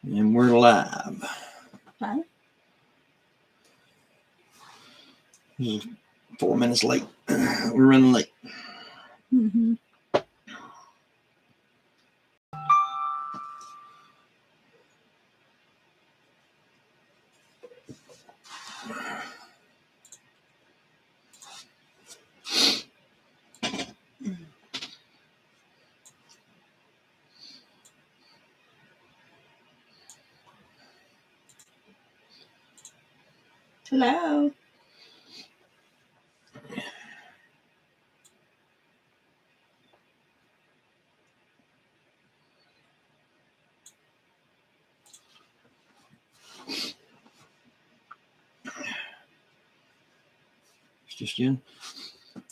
And we're live. Okay. This is 4 minutes late. We're running late. Mm-hmm. Hello. It's just you.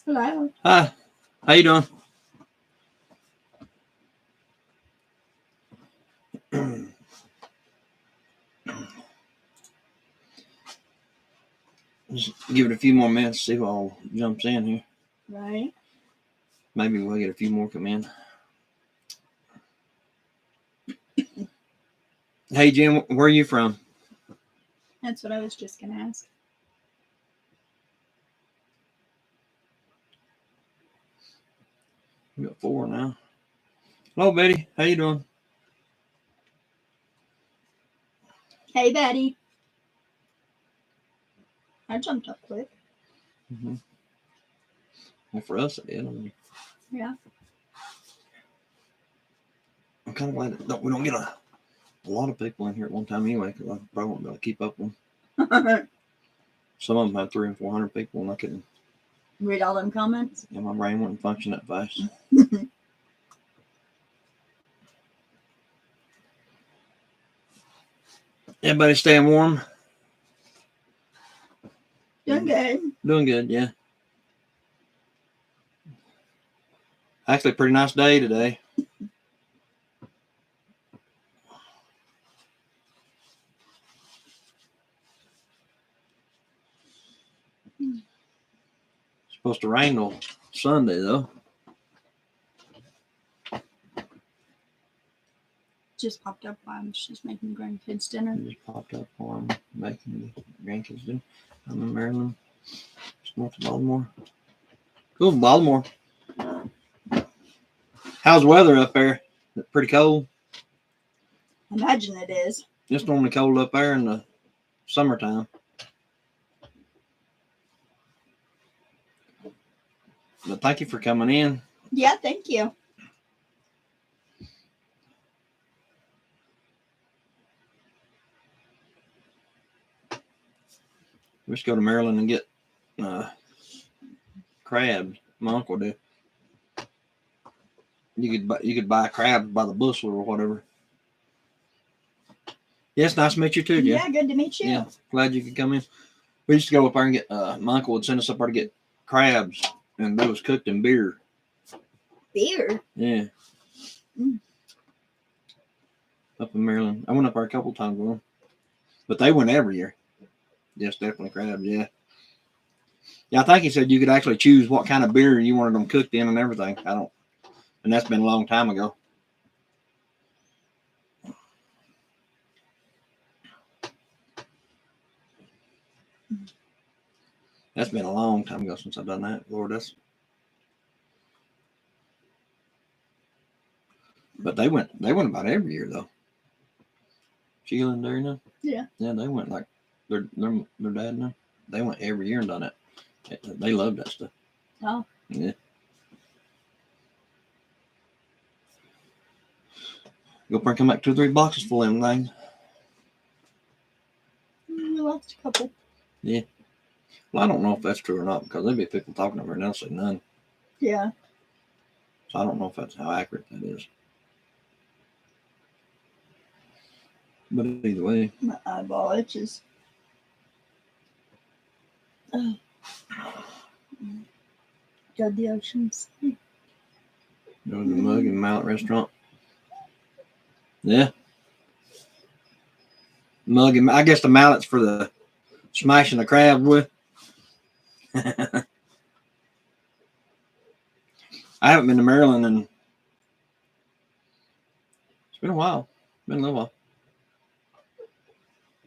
Hello. Hi. How you doing? Just give it a few more minutes, see who all jumps in here. Right. Maybe we'll get a few more come in. Hey, Jim, where are you from? That's what I was just gonna ask. We got 4 now. Hello, Betty. How you doing? Hey, Betty. I jumped up quick. Mm-hmm. Well, for us, it did. Yeah. I'm kind of glad that we don't get a lot of people in here at one time anyway, because I probably won't be able to keep up with them. Some of them had 300 and 400 people, and I couldn't Read all them comments. Yeah, my brain wouldn't function that fast. Everybody staying warm? Doing good. Doing good, yeah. Actually, a pretty nice day today. Supposed to rain till Sunday, though. Just popped up while she's making the grandkids dinner. It just popped up while I'm making the grandkids dinner. I'm in Maryland. It's north of Baltimore. Cool, Baltimore. How's the weather up there? Is it pretty cold? Imagine it is. It's normally cold up there in the summertime. But thank you for coming in. Yeah, thank you. We just go to Maryland and get crabs. My uncle did. You could buy crabs by the bushel or whatever. Yes, nice to meet you too, Jeff. Yeah, good to meet you. Yeah, glad you could come in. We used to go up there and get. My uncle would send us up there to get crabs, and they was cooked in beer. Beer. Yeah. Mm. Up in Maryland, I went up there a couple times with them, but they went every year. Yes, definitely crabs. Yeah. Yeah, I think he said you could actually choose what kind of beer you wanted them cooked in and everything. I don't, and that's been a long time ago. That's been a long time ago since I've done that. Lord, that's. But they went about every year though. Sheila and Darina. Yeah. Yeah, they went like their dad and them. They went every year and done it. They loved that stuff. Oh. Yeah. Go up and come back 2 or 3 boxes full of them things. We lost a couple. Yeah. Well, I don't know if that's true or not because there'll be people talking over and they'll say none. Yeah. So I don't know if that's how accurate that is. But either way. My eyeball itches. Oh. God, the oceans. Go to the Mug and Mallet restaurant. Yeah. Mug and I guess the mallets for the smashing the crab with. I haven't been to Maryland and it's been a while. Been a little while.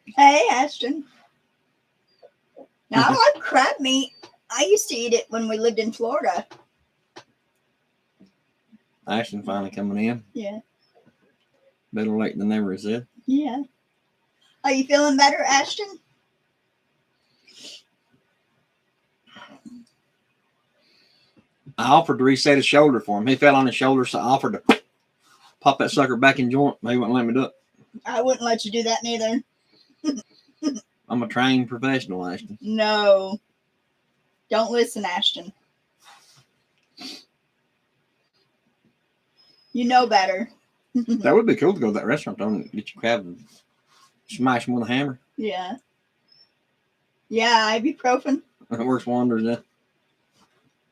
Hey, Ashton. Now, I like crab meat. I used to eat it when we lived in Florida. Ashton finally coming in. Yeah. Better late than never, is it? Yeah. Are you feeling better, Ashton? I offered to reset his shoulder for him. He fell on his shoulder, so I offered to pop that sucker back in joint. He wouldn't let me do it. I wouldn't let you do that neither. I'm a trained professional, Ashton. No. Don't listen, Ashton. You know better. That would be cool to go to that restaurant though and get your crab and smash them with a hammer. Yeah. Yeah, ibuprofen. It works wonders. Yeah.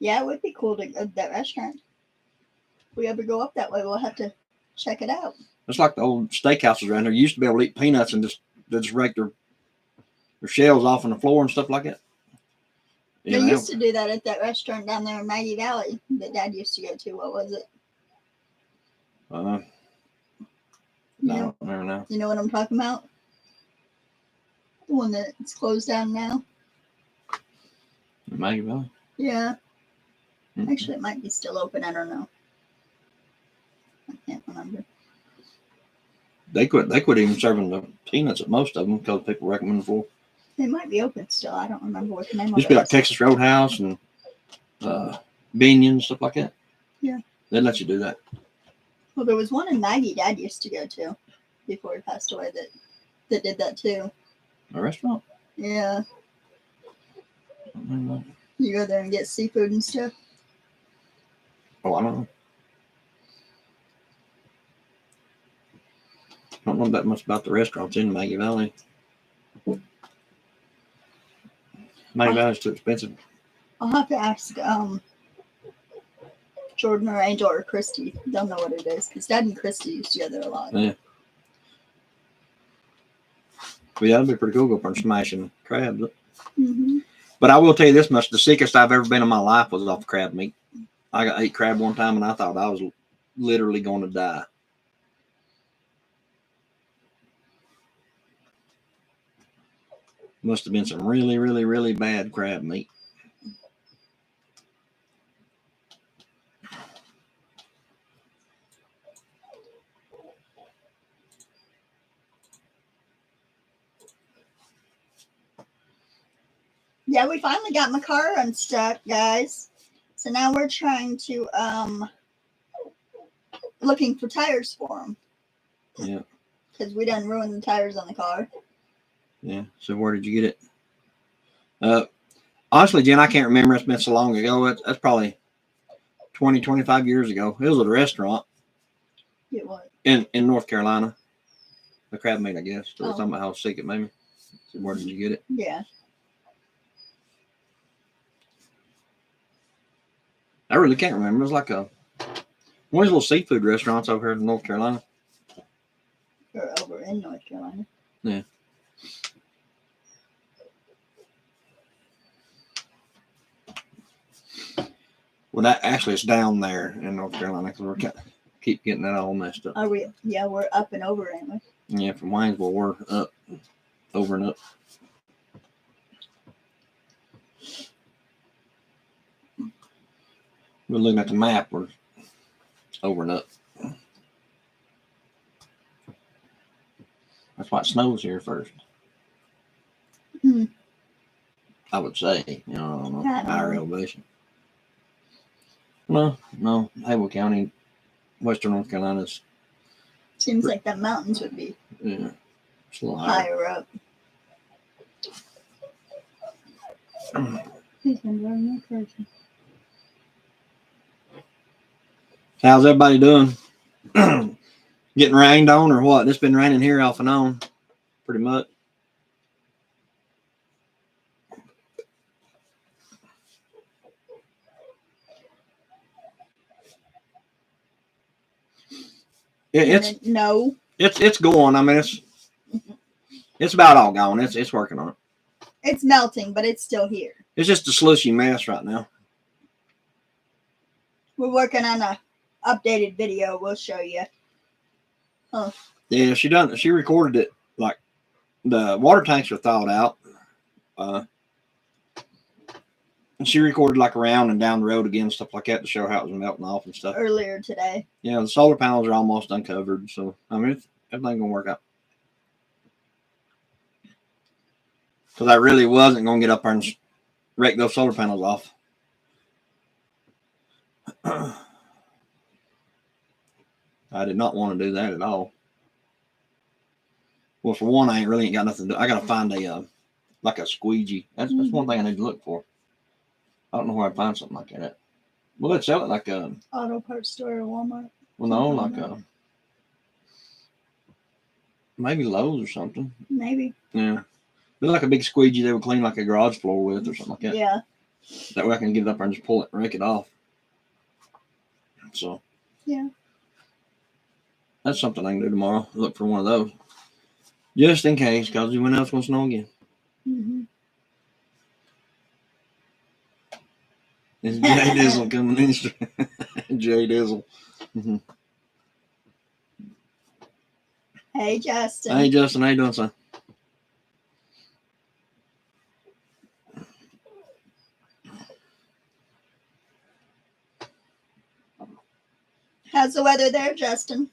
Yeah, it would be cool to go to that restaurant. If we ever go up that way, we'll have to check it out. It's like the old steakhouses around there. You used to be able to eat peanuts and just rake their shells off on the floor and stuff like that. They used to do that at that restaurant down there in Maggie Valley that Dad used to go to. What was it? No, know, I don't know. You know what I'm talking about? The one that's closed down now. Maggie Valley. Yeah. Mm-hmm. Actually, it might be still open. I don't know. I can't remember. They quit even serving the peanuts at most of them because people recommend them for. They might be open still. I don't remember what the name of it Used to be like is. Texas Roadhouse and Binion, stuff like that. Yeah. They'd let you do that. Well, there was one in Maggie Dad used to go to before he passed away that did that too. A restaurant? Yeah. Oh, You go there and get seafood and stuff. I don't know. I don't know that much about the restaurants in Maggie Valley. Maggie Valley's too expensive. I'll have to ask Jordan or Angel or Christy. They'll know what it is because Dad and Christy used to go there a lot. Yeah. But yeah, that'd be pretty cool to go for smashing crabs. Mm-hmm. But I will tell you this much: the sickest I've ever been in my life was off crab meat. I ate crab one time and I thought I was literally going to die. Must have been some really, really, really bad crab meat. Yeah, we finally got my car unstuck, guys. So now we're trying to looking for tires for them. Yeah. Because we done ruined the tires on the car. Yeah. So where did you get it? Honestly, Jen, I can't remember. It's been so long ago. That's probably 20, 25 years ago. It was at a restaurant. Get what? In North Carolina. The crab meat, I guess. So Oh. it's talking about how sick it made me. So where did you get it? Yeah. I really can't remember. It was like one of those little seafood restaurants over here in North Carolina. Or over in North Carolina. Yeah. Well, that actually it's down there in North Carolina because we're keep getting that all messed up. Are we? Yeah, we're up and over, ain't we? Yeah, from Waynesville, we're up, over and up. We're looking at the map. We're over and up. That's why it snows here first. Hmm. I would say, I don't know, I don't higher know. elevation. No, Haywood County, Western North Carolina's, Seems like the mountains would be yeah, it's a little higher. higher up. He's been driving me crazy. How's everybody doing? Getting rained on or what? It's been raining here off and on, pretty much. Yeah, No. It's going. I mean, it's about all gone. It's working on it. It's melting, but it's still here. It's just a slushy mess right now. We're working on a updated video. We'll show you. Yeah, she recorded it like the water tanks are thawed out. And she recorded like around and down the road again, stuff like that, to show how it was melting off and stuff. Earlier today. Yeah, the solar panels are almost uncovered, so I mean, everything's gonna work out. Because I really wasn't gonna get up there and rake those solar panels off. I did not want to do that at all. Well, for one, I ain't got nothing to do. I gotta find a like a squeegee. That's one thing I need to look for. I don't know where I'd find something like that. Well, let's sell it like a Auto parts store or Walmart. well, no, like a maybe Lowe's or something. Maybe. Yeah, be like a big squeegee they would clean like a garage floor with or something like that. Yeah. That way I can get it up there and just pull it and rake it off. So yeah, that's something I can do tomorrow. Look for one of those, just in case, because when else gonna snow again? Mm-hmm. It's Jay Dizzle coming in. Jay Dizzle. Mm-hmm. Hey, Justin. Hey, Justin, how you doing, son? How's the weather there, Justin?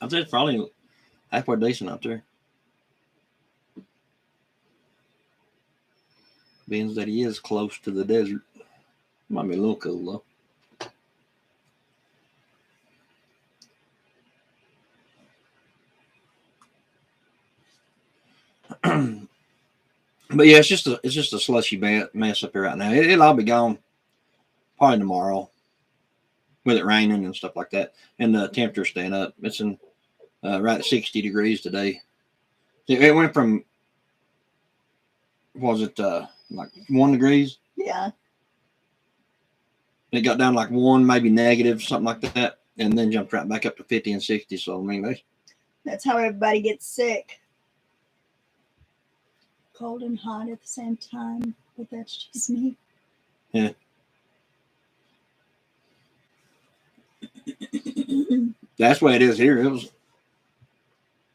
I'd say it's probably halfway decent out there. Being that he is close to the desert. Might be a little cool, though. But yeah, it's just a slushy mess up here right now. It'll all be gone probably tomorrow, with it raining and stuff like that, and the temperature staying up. It's in right at 60 degrees today. It went from, was it like 1 degrees? Yeah. It got down like 1, maybe negative, something like that, and then jumped right back up to 50 and 60. So I mean, that's how everybody gets sick. Cold and hot at the same time, but that's just me. Yeah. That's the way it is here.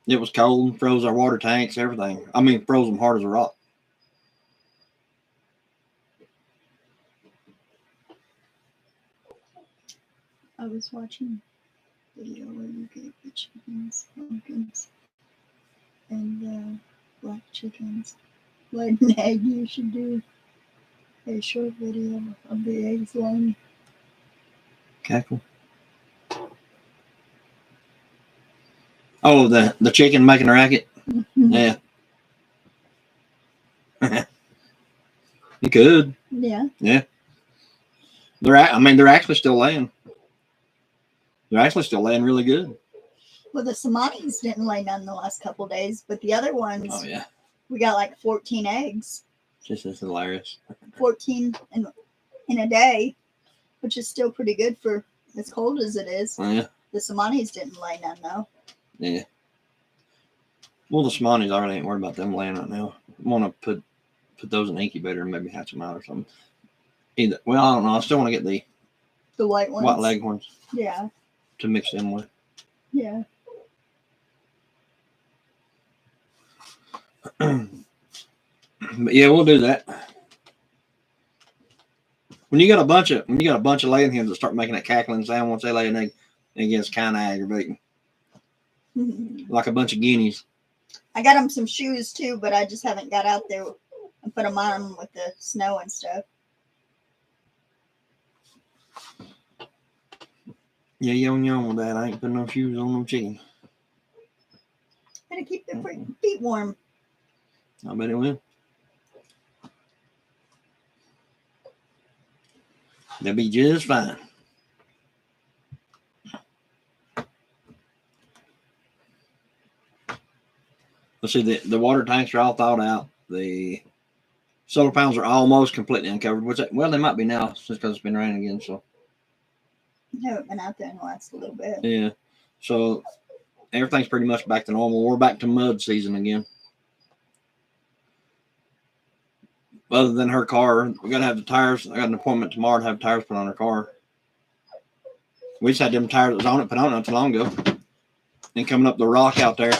It was cold, froze our water tanks, everything. I mean, froze them hard as a rock. I was watching a video where you gave the chickens pumpkins and black chickens laid an egg. You should do a short video of the eggs laying. Cackle. Oh, the chicken making a racket? Yeah. You could. Yeah. Yeah. They're actually still laying. They're actually still laying really good. Well, the Somalis didn't lay none the last couple of days, but the other ones, Oh yeah. we got like 14 eggs. This is hilarious. 14 in a day, which is still pretty good for as cold as it is. Oh, yeah. The Somalis didn't lay none though. Yeah. Well, the Smarties, I really ain't worried about them laying right now. I want to put those in the incubator and maybe hatch them out or something. Either. Well, I don't know. I still want to get The white ones. white leghorns Yeah. to mix them with. Yeah. But yeah, we'll do that. When you got a bunch of laying hens that start making that cackling sound once they lay an egg, it gets kind of aggravating. Like a bunch of guineas. I got them some shoes too, but I just haven't got out there and put them on with the snow and stuff. Yeah, young with that. I ain't putting no shoes on no chicken. Gotta keep their feet warm. I bet it will. They'll be just fine. Let's see, the water tanks are all thawed out. The solar panels are almost completely uncovered. Well, they might be now, just because it's been raining again. So I haven't been out there in the last little bit. yeah, so everything's pretty much back to normal. We're back to mud season again. Other than her car, we gotta have the tires. I got an appointment tomorrow to have tires put on her car. We just had them tires that was on it put on not too long ago. and coming up the rock out there.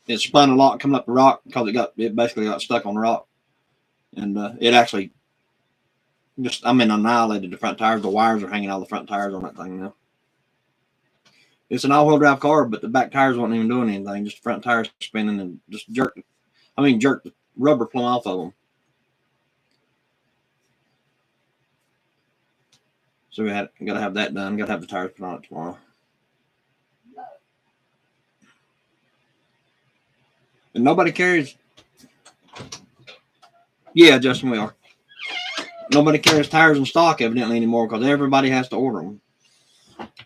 It spun a lot coming up the rock because it basically got stuck on the rock, and it actually annihilated the front tires. The wires are hanging out of the front tires on that thing now. It's an all-wheel drive car, but the back tires wasn't even doing anything. Just the front tires spinning and just jerked the rubber plumb off of them. So we got to have that done. Got to have the tires put on it tomorrow. And nobody carries. Yeah, Justin, we are. Nobody carries tires in stock evidently anymore because everybody has to order them.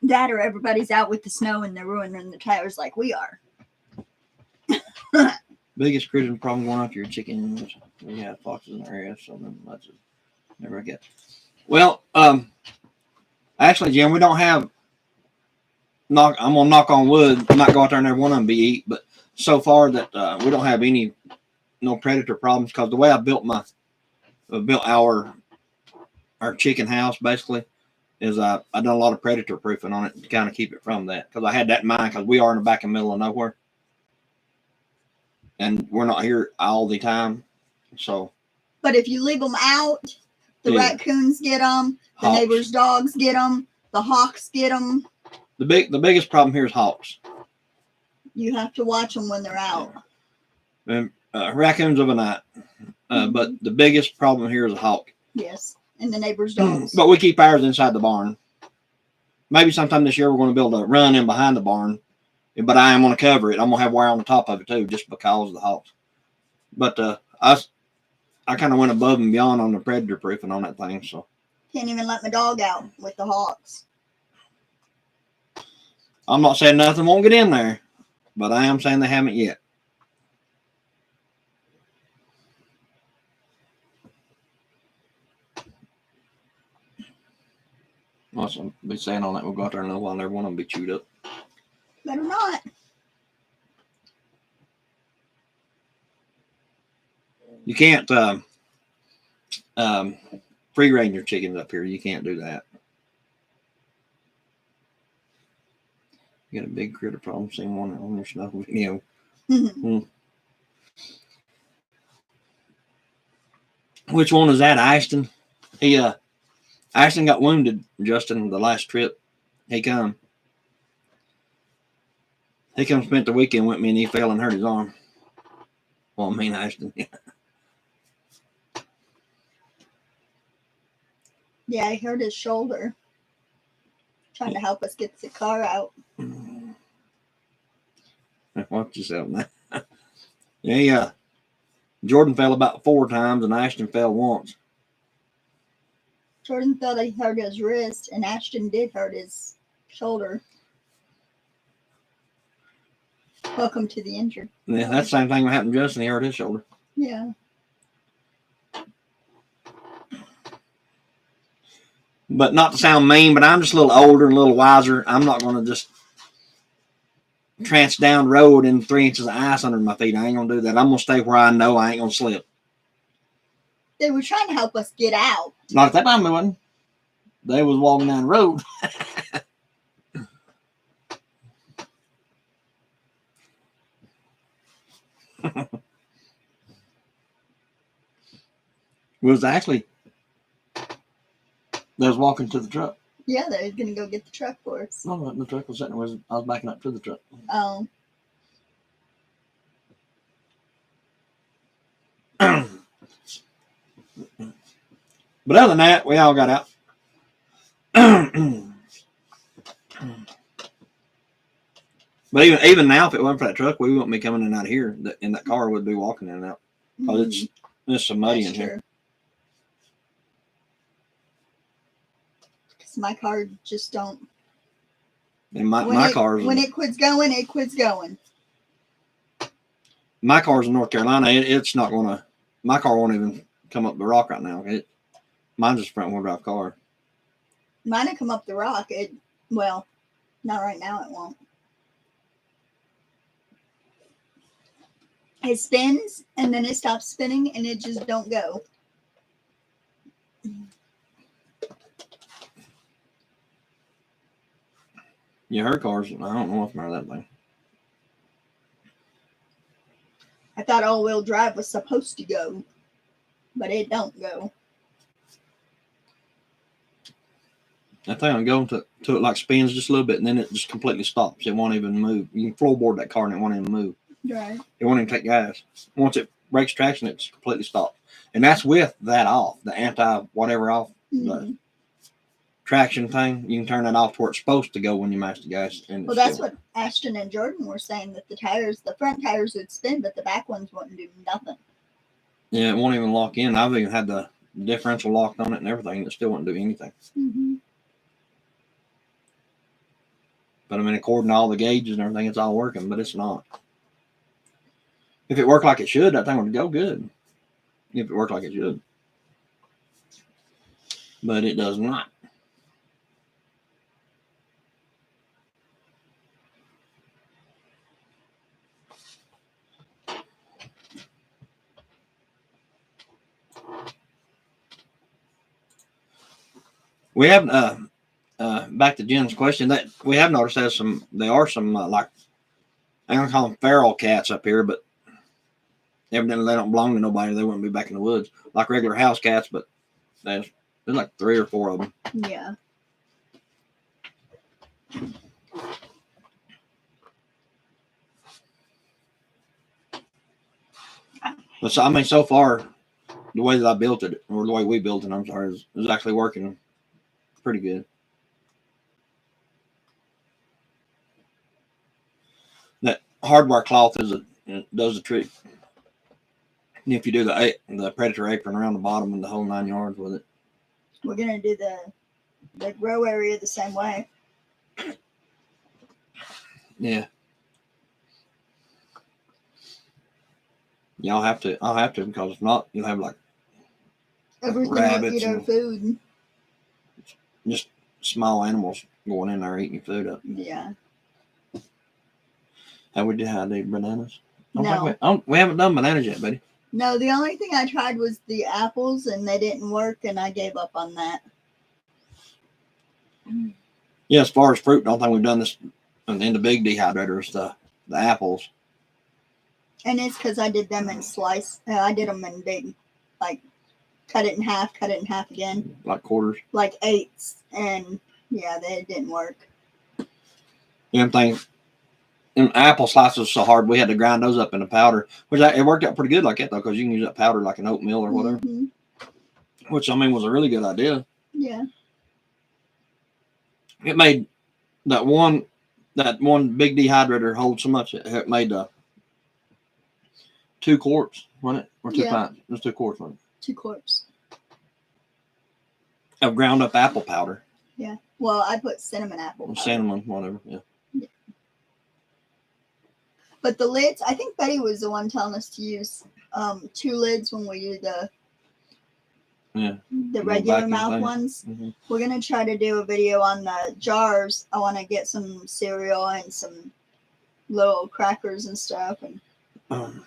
That or everybody's out with the snow and they're ruining the tires like we are. Biggest critter problem going after your chickens. We have foxes in the area, so then let's just never get. Well, actually, Jim, we don't have. I'm gonna knock on wood. Not go out there and every one of them be eat, but so far that we don't have no predator problems because the way I built our chicken house basically is I done a lot of predator proofing on it to kind of keep it from that because I had that in mind because we are in the back and middle of nowhere and we're not here all the time. So, but if you leave them out, the raccoons get them, the neighbors' dogs get them, the hawks get them. The biggest problem here is hawks. You have to watch them when they're out. And raccoons of a night, but the biggest problem here is a hawk. Yes, and the neighbors' dogs. But we keep ours inside the barn. Maybe sometime this year we're going to build a run in behind the barn, but I am going to cover it. I'm going to have wire on the top of it too, just because of the hawks. But I kind of went above and beyond on the predator proofing on that thing. So can't even let my dog out with the hawks. I'm not saying nothing won't get in there, but I am saying they haven't yet. Awesome. Be saying all that we'll go out there and while every one of them be chewed up. Better not. You can't free range your chickens up here. You can't do that. You got a big critter problem. Seeing one on your snuff video. Which one is that, Ashton? Ashton got wounded, Justin, the last trip. He come spent the weekend with me and he fell and hurt his arm. Well, I mean, Ashton. Yeah, he hurt his shoulder. Trying to help us get the car out. Watch yourself now. Yeah. Jordan fell about 4 times and Ashton fell once. Jordan thought he hurt his wrist, and Ashton did hurt his shoulder. Welcome to the injured. Yeah, that's the same thing that happened to Justin. He hurt his shoulder. Yeah. But not to sound mean, but I'm just a little older and a little wiser. I'm not going to just trance down the road in 3 inches of ice under my feet. I ain't going to do that. I'm going to stay where I know I ain't going to slip. They were trying to help us get out. Not at that time, they wasn't. They was walking down the road. Was actually they was walking to the truck. Yeah, they were gonna go get the truck for us. No, the truck was sitting there. I was backing up to the truck. Oh. But other than that, we all got out. But even now, if it wasn't for that truck, we wouldn't be coming in out of here. In that car, we'd be walking in and out. Because it's so muddy in here. Because my car just don't. And my car's when it quits going, it quits going. My car's in North Carolina. It's not going to. My car won't even come up the rock right now. Mine's just a front wheel drive car. Mine will come up the rock. Well, not right now. It won't. It spins and then it stops spinning and it just don't go. Yeah, her car's, I don't know what's the matter with that thing. I thought all-wheel drive was supposed to go, but it don't go. That thing will go to it like spins just a little bit, and then it just completely stops. It won't even move. You can floorboard that car and it won't even move. Right. It won't even take gas. Once it breaks traction, it's completely stopped. And that's with that off, the anti-whatever off, the traction thing. You can turn that off to where it's supposed to go when you mash the gas. And Well, that's what Ashton and Jordan were saying, that the front tires would spin, but the back ones wouldn't do nothing. Yeah, it won't even lock in. I've even had the differential locked on it and everything, and it still won't do anything. Mm-hmm. But I mean, according to all the gauges and everything, it's all working, but it's not. If it worked like it should, that thing would go good. If it worked like it should. But it does not. We have back to Jen's question, that we have noticed there are some like, I'm gonna call them feral cats up here, but evidently they don't belong to nobody. They wouldn't be back in the woods like regular house cats, but there's like 3 or 4 of them. Yeah. But so, I mean, so far, the way that I built it, or the way we built it, I'm sorry, is actually working pretty good. That hardware cloth does the trick. And if you do the Predator apron around the bottom and the whole 9 yards with it. We're gonna do the grow area the same way. Yeah. Yeah, I'll have to because if not, you'll have like Everything will rabbits eat our and food. just small animals going in there eating your food up. Yeah. How we did bananas? No. We haven't done bananas yet, buddy. No, the only thing I tried was the apples, and they didn't work, and I gave up on that. Yeah, as far as fruit, I don't think we've done this. And then the big dehydrator is the apples. And it's because I did them in slice. I did them in big, like, cut it in half again. Like quarters. Like 8s. And, yeah, they didn't work. You know what I'm thinking? And apple slices are so hard, we had to grind those up into powder. Which it worked out pretty good like that, though, because you can use that powder like an oatmeal or whatever. Mm-hmm. Which, I mean, was a really good idea. Yeah. It made that one big dehydrator hold so much. It made 2 quarts, wasn't it? Or 2 pints? It was 2 quarts, wasn't it? 2 quarts. Of ground up apple powder. Yeah. Well, I put cinnamon apple powder. Cinnamon, whatever. Yeah. But the lids, I think Betty was the one telling us to use 2 lids when we do the regular mouth ones. Mm-hmm. We're going to try to do a video on the jars. I want to get some cereal and some little crackers and stuff. And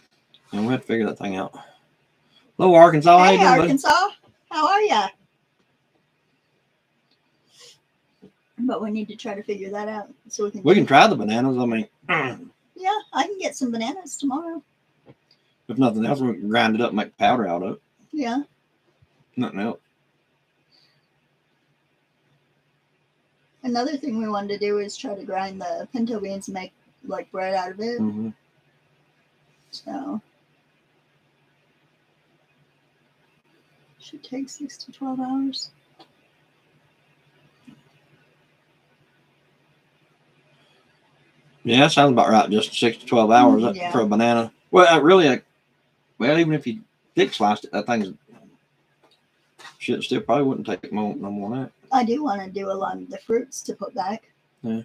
we have to figure that thing out. Hello, Arkansas. Hey, how you doing, Arkansas. Buddy? How are ya? But we need to try to figure that out so we can try the bananas. I mean, yeah, I can get some bananas tomorrow. If nothing else, we can grind it up and make powder out of it. Yeah. Nothing else. Another thing we wanted to do is try to grind the pinto beans and make like bread out of it. Mm-hmm. So should take 6 to 12 hours. Yeah, that sounds about right. Just 6 to 12 hours for a banana. Well, even if you thick sliced it, that thing should still probably wouldn't take no more than that. I do want to do a lot of the fruits to put back. Yeah.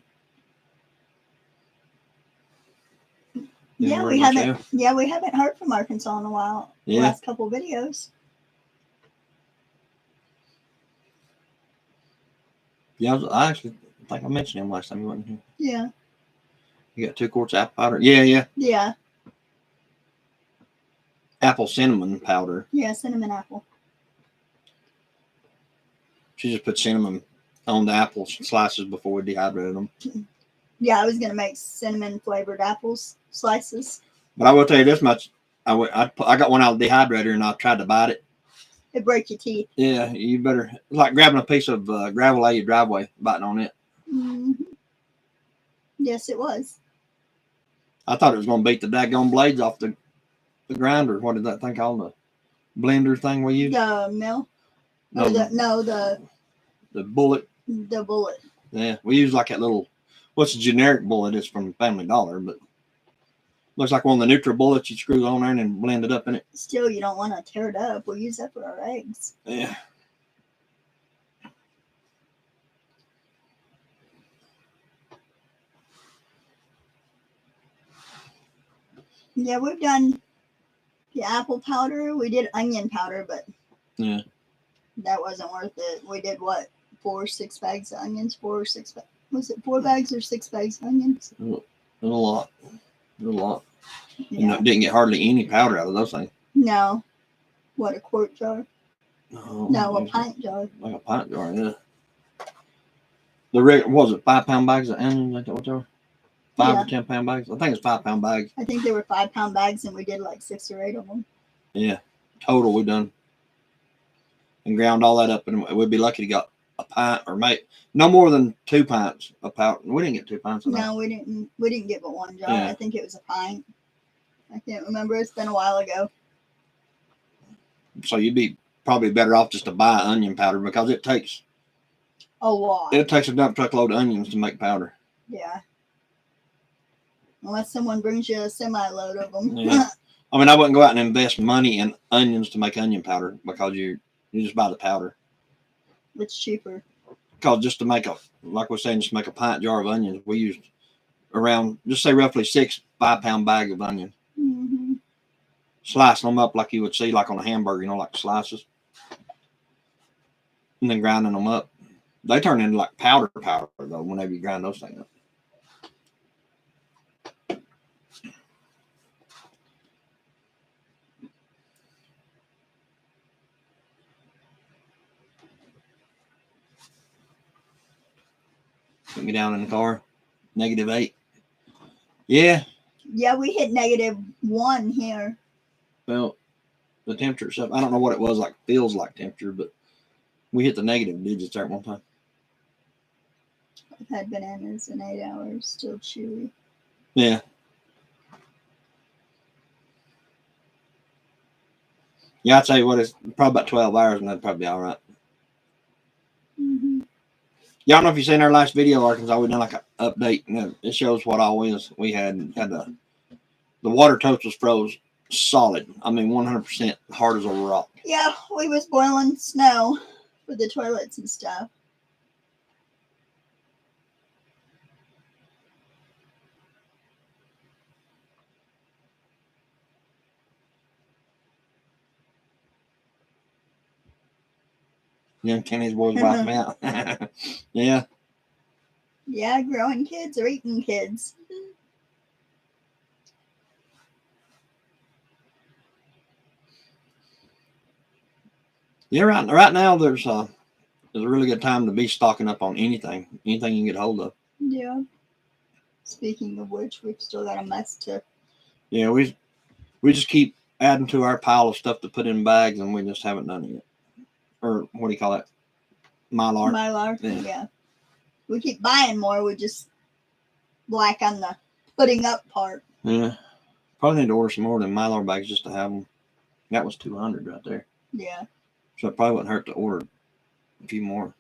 Yeah, we haven't. Yeah, we haven't heard from Arkansas in a while. Yeah. Last couple of videos. Yeah, I actually think I mentioned him last time he wasn't here. Yeah. You got 2 quarts of apple powder. Yeah. Yeah. Apple cinnamon powder. Yeah, cinnamon apple. She just put cinnamon on the apple slices before we dehydrated them. Yeah, I was gonna make cinnamon flavored apples slices. But I will tell you this much: I got one out of the dehydrator and I tried to bite it. It break your teeth. Yeah, you better it's like grabbing a piece of gravel out of your driveway, biting on it. Hmm. Yes, it was. I thought it was going to beat the daggone blades off the grinder. What is that thing called? The blender thing we use? The mill. No, Or the bullet. the bullet. Yeah, we use like that little. What's a generic bullet? It's from Family Dollar, but looks like one of the neutral bullets you screw on there and then blend it up in it. Still, you don't want to tear it up. We'll use that for our eggs. Yeah. Yeah, we've done the apple powder. We did onion powder, but Yeah. that wasn't worth it. We did what? 4 or 6 bags of onions? 4 or 6 bags? Was it 4 bags or 6 bags of onions? A lot. A lot. Yeah. And didn't get hardly any powder out of those things. No. What, a quart jar? Oh, No, a pint jar. Like a pint jar, yeah. The what was it, 5 pound bags of onions? Like that what they were? 5 Yeah. or 10 pound bags? I think it's 5 pound bags. I think they were 5-pound bags, and we did like 6 or 8 of them. Yeah. Total we done. And ground all that up, and we'd be lucky to get a pint or no more than 2 pints of powder. We didn't get 2 pints of that. No, we didn't. We didn't get but 1 jar. Yeah. I think it was a pint. I can't remember. It's been a while ago. So you'd be probably better off just to buy onion powder because it takes A lot. a dump truckload of onions to make powder. Yeah. Unless someone brings you a semi-load of them. Yeah. I mean, I wouldn't go out and invest money in onions to make onion powder because you just buy the powder. It's cheaper. Because just to make like we're saying, just make a pint jar of onions, we used around, just say roughly 6 5-pound bag of onions. Mm-hmm. Slicing them up like you would see like on a hamburger, like slices. And then grinding them up. They turn into like powder though whenever you grind those things up. Put me down in the car. -8. Yeah. Yeah, we hit -1 here. Well, the temperature stuff, I don't know what it was like, feels like temperature, but we hit the negative digits there at one time. I've had bananas in 8 hours, still chewy. Yeah. Yeah, I'd tell you what, it's probably about 12 hours and that'd probably be all right. Mm-hmm. Yeah, I don't know if you've seen our last video, Arkansas. We done like an update. And it shows what all we had the water totes was froze solid. I mean, 100% hard as a rock. Yeah, we was boiling snow for the toilets and stuff. Young Kenny's boys wipe me out. Yeah. Yeah, growing kids or eating kids. Yeah, right now there's a really good time to be stocking up on anything you can get hold of. Yeah. Speaking of which, we've still got a mess to. Yeah, we just keep adding to our pile of stuff to put in bags, and we just haven't done it yet. Or what do you call that? Mylar. Mylar. Yeah. Yeah. We keep buying more. We just lack on the putting up part. Yeah. Probably need to order some more than Mylar bags just to have them. That was 200 right there. Yeah. So it probably wouldn't hurt to order a few more.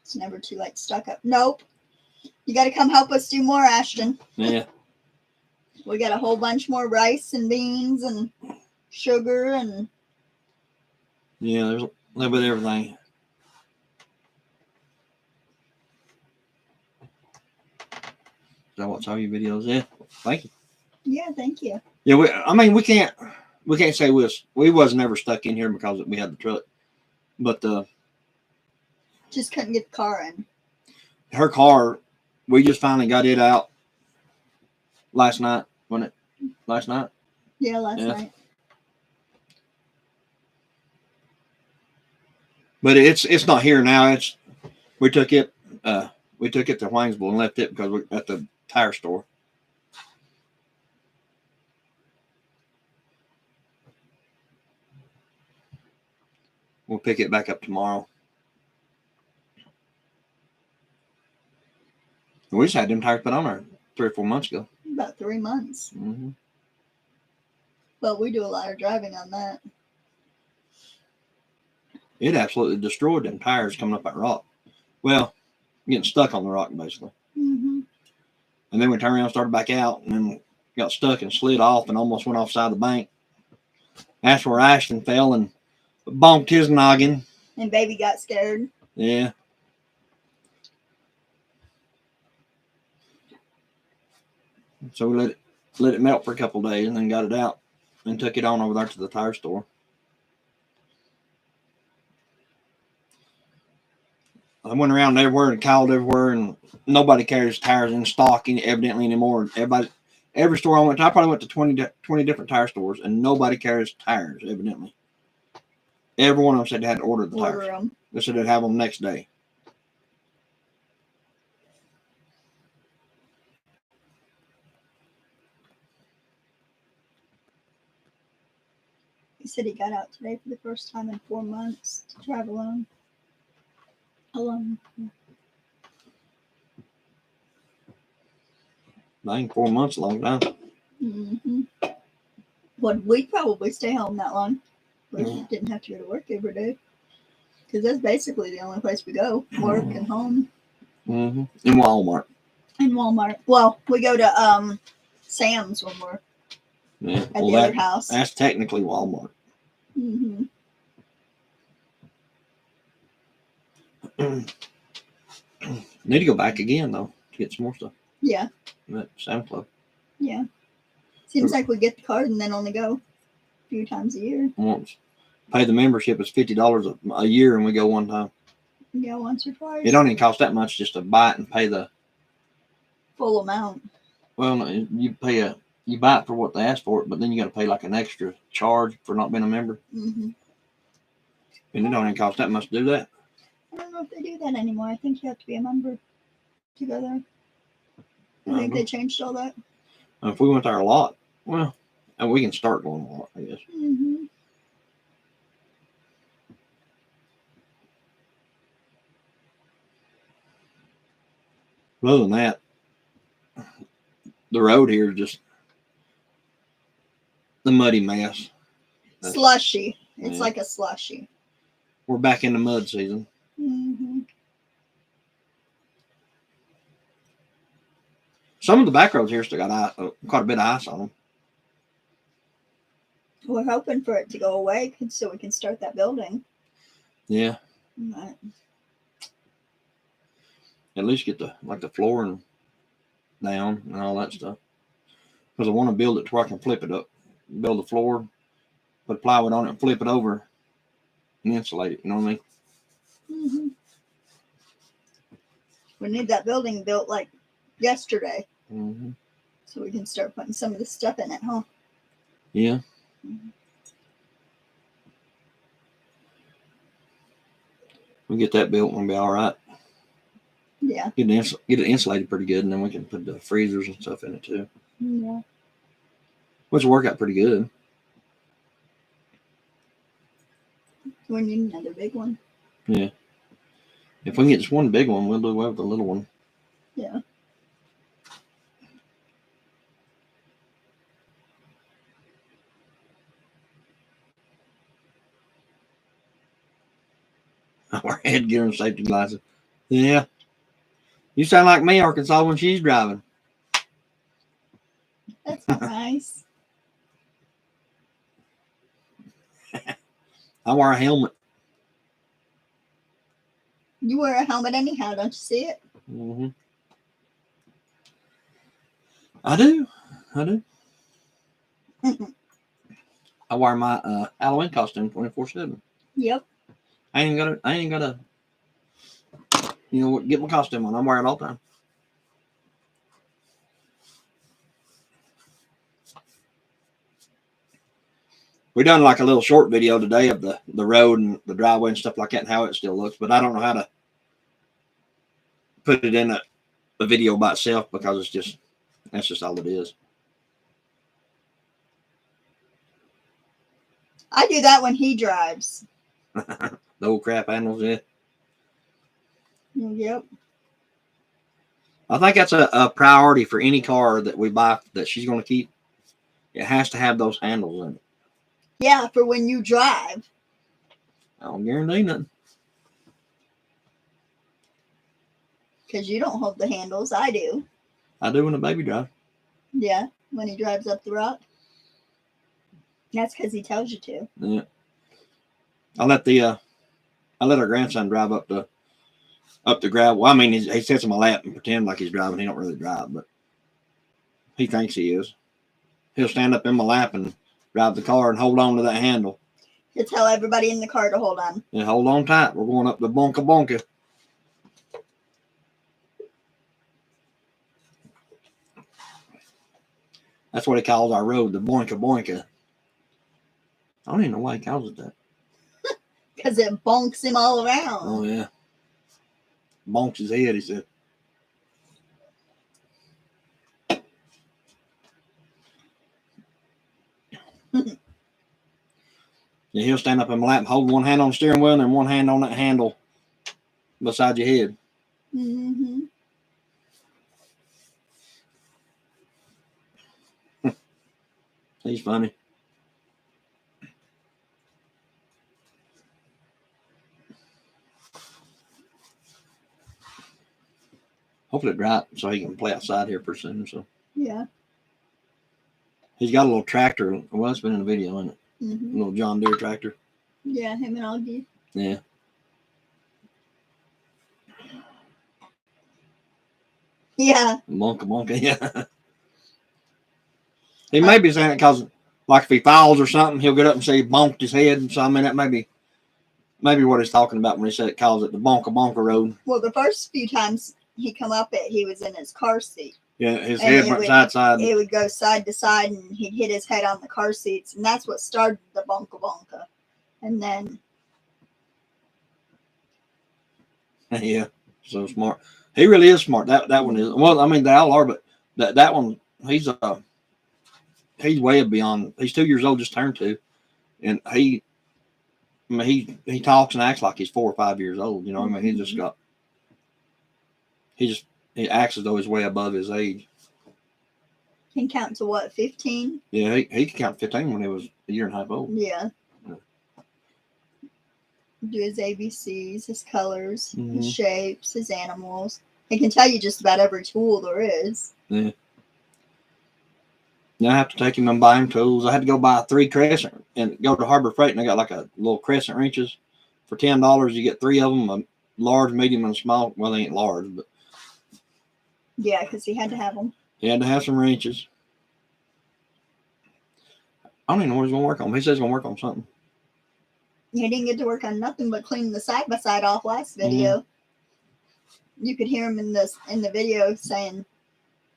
It's never too late to stock up. Nope. You got to come help us do more, Ashton. Yeah. We got a whole bunch more rice and beans and sugar and. Yeah, there's a little bit of everything. Is that what's all your videos? Yeah. Thank you. Yeah, thank you. Yeah, we can't say we was never stuck in here because we had the truck. But Just couldn't get the car in. her car, we just finally got it out last night, wasn't it? Last night? Yeah, last Yeah. night. But it's not here now. We took it We took it to Waynesville and left it because we're at the tire store. We'll pick it back up tomorrow. We just had them tires put on there 3 or 4 months ago. About 3 months. Mm-hmm. But we do a lot of driving on that. It absolutely destroyed them tires coming up that rock. Well, getting stuck on the rock, basically. Mm-hmm. And then we turned around and started back out and then got stuck and slid off and almost went off side of the bank. That's where Ashton fell and bonked his noggin. And baby got scared. Yeah. So we let it melt for a couple of days and then got it out and took it on over there to the tire store. I went around everywhere and called everywhere, and nobody carries tires in stock evidently anymore. Every store I went to, I probably went to 20 different tire stores, and nobody carries tires evidently. Every one of them said they had to order the tires. Them. They said they'd have them next day. He said he got out today for the first time in 4 months to drive alone. Alone. I think 4 months, a long time. Mm-hmm. Well, we'd probably stay home that long. We Mm. didn't have to go to work every day. Because that's basically the only place we go. Work and home. Mm-hmm. In Walmart. And Walmart. Well, we go to Sam's when we're Yeah. at the other house. That's technically Walmart. Mm-hmm. Need to go back again though to get some more stuff. Yeah. At Sam's Club. Yeah. Seems like we get the card and then only go a few times a year. Once. Pay the membership is $50 a year, and we go one time. Yeah, once or twice. It don't even cost that much just to buy it and pay the. Full amount. Well, no, you buy it for what they ask for it, but then you got to pay like an extra charge for not being a member, Mm-hmm. and it don't even cost that much to do that. I don't know if they do that anymore. I think you have to be a member to go there. I think they changed all that. If we went there a lot, well, and we can start going a lot, I guess. Mm-hmm. But other than that, the road here is just the muddy mess. Slushy. It's Yeah. like a slushy. We're back in the mud season. Mm-hmm. Some of the back roads here still got quite a bit of ice on them. We're hoping for it to go away so we can start that building. Yeah, But at least get the flooring down and all that stuff. Because I want to build it to where I can flip it up, build the floor, put plywood on it, and flip it over, and insulate it. You know what I mean? mm-hmm. We need that building built like yesterday, Mm-hmm. so we can start putting some of the stuff in it, huh? Yeah. We get that built, we'll be all right. Yeah. Get it insulated pretty good, and then we can put the freezers and stuff in it too, Yeah. which will work out pretty good. We need another big one. Yeah. If we can get just one big one, we'll do away with the little one. Yeah. Our headgear and safety glasses. Yeah. You sound like me, Arkansas, when she's driving. That's not nice. I wear a helmet. You wear a helmet anyhow, don't you see it? Mm-hmm. I do. I wear my Halloween costume 24/7. Yep. I ain't gotta, get my costume on. I'm wearing it all the time. We done like a little short video today of the road and the driveway and stuff like that and how it still looks, but I don't know how to put it in a video by itself because that's just all it is. I do that when he drives. The old crap handles, yeah. Yep. I think that's a priority for any car that we buy that she's going to keep. It has to have those handles in it. Yeah, for when you drive. I don't guarantee nothing. Because you don't hold the handles. I do. I do when the baby drives. Yeah, when he drives up the rock. That's because he tells you to. Yeah. I let our grandson drive up the gravel. Well, I mean, he sits in my lap and pretend like he's driving. He don't really drive, but he thinks he is. He'll stand up in my lap and drive the car and hold on to that handle. He'll tell everybody in the car to hold on. And hold on tight. We're going up the Bonka Bonka. That's what he calls our road, the Boinka Boinka. I don't even know why he calls it that. Because it bonks him all around. Oh, yeah. Bonks his head, he said. Yeah, he'll stand up in my lap and hold one hand on the steering wheel and then one hand on that handle beside your head. Mm-hmm. He's funny. Hopefully it dry so he can play outside here pretty soon. So Yeah. he's got a little tractor. Well, it's been in the video, isn't it? Mm-hmm. A little John Deere tractor. Yeah, him and Augie. Yeah. Yeah. Monka Monka, yeah. He may be saying it because, like, if he falls or something, he'll get up and say he bonked his head. So, I mean, that may be what he's talking about when he said calls it the Bonka Bonka Road. Well, the first few times he come up it, he was in his car seat. Yeah, his And head it went would- side to side. It would go side to side, and he'd hit his head on the car seats, and that's what started the bonka bonka. And then, Yeah, so smart. He really is smart. That one is. Well, I mean, they all are, but that one, he's way beyond. He's 2 years old, just turned 2, and he talks and acts like he's 4 or 5 years old. You know, what I mean, he acts as though he's way above his age. can count to what, 15? Yeah, he could count 15 when he was a year and a half old. Yeah. Yeah. Do his ABCs, his colors, Mhm. his shapes, his animals. He can tell you just about every tool there is. Yeah. Now I have to take him and buy him tools. I had to go buy 3 crescent and go to Harbor Freight, and I got like a little crescent wrenches for $10. You get 3 of them, a large, medium, and a small. Well, they ain't large, but Yeah, because he had to have them. he had to have some wrenches. I don't even know what he's going to work on. He says he's going to work on something. He didn't get to work on nothing but cleaning the side by side off last video. You could hear him in the video saying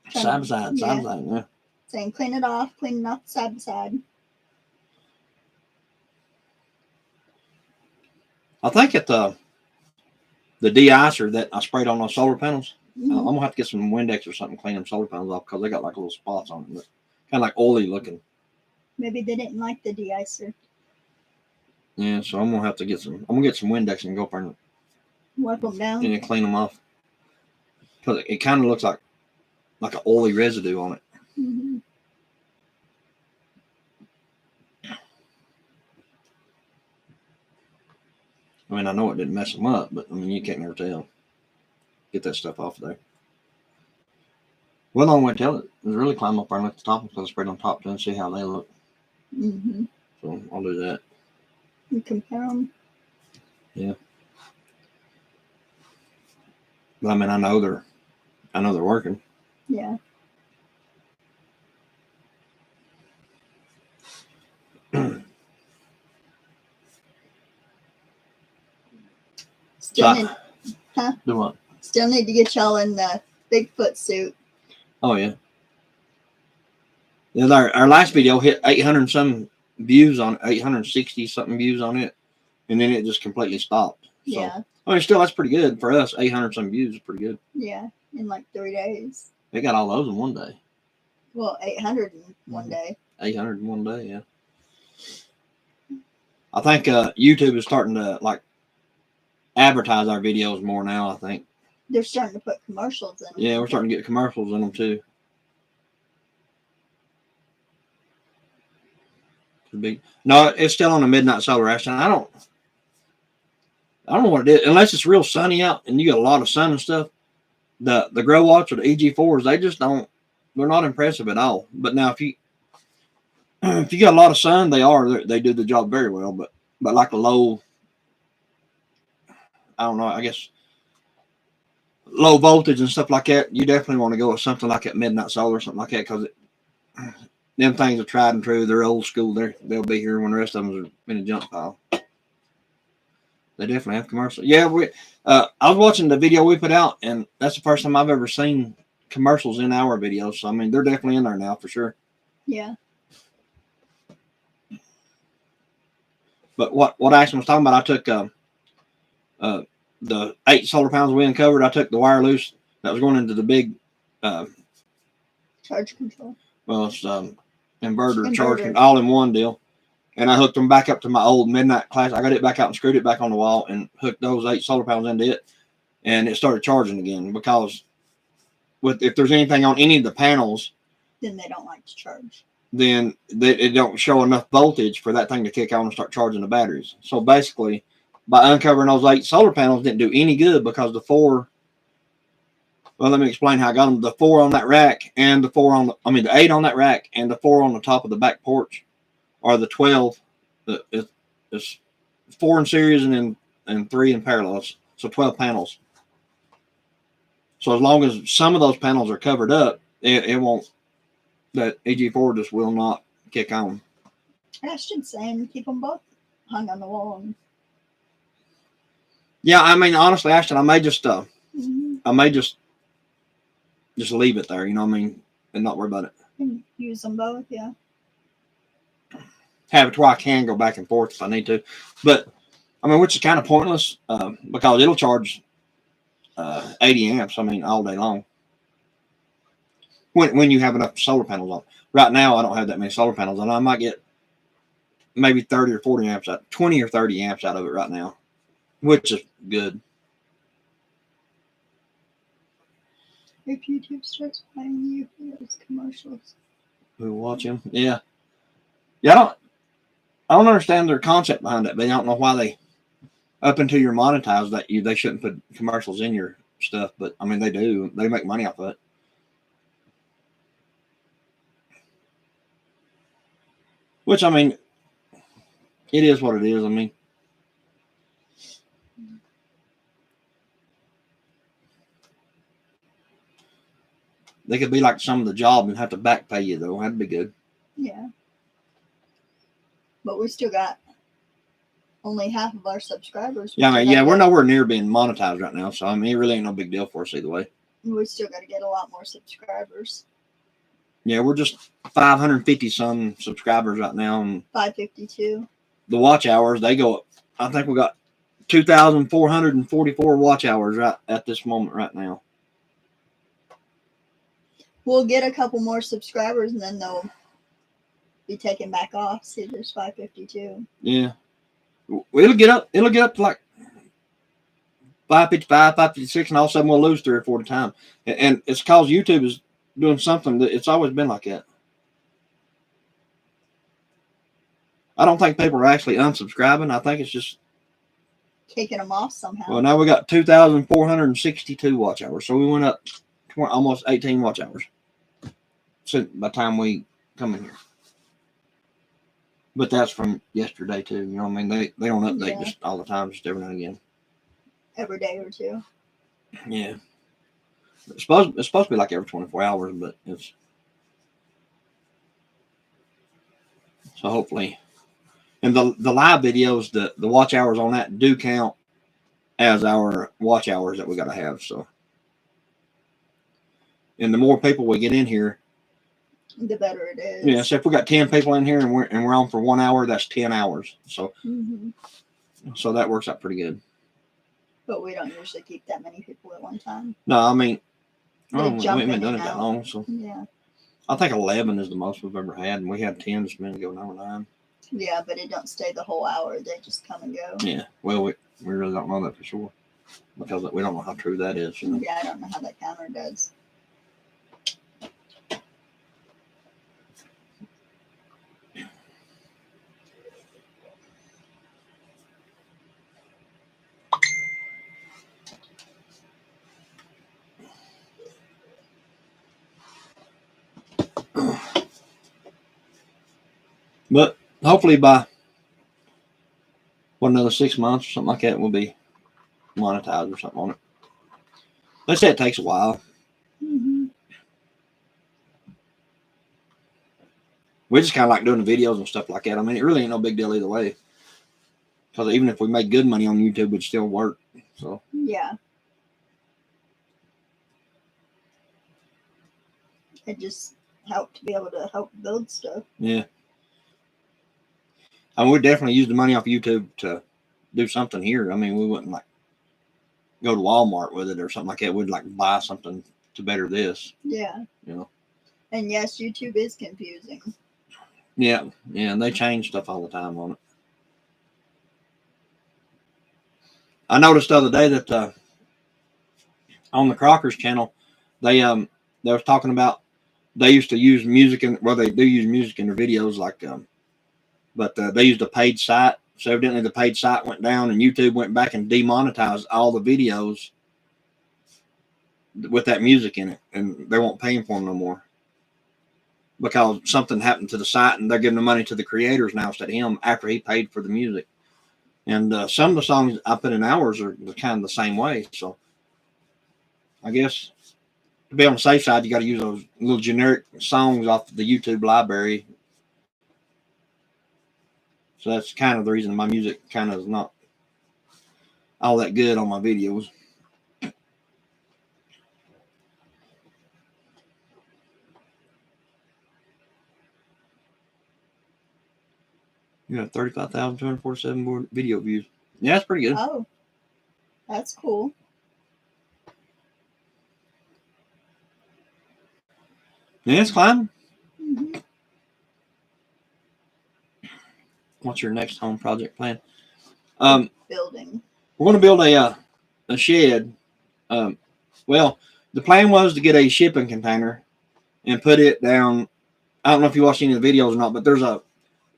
Side by side, Yeah. side by side, yeah. saying cleaning off the side by side. I think at the de-icer that I sprayed on those solar panels, I'm Mhm. going to have to get some Windex or something, clean them solar panels off because they got like little spots on them. Kind of like oily looking. Maybe they didn't like the de-icer. Yeah, so I'm going to have to get some Windex and go up there and Wipe them down. and clean them off because it kind of looks like an oily residue on it. Mm-hmm. I mean, I know it didn't mess them up, but I mean, you can't never tell. Get that stuff off of there. Well, the only way to tell it is really climb up there and look at the top because I sprayed on top too and see how they look. Mm-hmm. So I'll do that. You compare them. But I mean, I know they're working. Yeah. Still need, Do what? still need to get y'all in the Bigfoot suit. Oh yeah. Yeah, our last video hit 800 and some views on 860 something views on it, and then it just completely stopped. So Yeah. I mean, still, that's pretty good for us. 800 some views is pretty good. Yeah, in like 3 days. They got all those in one day. Well, 800 in one day. 800 in one day, yeah. I think YouTube is starting to like advertise our videos more now. I think. They're starting to put commercials in them. Yeah, we're starting to get commercials in them too. No, it's still on the midnight solar Ashton. I don't know what it is unless it's real sunny out and you get a lot of sun and stuff. The Grow Watch or the EG4s, they just don't. They're not impressive at all. But now if you got a lot of sun, they do the job very well. But like a low, I don't know. I guess low voltage and stuff like that, you definitely want to go with something like that midnight solar or something like that because them things are tried and true. They're old school. They'll be here when the rest of them are in a junk pile. They definitely have commercials. Yeah, I was watching the video we put out, and that's the first time I've ever seen commercials in our videos. So I mean, they're definitely in there now for sure. Yeah. But what Ashton was talking about, I took the 8 solar panels we uncovered. I took the wire loose that was going into the big Charge control. Well, it's inverter charging all in one deal. And I hooked them back up to my old Midnight Classic. I got it back out and screwed it back on the wall and hooked those 8 solar panels into it. And it started charging again because if there's anything on any of the panels, then they don't like to charge. Then it don't show enough voltage for that thing to kick on and start charging the batteries. So basically, by uncovering those 8 solar panels didn't do any good because the 4. Well, let me explain how I got them. The 4 on that rack and the 8 on that rack and the 4 on the top of the back porch are the 12. It's 4 in series and 3 in parallels. So 12 panels. So as long as some of those panels are covered up, it won't. That EG4 just will not kick on. Ashton's saying keep them both hung on the wall. Yeah, I mean, honestly, Ashton, I may just just leave it there, you know what I mean, and not worry about it. And use them both, yeah. Have it to where I can go back and forth if I need to. But, I mean, which is kind of pointless because it'll charge 80 amps, I mean, all day long. When you have enough solar panels on. Right now, I don't have that many solar panels on. I might get maybe 30 or 40 amps out, 20 or 30 amps out of it right now, which is good. If YouTube starts playing you for those commercials. We'll watch them. Yeah. Yeah, I don't understand their concept behind it, but I don't know why they, up until you're monetized, that they shouldn't put commercials in your stuff. But I mean, they do. They make money off of it. Which, I mean, it is what it is. I mean, they could be like some of the job and have to back pay you, though. That'd be good. Yeah. But we still got only half of our subscribers. Yeah, I mean, we're nowhere near being monetized right now. So, I mean, it really ain't no big deal for us either way. We still got to get a lot more subscribers. Yeah, we're just 550 some subscribers right now. And 552. The watch hours, they go up. I think we got 2,444 watch hours right at this moment right now. We'll get a couple more subscribers and then they'll be taken back off. See, there's 552. Yeah. It'll get up to like 555, 556, and all of a sudden we'll lose 3 or 4 at a time. And it's because YouTube is doing something that it's always been like that. I don't think people are actually unsubscribing. I think it's just taking them off somehow. Well, now we got 2,462 watch hours. So we went up almost 18 watch hours since by the time we come in here. But that's from yesterday too. You know what I mean? They don't update just all the time, just every now and again. Every day or two. Yeah. It's supposed to be like every 24 hours, but it's so hopefully. And the live videos, the watch hours on that do count as our watch hours that we got to have. So, and the more people we get in here, the better it is. Yeah. So if we got 10 people in here and we're on for 1 hour, that's 10 hours. So, so that works out pretty good. But we don't usually keep that many people at one time. No, I mean, They oh, we jump haven't in done it and that out. long, so Yeah. I think 11 is the most we've ever had, and we had 10 just a minute ago, number 9. Yeah, but it don't stay the whole hour. They just come and go. Yeah, well, we really don't know that for sure because we don't know how true that is. You know? Yeah, I don't know how that counter does. But hopefully by another 6 months or something like that, we'll be monetized or something on it. They say it takes a while. Mm-hmm. We just kind of like doing the videos and stuff like that. I mean, it really ain't no big deal either way. Because even if we make good money on YouTube, it'd still work. So Yeah. It just helped to be able to help build stuff. yeah, I mean, we definitely use the money off YouTube to do something here. I mean, we wouldn't like go to Walmart with it or something like that. We'd like buy something to better this. Yeah. You know. And yes, YouTube is confusing. Yeah, and they change stuff all the time on it. I noticed the other day that on the Crockers channel, they was talking about they used to use music they do use music in their videos, like but they used a paid site. So evidently the paid site went down, and YouTube went back and demonetized all the videos with that music in it, and they won't pay for them no more because something happened to the site, and they're giving the money to the creators now instead of him after he paid for the music. And some of the songs I put in ours are kind of the same way. So I guess to be on the safe side, you got to use those little generic songs off the YouTube library. So that's kind of the reason my music kind of is not all that good on my videos. You have 35,247 video views. Yeah, that's pretty good. Oh, that's cool. Yeah, it's climbing. Mm-hmm. What's your next home project plan? Building. We're going to build a shed. Well, the plan was to get a shipping container and put it down. I don't know if you watched any of the videos or not, but there's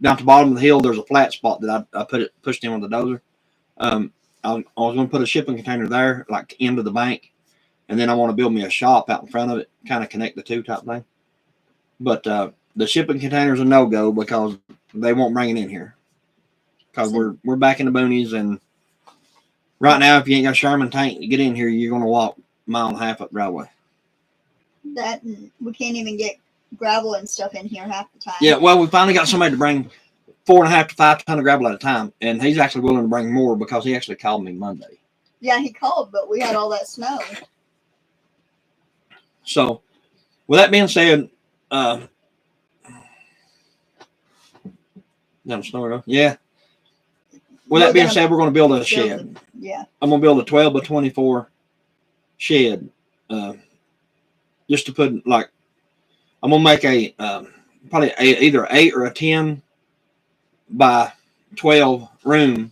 down at the bottom of the hill, there's a flat spot that I pushed in with the dozer. I was going to put a shipping container there, like into the bank, and then I want to build me a shop out in front of it, kind of connect the two type thing. But the shipping container is a no-go because they won't bring it in here because we're back in the boonies, and right now if you ain't got a Sherman tank to get in here, you're going to walk a mile and a half up the driveway. That we can't even get gravel and stuff in here half the time. Yeah, well, we finally got somebody to bring 4.5 to 5 tons of gravel at a time, and he's actually willing to bring more because he actually called me Monday. Yeah, he called, but we had all that snow. So, with that being said, that snow though? Yeah. With that being said, we're going to build a shed. Yeah. I'm going to build a 12 by 24 shed, just to put like, I'm going to make probably either 8 or a 10 by 12 room,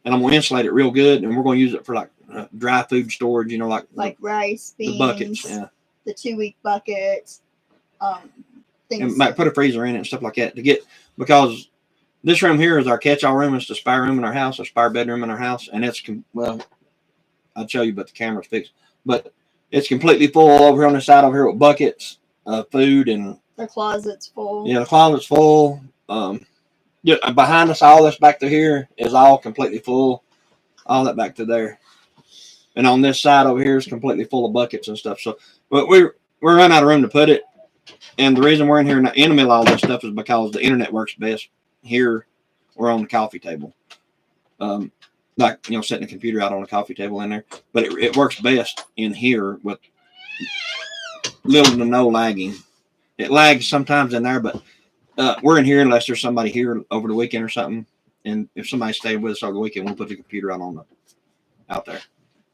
and I'm going to insulate it real good, and we're going to use it for like dry food storage, you know, like rice, beans, the buckets, yeah, the 2-week buckets, things. And might put a freezer in it and stuff like that because this room here is our catch-all room. It's the spare room in our house, a spare bedroom in our house, and it's I'll show you, but the camera's fixed. But it's completely full over here on the side over here with buckets, food, and the closet's full. Yeah, the closet's full. Behind us, all this back to here is all completely full. All that back to there, and on this side over here is completely full of buckets and stuff. So, but we're running out of room to put it, and the reason we're in here in the middle of all this stuff is because the internet works best here. We're on the coffee table, like setting the computer out on the coffee table in there. But it works best in here with little to no lagging. It lags sometimes in there, but we're in here unless there's somebody here over the weekend or something. And if somebody stayed with us over the weekend, we'll put the computer out on out there.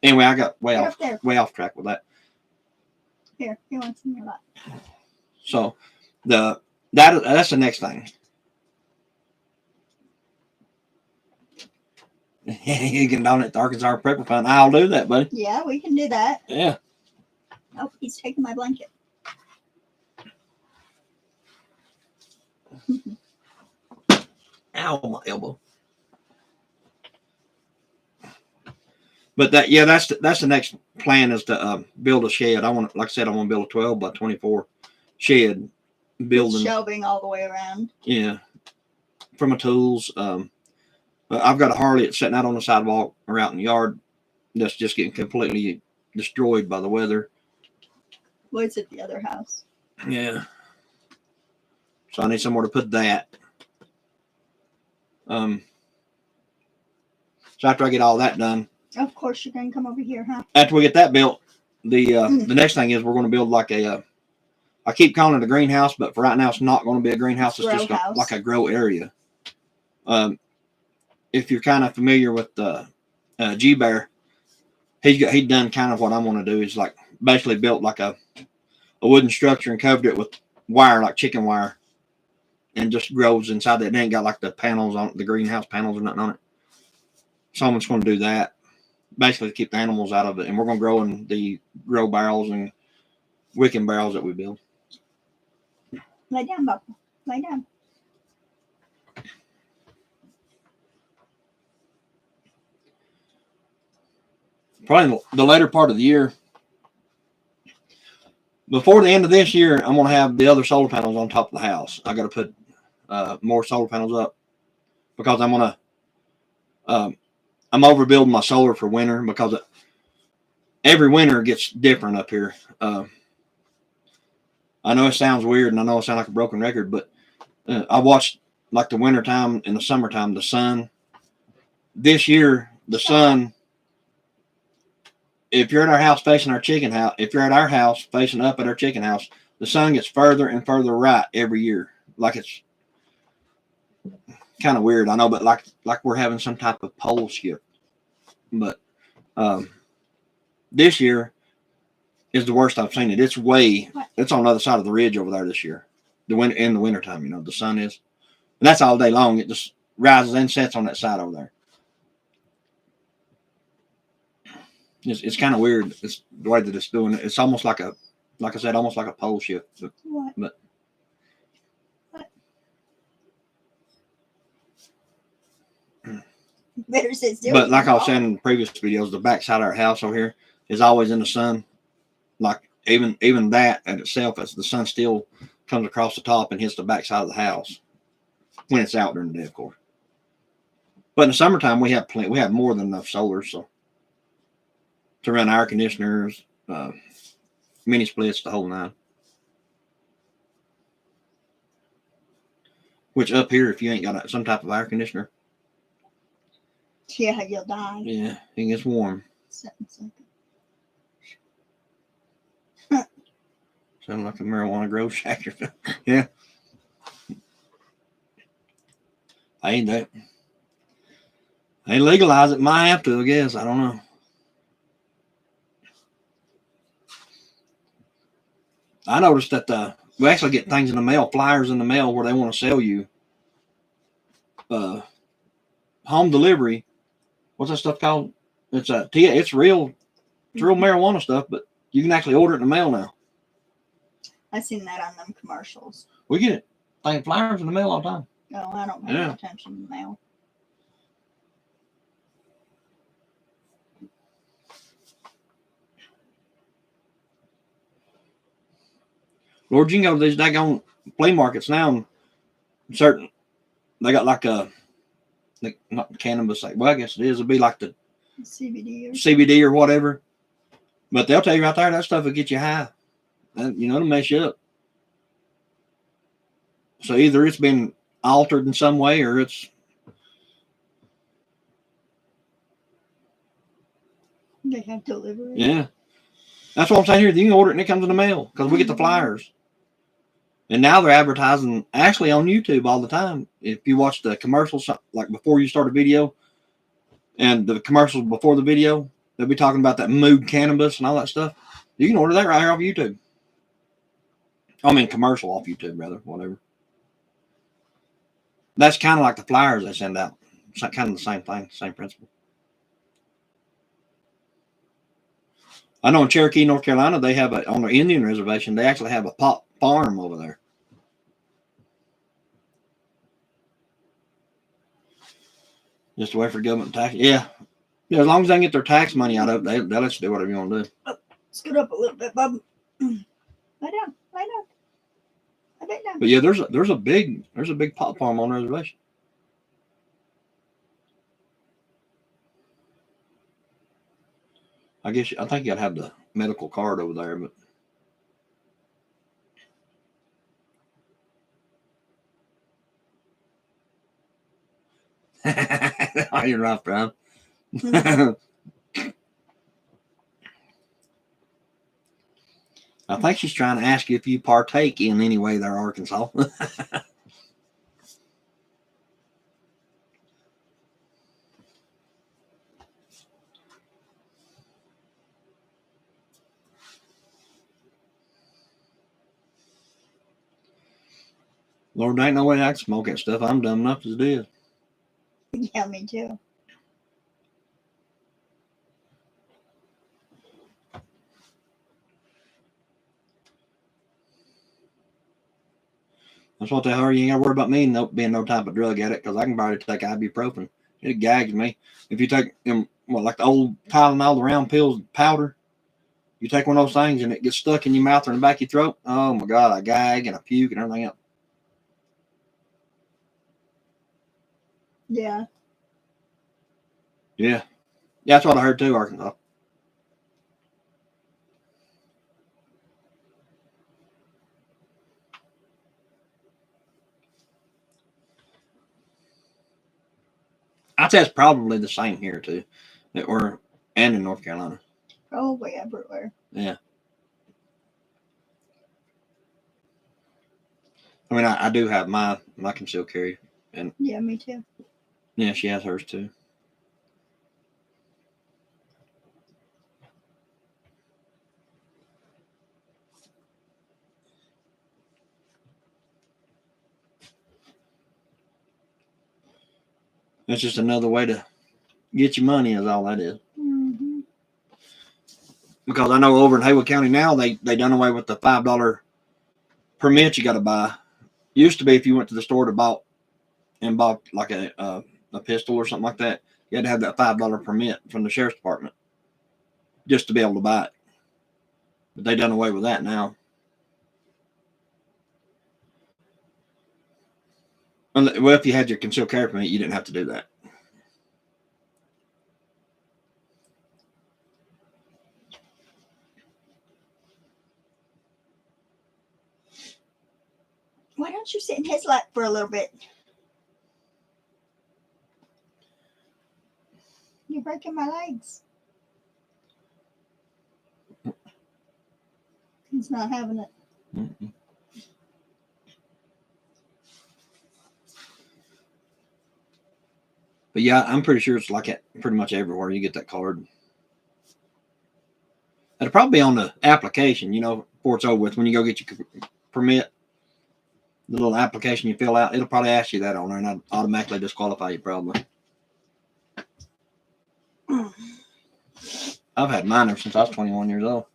Anyway, I got Get up there. way off track with that. Here, you want some of that? So that's the next thing. You can donate to Arkansas Prepper Fund. I'll do that, buddy. Yeah, we can do that. Yeah. Oh, he's taking my blanket. Ow, my elbow. But that's the next plan is to build a shed. Like I said, I want to build a 12 by 24 shed building. Shelving all the way around. Yeah, for my tools. But I've got a Harley that's sitting out on the sidewalk or out in the yard that's just getting completely destroyed by the weather. What's at the other house? Yeah. So I need somewhere to put that. So after I get all that done, Of course, you're going to come over here, huh? after we get that built, the next thing is we're going to build like a. I keep calling it a greenhouse, but for right now, it's not going to be a greenhouse. It's Grow just house. like a grow area. If you're kind of familiar with G Bear, he'd done kind of what I'm going to do. Is like basically built like a wooden structure and covered it with wire, like chicken wire, and just grows inside that. It ain't got like the panels on the greenhouse panels or nothing on it. So I'm just going to do that, basically to keep the animals out of it. And we're going to grow in the grow barrels and wicking barrels that we build. Lay down, Bubba. Lay down. Probably the later part of the year. Before the end of this year, I'm going to have the other solar panels on top of the house. I got to put more solar panels up because I'm going to. I'm overbuilding my solar for winter because every winter gets different up here. I know it sounds weird and I know it sounds like a broken record, but I watched like the wintertime and the summertime, the sun. This year, the sun, if you're at our house facing our chicken house, if you're at our house facing up at our chicken house, the sun gets further and further right every year. Like it's kind of weird, I know, but like we're having some type of pole shift. But this year is the worst I've seen it. It's on the other side of the ridge over there this year. In the wintertime, the sun is. And that's all day long. It just rises and sets on that side over there. It's kind of weird. It's the way that it's doing it. It's almost like I said, almost like a pole shift. What? But Better sit still. But like I was saying in the previous videos, the backside of our house over here is always in the sun. Like even that at itself, as the sun still comes across the top and hits the backside of the house when it's out during the day, of course. But in the summertime, we have more than enough solar, so to run air conditioners, mini splits, the whole nine. Which up here, if you ain't got some type of air conditioner, yeah, you'll die. yeah, it gets warm. 7 seconds. Sound like a marijuana grow shack. Yeah. They legalize it. Might have to, I guess. I don't know. I noticed that we actually get things in the mail, flyers in the mail where they want to sell you home delivery. What's that stuff called? It's real marijuana stuff, but you can actually order it in the mail now. I've seen that on them commercials. We get it. Flyers in the mail all the time. No, I don't pay attention to the mail. Lord, you can go to these daggone flea markets now and certain they got like not cannabis, well, I guess it is. It'd be like the CBD or whatever. But they'll tell you right there that stuff will get you high. It'll mess you up. So either it's been altered in some way or it's. They have delivery. Yeah. That's what I'm saying here. You can order it and it comes in the mail because we get the flyers. And now they're advertising actually on YouTube all the time. If you watch the commercials, like before you start a video, and the commercials before the video, they'll be talking about that mood cannabis and all that stuff. You can order that right here off YouTube. I mean, commercial off YouTube, rather, whatever. That's kind of like the flyers they send out. It's kind of the same thing, same principle. I know in Cherokee, North Carolina, they have on their Indian reservation, they actually have a pot farm over there. Just a way for government tax. Yeah. Yeah, as long as they can get their tax money out of it, they'll let you do whatever you want to do. Scoot up a little bit, bub. Lie down. Lie down. I bet down. But yeah, there's a big pot farm on the reservation. I think you gotta have the medical card over there, but oh, you're right, Brian. I think she's trying to ask you if you partake in any way there, Arkansas. Lord, there ain't no way I can smoke that stuff. I'm dumb enough as it is. Yeah, me too. That's what they are. You ain't got to worry about me being no type of drug addict because I can barely take ibuprofen. It gags me. If you take them, like the old Tylenol, the round pills, powder, you take one of those things and it gets stuck in your mouth or in the back of your throat. Oh my God, I gag and I puke and everything else. Yeah. Yeah. Yeah, that's what I heard too, Arkansas. I'd say it's probably the same here too, and in North Carolina. Probably everywhere. Yeah. I mean, I do have my concealed carry, and yeah, me too. Yeah, she has hers too. It's just another way to get your money, is all that is. Mm-hmm. Because I know over in Haywood County now, they done away with the $5 permit you got to buy. Used to be if you went to the store to bought like a pistol or something like that, you had to have that $5 permit from the sheriff's department just to be able to buy it. But they done away with that now. Well, if you had your concealed carry permit, you didn't have to do that. Why don't you sit in his lap for a little bit? You're breaking my legs. He's not having it. Mm-mm. But yeah, I'm pretty sure it's like it pretty much everywhere you get that card. It'll probably be on the application, before it's over with. When you go get your permit, the little application you fill out, it'll probably ask you that on there, and I'd automatically disqualify you probably. I've had mine ever since I was 21 years old.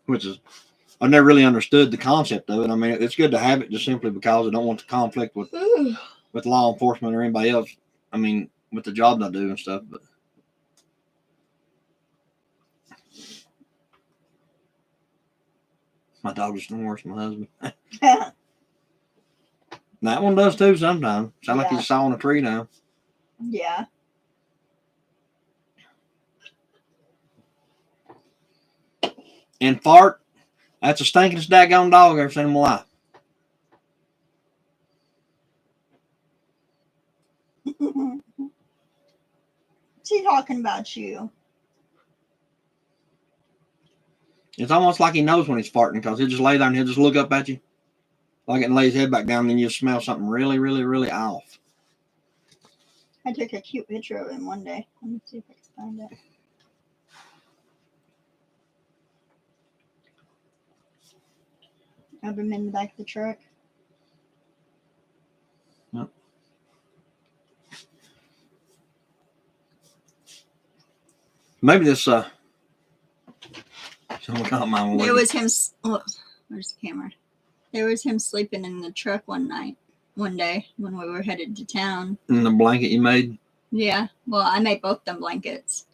Which is, I've never really understood the concept of it. I mean, it's good to have it just simply because I don't want to conflict with law enforcement or anybody else. I mean, with the job I do and stuff. But my dog is worse than my husband. That one does too sometimes. Sound like he's sawing a tree down. Yeah. And fart, that's the stinkingest daggone dog I've ever seen in my life. She's talking about you. It's almost like he knows when he's farting because he'll just lay there and he'll just look up at you like it and lay his head back down, and then you smell something really, really, really off. I took a cute picture of him one day. Let me see if I can find it. Of him in the back of the truck. Yep. Maybe this It was him. Oh, where's the camera? There was him sleeping in the truck one day when we were headed to town. in the blanket you made. Yeah. Well, I made both them blankets.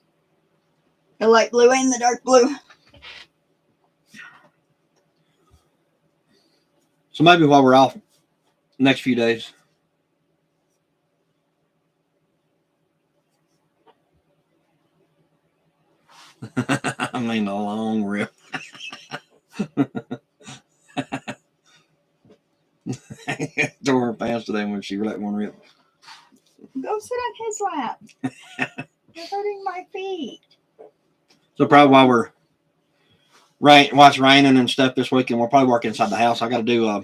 The light blue and the dark blue. So maybe while we're off next few days. I mean, a long rip. Tore her pants today when she let one rip. Go sit on his lap. You're hurting my feet. So probably while we're while it's raining and stuff this weekend, we'll probably work inside the house. I got to do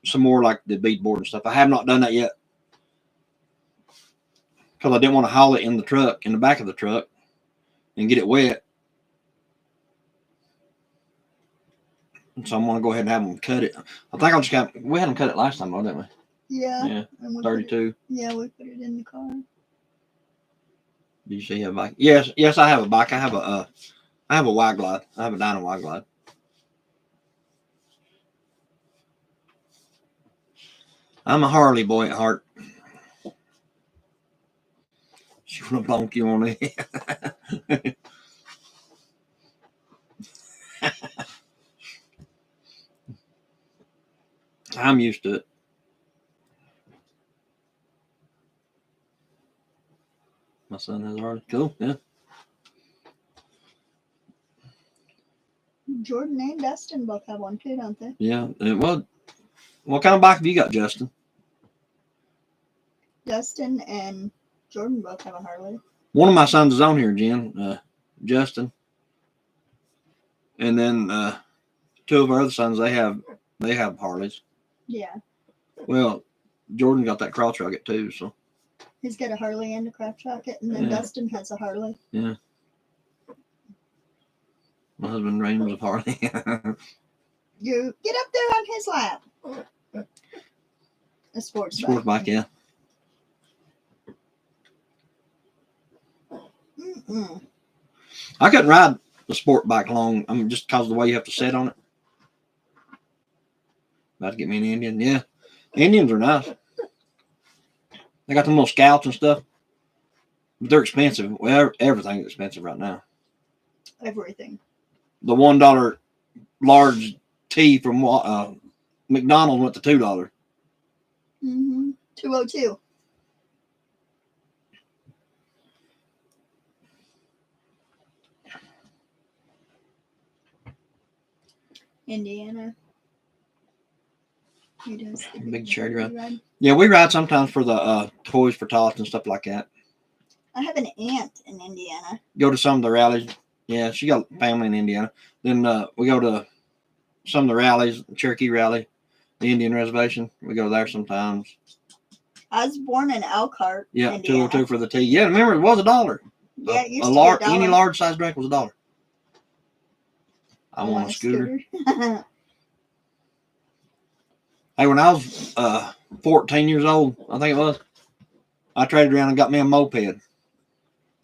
some more like the bead board and stuff. I have not done that yet because I didn't want to haul it in the back of the truck, and get it wet. So I'm gonna go ahead and have them cut it. I think we had them cut it last time, though, didn't we? Yeah. Yeah, And we 32. we put it in the car. Do you see a bike? Yes, I have a bike. I have a wide glide. I have a Dyna wide glide. I'm a Harley boy at heart. She wanna bonk you on the head. I'm used to it. My son has a Harley. Cool, yeah. Jordan and Dustin both have one too, don't they? Yeah. Well, what kind of bike have you got, Justin? Dustin and Jordan both have a Harley. One of my sons is on here, Jen. Justin. And then two of our other sons, they have Harleys. Yeah. Well, Jordan got that crotch rocket too, so. He's got a Harley and a crotch rocket, and then Yeah. Dustin has a Harley. Yeah. My husband dreams of Harley. You get up there on his lap. A sports bike, yeah. Mm-mm. I couldn't ride the sport bike long. Just because of the way you have to sit on it. About to get me an Indian. Yeah. Indians are nice. They got them little Scouts and stuff. But they're expensive. Well, everything's expensive right now. Everything. The $1 large tea from McDonald's went to $2. Mm-hmm. 202. Indiana. He does the Big charity ride. Yeah, we ride sometimes for the Toys for Tots and stuff like that. I have an aunt in Indiana. Go to some of the rallies. Yeah, she got family in Indiana. Then we go to some of the rallies, the Cherokee Rally, the Indian Reservation. We go there sometimes. I was born in Elkhart. Yeah, Indiana. 202 for the tea. Yeah, remember it was $1. Yeah, it used to be $1. Any large size drink was $1. I'm On on a a scooter. Hey, when I was 14 years old, I think it was, I traded around and got me a moped.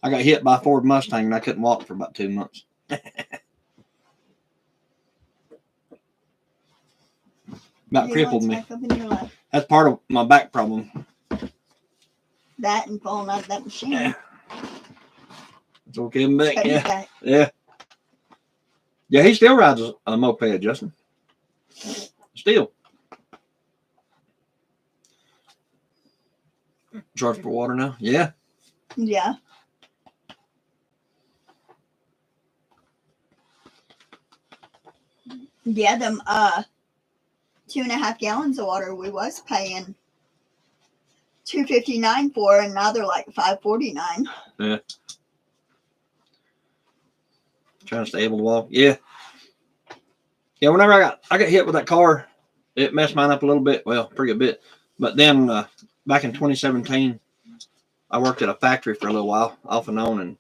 I got hit by a Ford Mustang and I couldn't walk for about 2 months. About He crippled wants me. back up in your life. That's part of my back problem. That and falling out of that machine. Yeah. It's okay, back. Cut your Yeah. back. Yeah. Yeah, he still rides a moped, Justin. Still. Charge for water now? Yeah. Yeah. Yeah, them 2.5 gallons of water we was paying $2.59 for, and now they're like $5.49. Yeah. Trying to stay able to walk. Yeah. Yeah, whenever I got hit with that car it messed mine up a little bit. Well, pretty good bit. But then back in 2017, I worked at a factory for a little while, off and on, and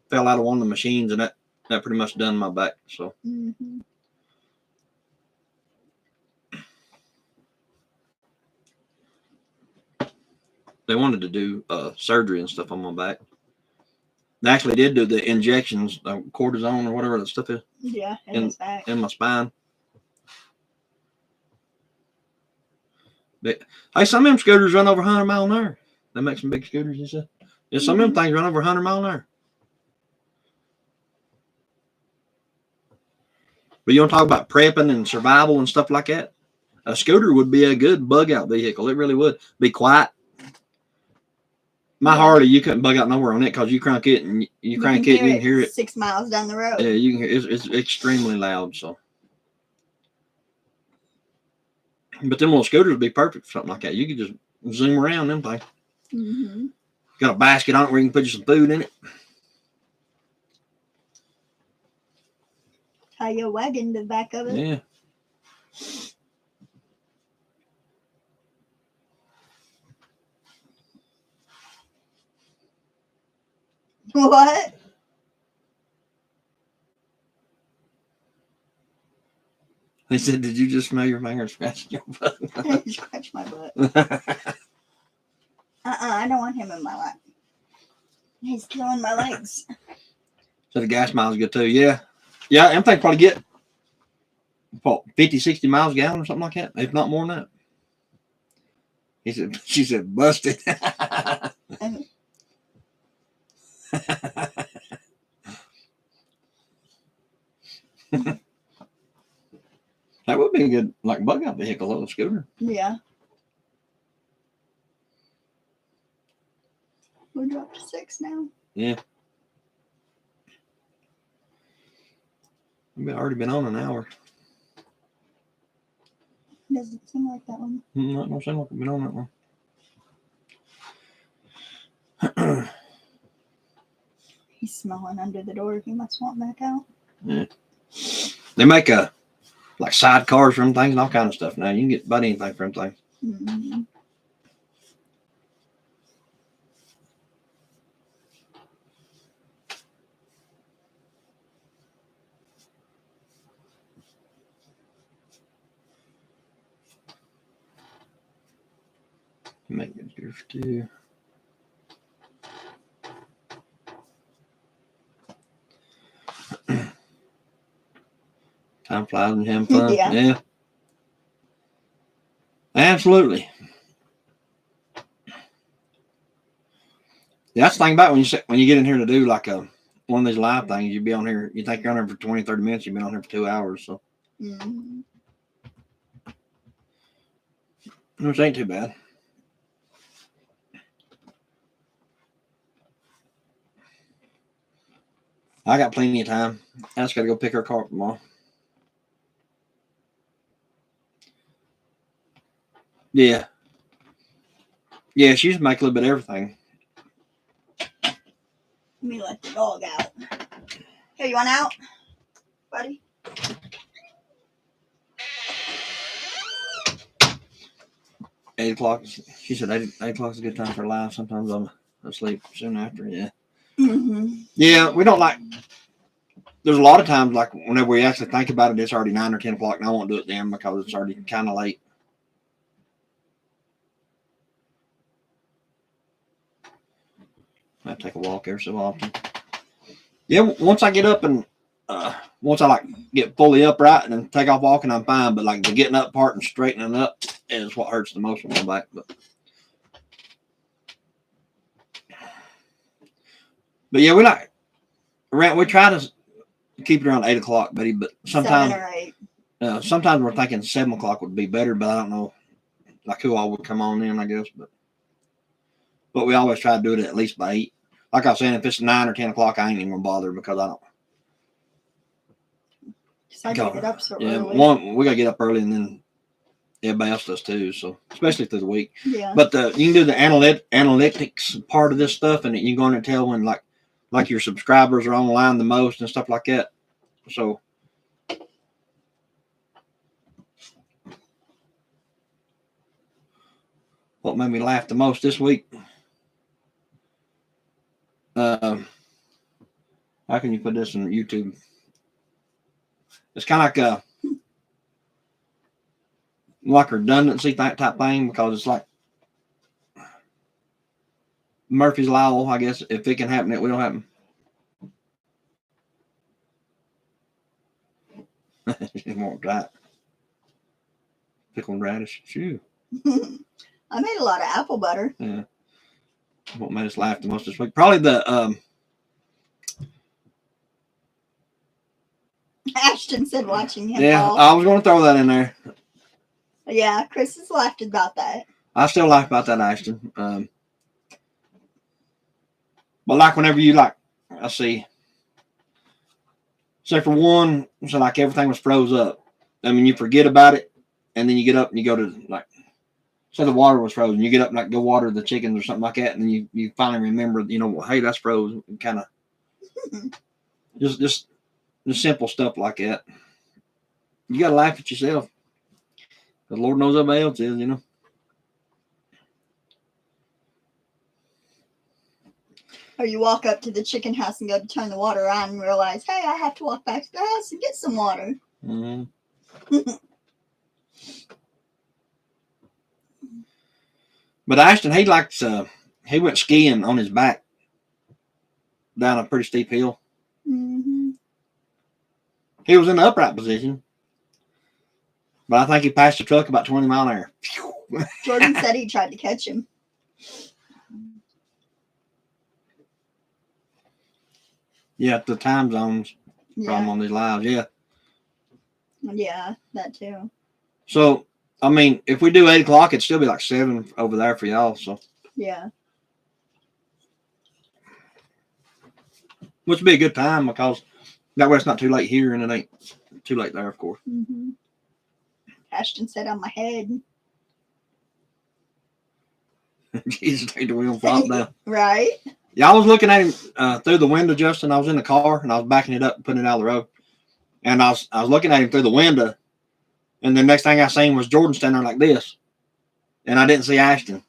fell out of one of the machines, and that pretty much done my back. So Mm-hmm. they wanted to do surgery and stuff on my back. They actually did do the injections, cortisone or whatever that stuff is, Yeah, in In- his back. in my spine. But, hey, some of them scooters run over 100 miles an hour. They make some big scooters, you said? Yeah, some of them things run over 100 miles an hour. But you want to talk about prepping and survival and stuff like that? A scooter would be a good bug out vehicle. It really would. Be quiet. My Harley, you couldn't bug out nowhere on it because you crank it and you crank it, you can hear it. 6 miles down the road. Yeah, you can hear it. It's extremely loud. So, but them little scooters would be perfect for something like that. You could just zoom around them things. Mm-hmm. Got a basket on it where you can put you some food in it. Tie your wagon to the back of it. Yeah. What? They said, "Did you just smell your finger scratching your butt?" Scratch my butt. I don't want him in my lap. He's killing my legs. So the gas miles good too. Yeah. Yeah, them things probably get what, 50, 60 miles a gallon or something like that, if not more than that. She said, busted. That would be a good like bug out vehicle, little scooter. Yeah. We're dropped to 6 now. Yeah. We've already been on an hour. Doesn't seem like that one. Not no sound like we've been on that one. He's smelling under the door. He must want back out. Yeah. They make like sidecars from things and all kind of stuff now. You can get about anything from things. Mm-hmm. Make it here too. Time flies and having fun. Yeah. Yeah. Absolutely. Yeah, that's the thing about when you get in here to do like one of these live things, you be on here, you think you're on here for 20, 30 minutes, you've been on here for 2 hours, so Mm-hmm. which ain't too bad. I got plenty of time. I just got to go pick her car up tomorrow. Yeah. Yeah, she used to make a little bit of everything. Let me let the dog out. Here, you want out, buddy? 8 o'clock. She said 8 o'clock is a good time for live. Sometimes I'm asleep soon after. Yeah. Mm-hmm. Yeah, we don't like. There's a lot of times, like whenever we actually think about it, it's already 9 or 10 o'clock, and I won't do it then because it's already kind of late. I take a walk every so often. Yeah, once I get up and once I like get fully upright and then take off walking, I'm fine. But like the getting up part and straightening up is what hurts the most on my back. But yeah, we try to keep it around 8 o'clock, Betty. But 7 or 8. sometimes we're thinking 7 o'clock would be better. But I don't know, like who all would come on in, I guess. But we always try to do it at least by 8. Like I was saying, if it's 9 or 10 o'clock, I ain't even gonna bother because I don't. Because I get up so Yeah, early. we gotta get up early, and then everybody else does too. So especially through the week. Yeah. But you can do the analytics part of this stuff, and you can go in and tell when like your subscribers are online the most and stuff like that. So what made me laugh the most this week. How can you put this on YouTube? It's kind of like a redundancy type thing, because it's like Murphy's Law, I guess. If it can happen, it will happen. It won't that. Pickled radish. Shoo. I made a lot of apple butter. Yeah. What made us laugh the most this week? Probably the Ashton said watching him yeah, fall. I was going to throw that in there. Yeah, Chris has laughed about that. I still laugh about that, Ashton. But like whenever you like, I see. So for one, so like everything was froze up. I mean, you forget about it, and then you get up and you go to like, say the water was frozen. You get up and like go water the chickens or something like that, and then you finally remember, you know, well, hey, that's frozen. Kind of just simple stuff like that. You gotta laugh at yourself. The Lord knows everybody else is, you know. Or you walk up to the chicken house and go to turn the water on and realize, hey, I have to walk back to the house and get some water. Mm-hmm. But Ashton, he likes, he went skiing on his back down a pretty steep hill. Mm-hmm. He was in the upright position, but I think he passed the truck about 20 miles an hour. Jordan said he tried to catch him. Yeah, the time zones problem Yeah, on these lives. Yeah. yeah, that too. So, I mean, if we do 8 o'clock, it'd still be like 7 over there for y'all. So, Yeah. which would be a good time, because that way it's not too late here and it ain't too late there, of course. Mm-hmm. Ashton said on my head. Jesus, take the wheel and flop down. Right? Yeah, I was looking at him through the window, Justin. I was in the car and I was backing it up and putting it out of the road. And I was looking at him through the window. And the next thing I seen was Jordan standing there like this. And I didn't see Ashton.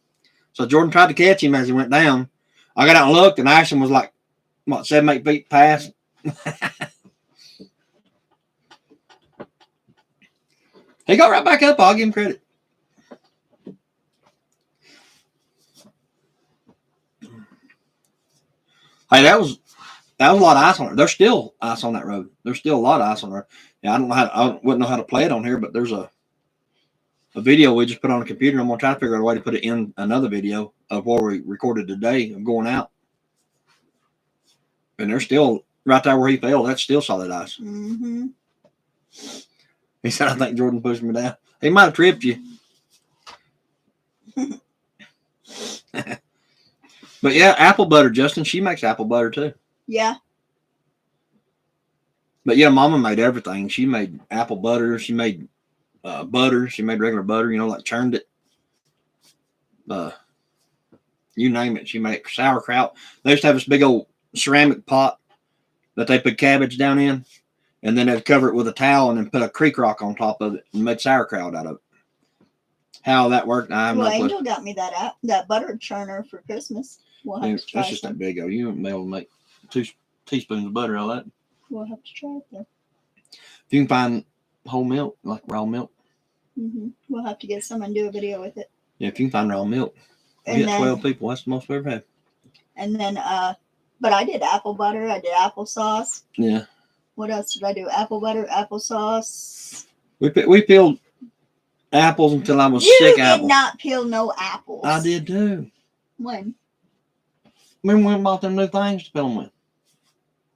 So Jordan tried to catch him as he went down. I got out and looked, and Ashton was like, what, 7, 8 feet past? He got right back up. I'll give him credit. Hey, that was a lot of ice on it. There's still ice on that road. There's still a lot of ice on the road. Yeah, I wouldn't know how to play it on here, but there's a video we just put on the computer. I'm gonna try to figure out a way to put it in another video of where we recorded today of going out. And there's still right there where he fell. That's still solid ice. Mm-hmm. He said, "I think Jordan pushed me down. He might have tripped you." But yeah, apple butter, Justin. She makes apple butter too. Yeah. But yeah, Mama made everything. She made apple butter. She made butter. She made regular butter. You know, like churned it. You name it. She made sauerkraut. They used to have this big old ceramic pot that they put cabbage down in, and then they'd cover it with a towel and then put a creek rock on top of it and made sauerkraut out of it. How that worked, I have Well, no clue. Angel got me that butter churner for Christmas. We'll have to try That's just some. that big. You won't be able to make 2 teaspoons of butter out of that. We'll have to try it though. If you can find whole milk, like raw milk. Mm-hmm. We'll have to get some and do a video with it. Yeah, if you can find raw milk. We And get then, 12 people. That's the most we've ever had. and then, but I did apple butter. I did applesauce. Yeah. What else did I do? Apple butter, applesauce. We peeled apples until I was You sick did of apples. not peel no apples. I did too. When? Remember when we bought them new things to peel them with?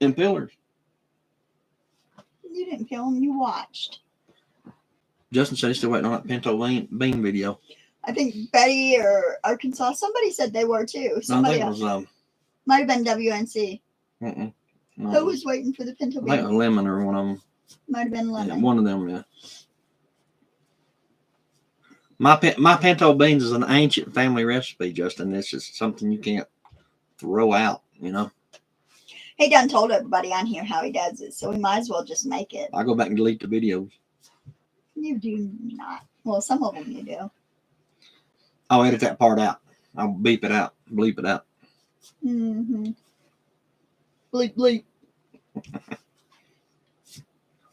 Them peelers. You didn't peel them. You watched. Justin said he's still waiting on that pinto bean video. I think Betty or Arkansas. Somebody said they were too. No, I Somebody think it else. was Might have been WNC. no, Who was waiting for the pinto I think it was bean? Lemon or one of them. Might have been Yeah, Lemon. one of them, yeah. My pinto beans is an ancient family recipe, Justin. It's just something you can't throw out, you know. He done told everybody on here how he does it, so we might as well just make it. I go back and delete the videos. You do not. Well, some of them you do. I'll edit that part out. I'll beep it out, bleep it out. Mm-hmm. Bleep bleep.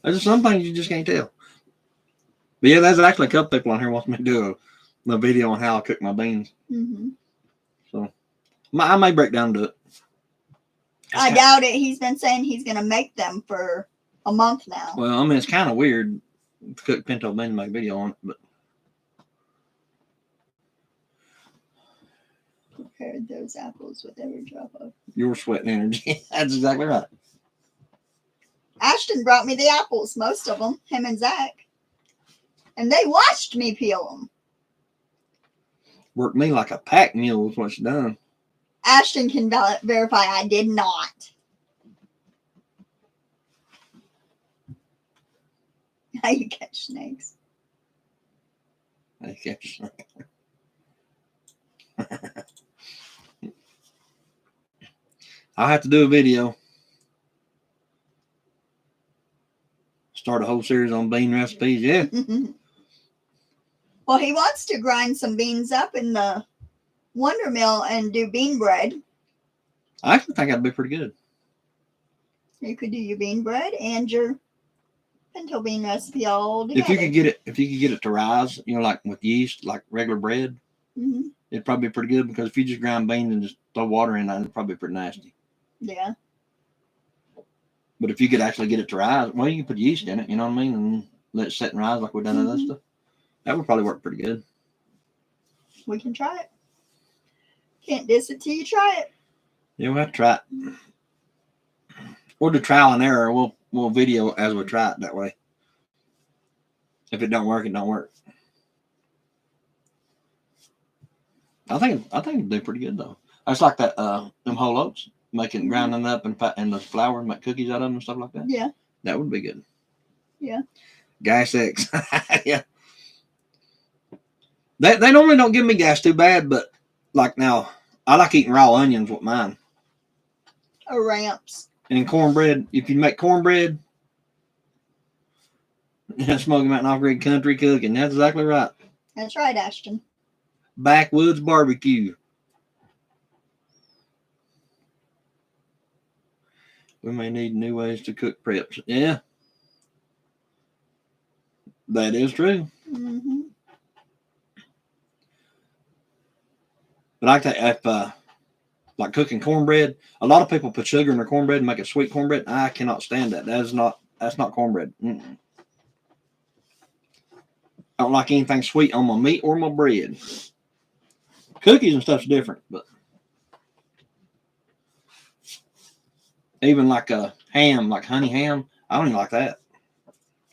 There's some things you just can't tell. But yeah, there's actually a couple people on here wants me to do a video on how I cook my beans. Mm-hmm. So I may break down and do it. I doubt it. He's been saying he's gonna make them for a month now. Well, I mean, it's kind of weird to cook pinto beans and make a video on it, but Prepared those apples with every drop of. you're sweating energy. That's exactly right. Ashton brought me the apples, most of them, him and Zach, and they watched me peel them. Worked me like a pack mule is what you done. Ashton can verify I did not. How you catch snakes? I guess. I'll have to do a video. Start a whole series on bean recipes. Yeah. Well, he wants to grind some beans up in the Wonder Mill and do bean bread. I actually think that'd be pretty good. You could do your bean bread and your pinto bean recipe all together. If you could get it to rise, like with yeast, like regular bread, Mm-hmm. it'd probably be pretty good because if you just grind beans and just throw water in it, it'd probably be pretty nasty. Yeah. But if you could actually get it to rise, well, you can put yeast in it, you know what I mean, and let it set and rise like we've done other stuff. That would probably work pretty good. We can try it. Can't diss it till you try it. Yeah, we'll have to try it. We'll do trial and error. We'll video as we try it that way. If it don't work, it don't work. I think it'd do pretty good though. I just like that them whole oats, making grinding up and the flour and make cookies out of them and stuff like that. Yeah. That would be good. Yeah. Gas X. Yeah. They normally don't give me gas too bad, but like now, I like eating raw onions with mine. Or ramps. And cornbread, if you make cornbread, Smoky Mountain Off-Grid Country Cooking. That's exactly right. That's right, Ashton. Backwoods barbecue. We may need new ways to cook preps. Yeah. That is true. Mm-hmm. But I think if like cooking cornbread, a lot of people put sugar in their cornbread and make it sweet cornbread. I cannot stand that. That's not cornbread. Mm-mm. I don't like anything sweet on my meat or my bread. Cookies and stuff's different, but even like a ham, like honey ham, I don't even like that.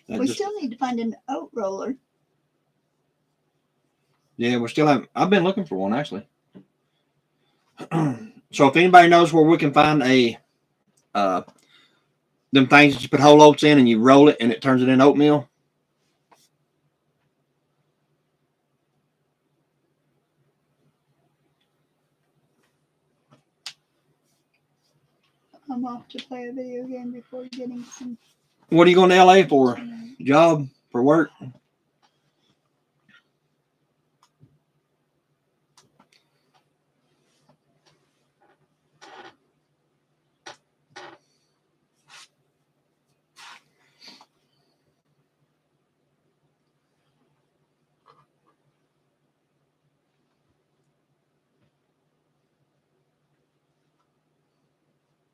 We still need to find an oat roller. Yeah, we're still having. I've been looking for one actually. So if anybody knows where we can find a them things that you put whole oats in and you roll it and it turns it into oatmeal. I'm off to play a video game before getting some. What are you going to LA for? Job? For work?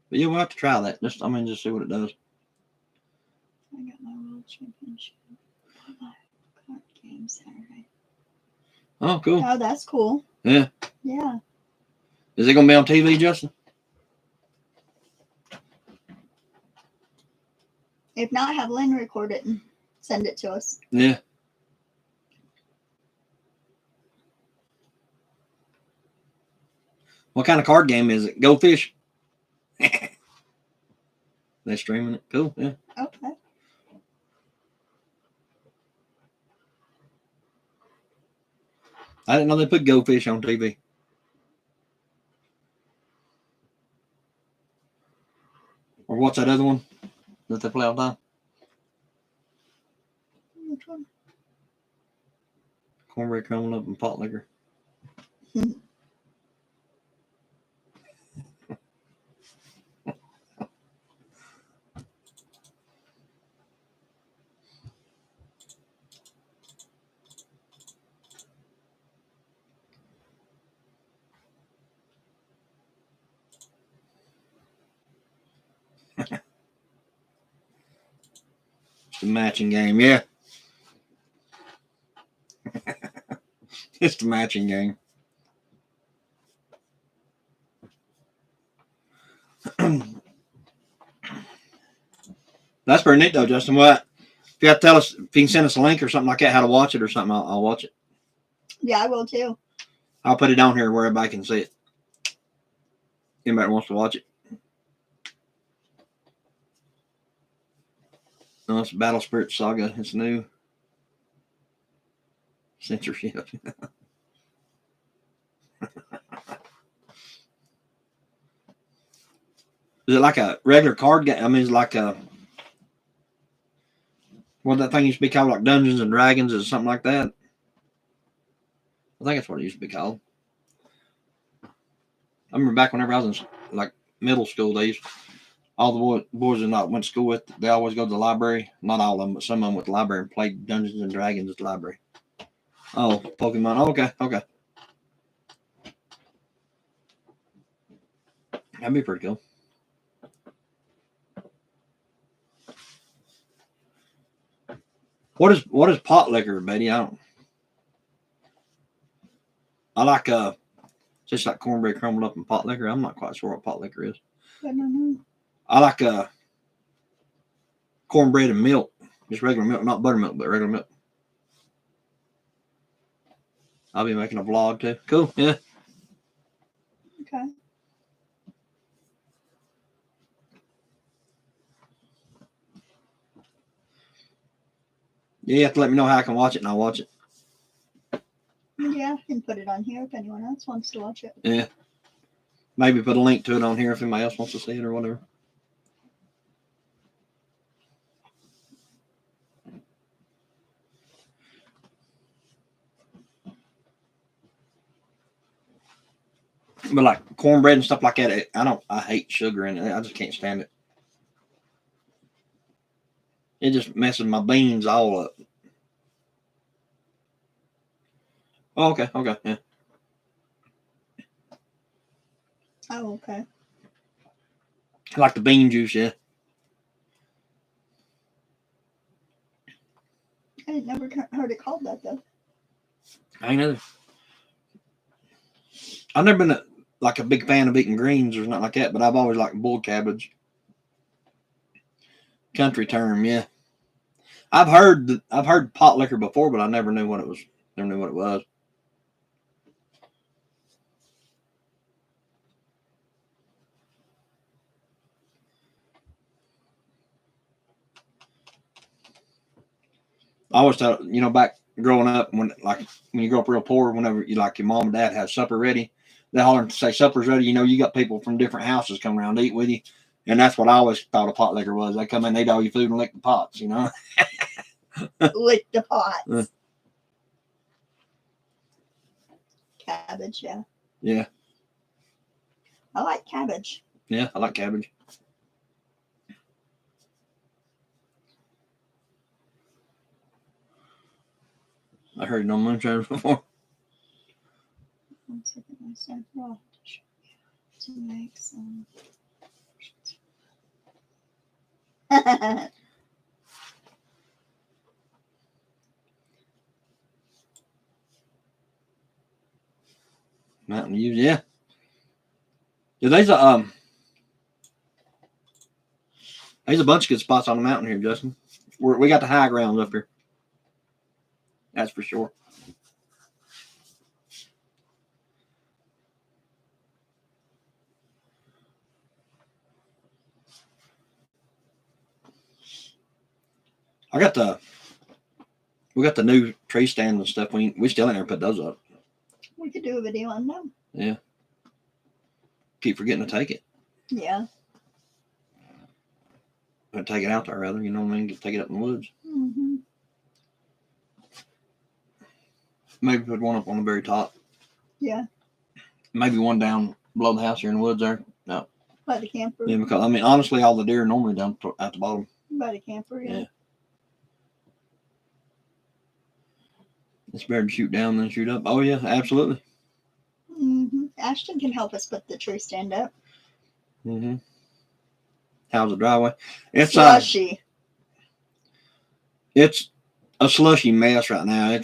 But yeah, we'll have to try that. Just see what it does. I got my world championship. My card game Saturday. Oh, cool. Oh, that's cool. Yeah. Yeah. Is it going to be on TV, Justin? If not, have Lynn record it and send it to us. Yeah. What kind of card game is it? Go Fish? They're streaming it. Cool. Yeah. Okay. I didn't know they put Go Fish on TV. Or what's that other one that they play all the time? Which one? Cornbread crumbling up and pot liquor. It's the matching game, yeah. It's the matching game. That's pretty neat though, Justin. What if you have to tell us if you can send us a link or something like that, how to watch it or something? I'll watch it. Yeah, I will too. I'll put it down here where everybody can see it. Anybody wants to watch it. No, it's Battle Spirit Saga. It's new. Censorship. Is it like a regular card game? I mean, it's like a what that thing used to be called, like Dungeons and Dragons, or something like that. I think that's what it used to be called. I remember back whenever I was in like middle school days, all the boys that I went to school with, they always go to the library. Not all of them, but some of them went to the library and played Dungeons and Dragons at the library. Oh, Pokemon. Oh, okay. That'd be pretty cool. What is pot liquor, Betty? I like just like cornbread crumbled up in pot liquor. I'm not quite sure what pot liquor is. I don't know. I like cornbread and milk, just regular milk, not buttermilk, but regular milk. I'll be making a vlog too. Cool, yeah. Okay. Yeah, you have to let me know how I can watch it, and I'll watch it. Yeah, I can put it on here if anyone else wants to watch it. Yeah. Maybe put a link to it on here if anybody else wants to see it or whatever. But like cornbread and stuff like that, I hate sugar in it. I just can't stand it. It just messes my beans all up. Oh, okay, yeah. Oh, okay. I like the bean juice, yeah. I had never heard it called that though. I ain't neither. I've never been a big fan of eating greens or nothing like that, but I've always liked boiled cabbage. Country term, yeah. I've heard pot liquor before, but I never knew what it was. Never knew what it was. I always thought, back growing up, when you grow up real poor, whenever your mom and dad have supper ready, they holler and say supper's ready. You got people from different houses come around to eat with you, and that's what I always thought a pot liquor was. They come in, they eat all your food and lick the pots, Lick the pots. Cabbage, yeah. Yeah. I like cabbage. Yeah, I like cabbage. I heard no moonshine before. 1 second, I said raw to make some. Mountain Views, yeah. Yeah, there's a bunch of good spots on the mountain here, Justin. We got the high grounds up here. That's for sure. We got the new tree stands and stuff. We still ain't never put those up. We could do a video on them. Yeah. Keep forgetting to take it. Yeah. Or take it out there, rather. You know what I mean? Take it up in the woods. Mm-hmm. Maybe put one up on the very top. Yeah. Maybe one down below the house here in the woods there. No. By the camper. Yeah, because honestly, all the deer are normally down at the bottom. By the camper, yeah. It's better to shoot down than shoot up. Oh yeah, absolutely. Mm-hmm. Ashton can help us put the tree stand up. Mm-hmm. How's the driveway? It's Slushy. it's a slushy mess right now.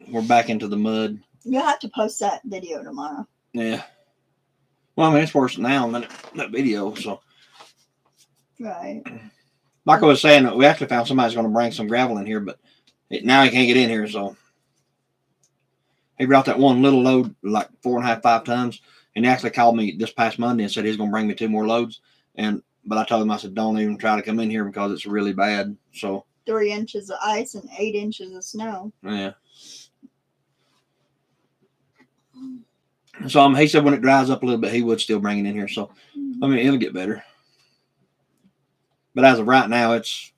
We're back into the mud. You'll have to post that video tomorrow. Yeah. Well, I mean, it's worse now than that video. So, Right. like I was saying, we actually found somebody's going to bring some gravel in here, but now he can't get in here. So, he brought that one little load, like 4.5, 5 tons, and he actually called me this past Monday and said he's going to bring me 2 more loads. But I told him, I said, don't even try to come in here because it's really bad. So, 3 inches of ice and 8 inches of snow. yeah. So he said when it dries up a little bit, he would still bring it in here. So, I mean, it'll get better. But as of right now, it's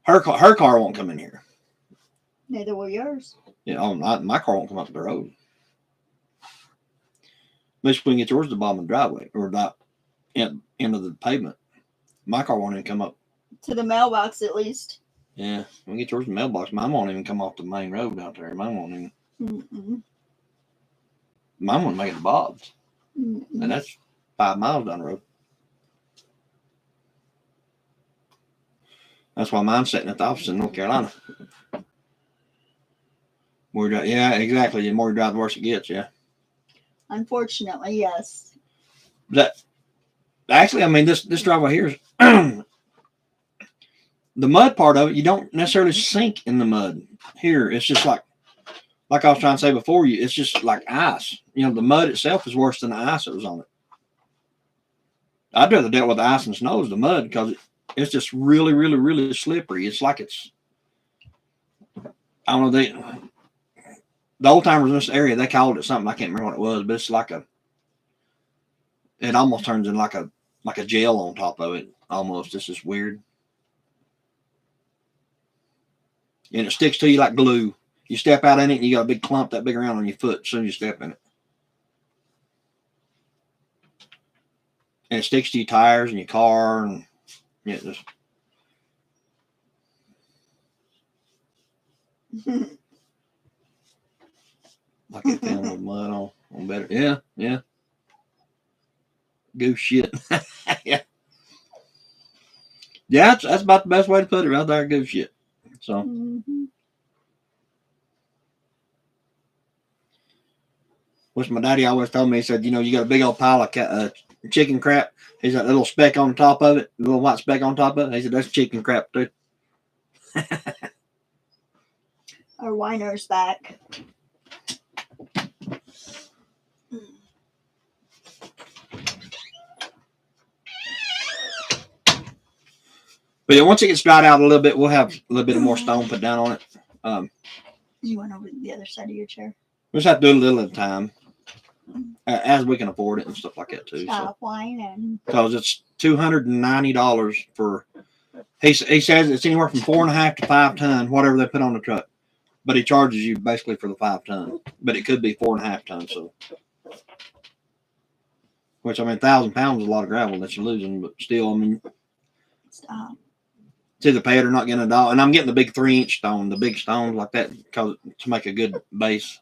her car won't come in here. Neither will yours. Yeah, my car won't come up the road. At least we can get yours to the bottom of the driveway or the end of the pavement. My car won't even come up. To the mailbox, at least. Yeah, we can get yours to the mailbox. Mine won't even come off the main road out there. Mine won't even. Mm-mm. Mine won't make it to Bob's. Mm-mm. And that's 5 miles down the road. That's why mine's sitting at the office in North Carolina. More drive, yeah, exactly. The more you drive, the worse it gets. Yeah. Unfortunately, yes. Actually, I mean, this driveway here is the mud part of it. You don't necessarily sink in the mud here. It's just like I was trying to say before you. It's just like ice. You know, the mud itself is worse than the ice that was on it. I'd rather deal with the ice and snow as the mud because it's just really, really, really slippery. It's like I don't know. The old timers in this area, they called it something. I can't remember what it was, but it's like it almost turns in like a gel on top of it. Almost. It's just weird. And it sticks to you like glue. You step out in it and you got a big clump that big around on your foot as soon as you step in it. And it sticks to your tires and your car and yeah, just like it feeling with mud on better. Yeah, yeah. Goose shit. Yeah. Yeah, that's about the best way to put it right there, goose shit. So which my daddy always told me, he said, you know, you got a big old pile of chicken crap. He's got a little speck on top of it, a little white speck on top of it. He said, that's chicken crap too. Our whiner's back. But yeah, once it gets dried out a little bit, we'll have a little bit of more stone put down on it. You went over to the other side of your chair. We just have to do it a little at a time, as we can afford it and stuff like that too. Stop whining. Because it's $290 for. He says it's anywhere from 4.5 to 5 ton, whatever they put on the truck. But he charges you basically for the 5 ton. But it could be 4.5 tons. So, which I mean, 1,000 pounds is a lot of gravel that you're losing. But still, I mean, Stop. it's either pay it or not getting a dollar. And I'm getting the big 3-inch stone, the big stones like that, because to make a good base.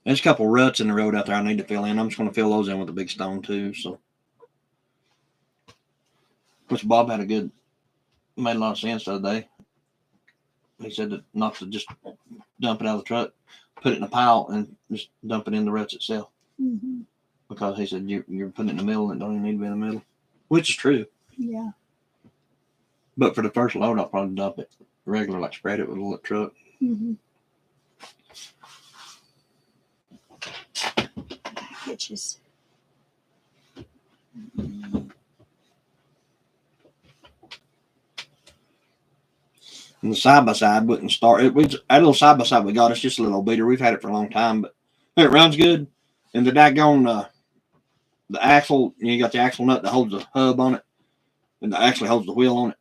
There's a couple ruts in the road out there I need to fill in. I'm just going to fill those in with a big stone too. So, which Bob made a lot of sense the other day. He said that not to just dump it out of the truck, put it in a pile and just dump it in the ruts itself. Mm-hmm. Because he said you're putting it in the middle and it don't even need to be in the middle, which is true. Yeah. But for the first load, I'll probably dump it regular, like spread it with a little truck. Mm-hmm. Packages. And the side by side wouldn't start. That little side by side we got, it's just a little beater. We've had it for a long time, but it runs good. And the daggone the axle, you got the axle nut that holds the hub on it, and that actually holds the wheel on it.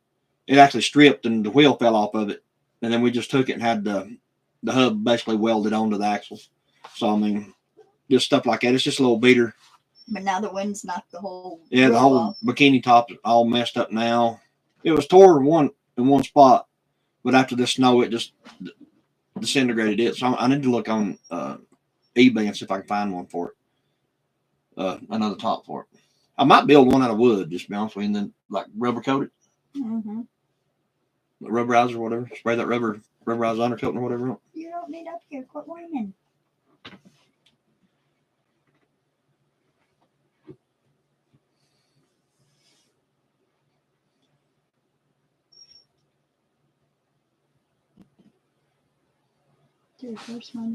It actually stripped and the wheel fell off of it, and then we just took it and had the hub basically welded onto the axle. So I mean, just stuff like that. It's just a little beater. But now the wind's knocked the whole. Yeah, the roll whole off. bikini top is all messed up now. It was tore in one spot, but after the snow, it just disintegrated it. So I need to look on eBay and see if I can find one for it. Another top for it. I might build one out of wood, just to be honest with you, and then like rubber coat it, Mm-hmm. rubberizer or whatever. Spray that rubberized undercoat or whatever. You don't need up here. Quit whining.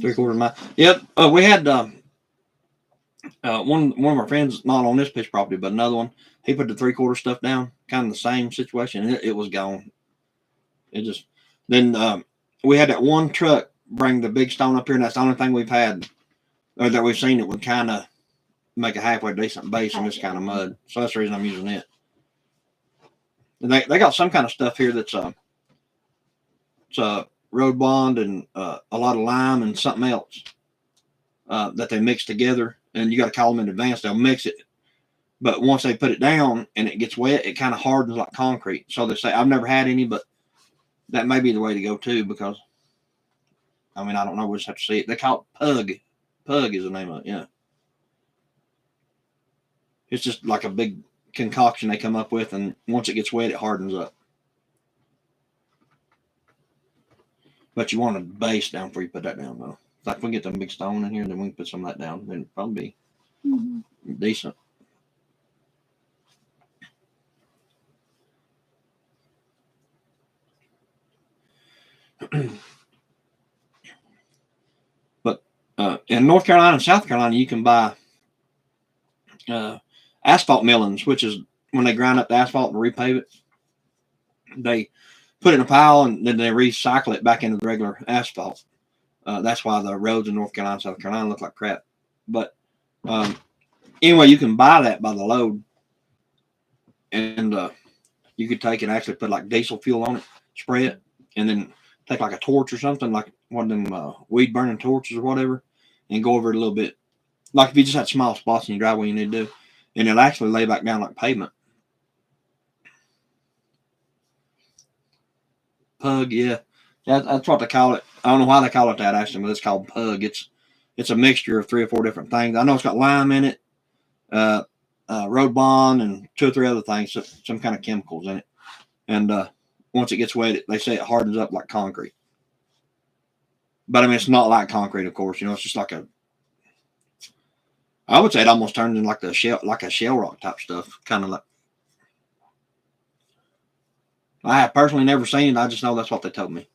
Three-quarter mile. Yep. We had one of our friends, not on this piece property, but another one. He put the 3/4 stuff down, kind of the same situation. It was gone. It just then we had that one truck bring the big stone up here, and that's the only thing we've had or that we've seen that would kind of make a halfway decent base in this kind of mud. So that's the reason I'm using it. And they got some kind of stuff here that's it's road bond and a lot of lime and something else that they mix together. And you got to call them in advance. They'll mix it. But once they put it down and it gets wet, it kind of hardens like concrete. So they say, I've never had any, but that may be the way to go too, because I mean, I don't know. We'll just have to see it. They call it Pug. Pug is the name of it. Yeah. It's just like a big concoction they come up with. And once it gets wet, it hardens up. But you want a base down before you put that down, though. Like if we get them big stone in here, then we can put some of that down. Then it'll probably be decent. But in North Carolina and South Carolina, you can buy asphalt millings, which is when they grind up the asphalt and repave it. They put it in a pile and then they recycle it back into the regular asphalt. That's why the roads in North Carolina and South Carolina look like crap. But anyway, you can buy that by the load. And you could take it and actually put like diesel fuel on it, spray it, and then take like a torch or something, like one of them weed burning torches or whatever, and go over it a little bit. Like if you just had small spots in your driveway you need to do. And it'll actually lay back down like pavement. Pug, yeah. That's what they call it. I don't know why they call it that actually, but it's called Pug. It's a mixture of 3 or 4 different things. I know it's got lime in it, road bond, and 2 or 3 other things, some kind of chemicals in it. And once it gets wet, they say it hardens up like concrete. But I mean, it's not like concrete, of course. You know, it's just like I would say it almost turns into like a shell rock type stuff, kind of like. I have personally never seen it. I just know that's what they told me.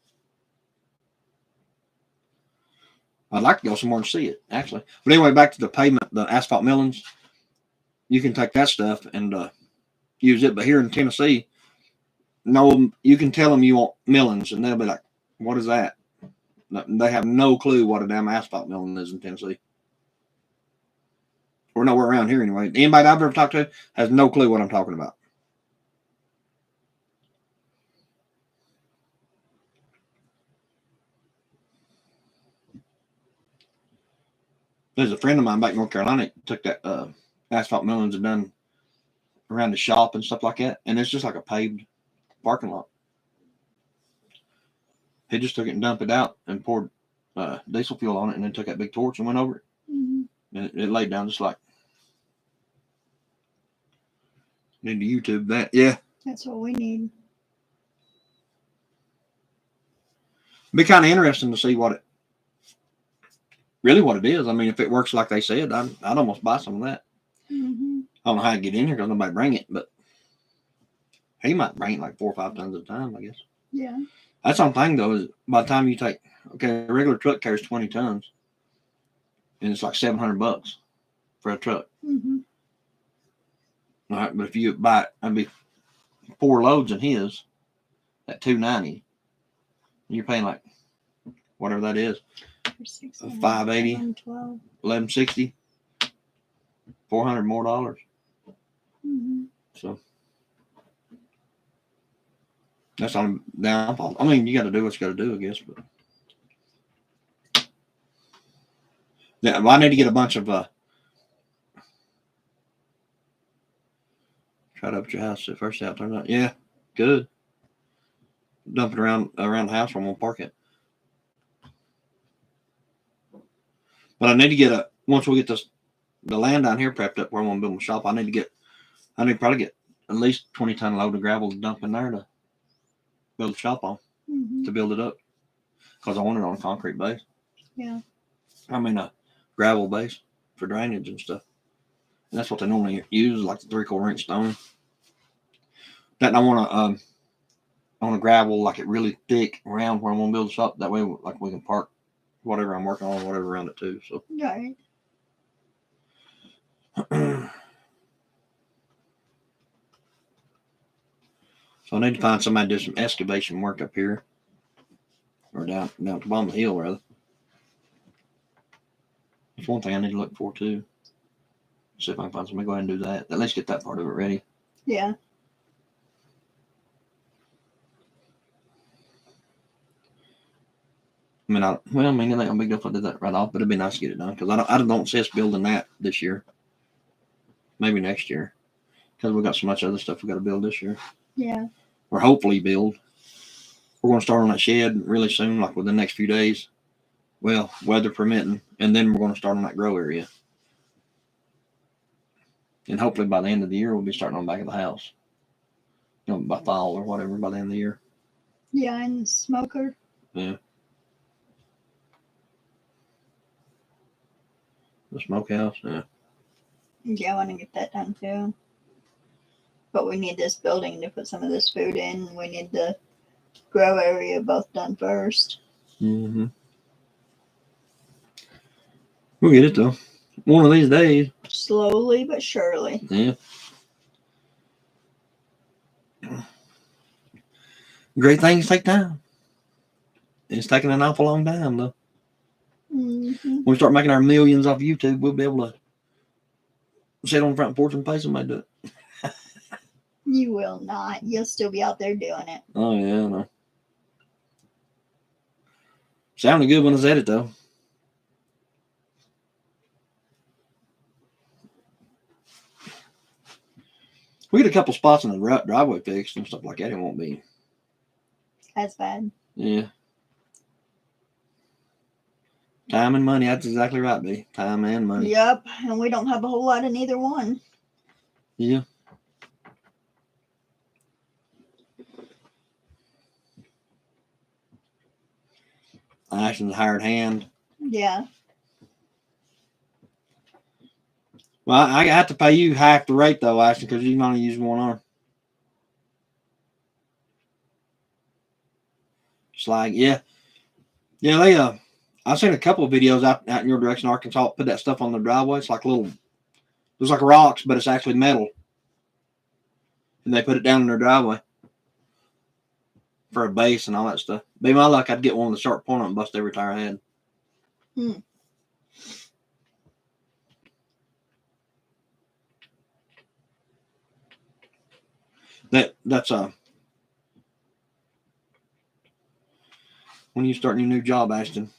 I'd like to go somewhere and see it, actually. But anyway, back to the pavement, the asphalt millings. You can take that stuff and use it. But here in Tennessee, no, you can tell them you want millings, and they'll be like, "What is that?" They have no clue what a damn asphalt milling is in Tennessee. Or nowhere around here anyway. Anybody I've ever talked to has no clue what I'm talking about. There's a friend of mine back in North Carolina took that asphalt millings and done around the shop and stuff like that, and it's just like a paved parking lot. He just took it and dumped it out and poured diesel fuel on it, and then took that big torch and went over it. And it laid down just like. Need to YouTube that, yeah. That's what we need. Be kind of interesting to see what it is. I mean, if it works like they said, I'd almost buy some of that. I don't know how to get in here because nobody bring it, but he might bring it like 4 or 5 tons at a time, I guess. Yeah. That's the thing though, is by the time you take, a regular truck carries 20 tons, and it's like $700 for a truck. All right, but if you buy it, that'd be 4 loads in his at $290. You're paying like whatever that is, $580, $1160, $400 more dollars. So that's on the downfall. I mean, you got to do what you got to do, I guess. But yeah, well, I need to get a bunch of Tried up at your house. At first, out turned out. Yeah, good. Dump it around the house. Where I'm gonna park it. But I need to get once we get the land down here prepped up where I'm gonna build my shop. I need to probably get at least 20-ton load of gravel to dump in there to build the shop on, Mm-hmm. to build it up, because I want it on a concrete base. Yeah. I mean a gravel base for drainage and stuff. And that's what they normally use, like the 3/4 inch stone. That I want to gravel like it really thick around where I'm gonna build the shop. That way, like we can park whatever I'm working on, whatever around it too. So. Right. So I need to find somebody to do some excavation work up here, or down at the bottom of the hill, rather. That's one thing I need to look for too. See if I can find somebody to go ahead and do that. At least get that part of it ready. Yeah. I mean, it ain't no big deal if I did that right off, but it'd be nice to get it done because I don't see us building that this year. Maybe next year, because we got so much other stuff we got to build this year. Yeah. Or hopefully build. We're going to start on that shed really soon, like within the next few days. Well, weather permitting, and then we're going to start on that grow area. And hopefully by the end of the year, we'll be starting on the back of the house. By fall or whatever, by the end of the year. Yeah, and the smoker. Yeah. The smokehouse, yeah. Yeah, I want to get that done too. But we need this building to put some of this food in. We need the grow area both done first. Mm-hmm. We'll get it though. One of these days. Slowly but surely. Yeah. Great things take time. It's taking an awful long time though. Mm-hmm. When we start making our millions off YouTube, we'll be able to sit on the front porch and pay somebody to do it. You will not. You'll still be out there doing it. Oh yeah, I know. Sounded good when I said it though. We get a couple spots in the driveway fixed and stuff like that. It won't be As bad. Yeah. Time and money. That's exactly right, B. Time and money. Yep. And we don't have a whole lot of neither one. Yeah. Ashton's hired hand. Yeah. Well, I have to pay you half the rate though, Ashton, because you can only use one arm. It's like, yeah. They I've seen a couple of videos out in your direction, Arkansas, put that stuff on the driveway. It's like it's like rocks, but it's actually metal. And they put it down in their driveway for a base and all that stuff. Be my luck, I'd get one with a sharp point on it and bust every tire I had. That's when you start your new job, Ashton.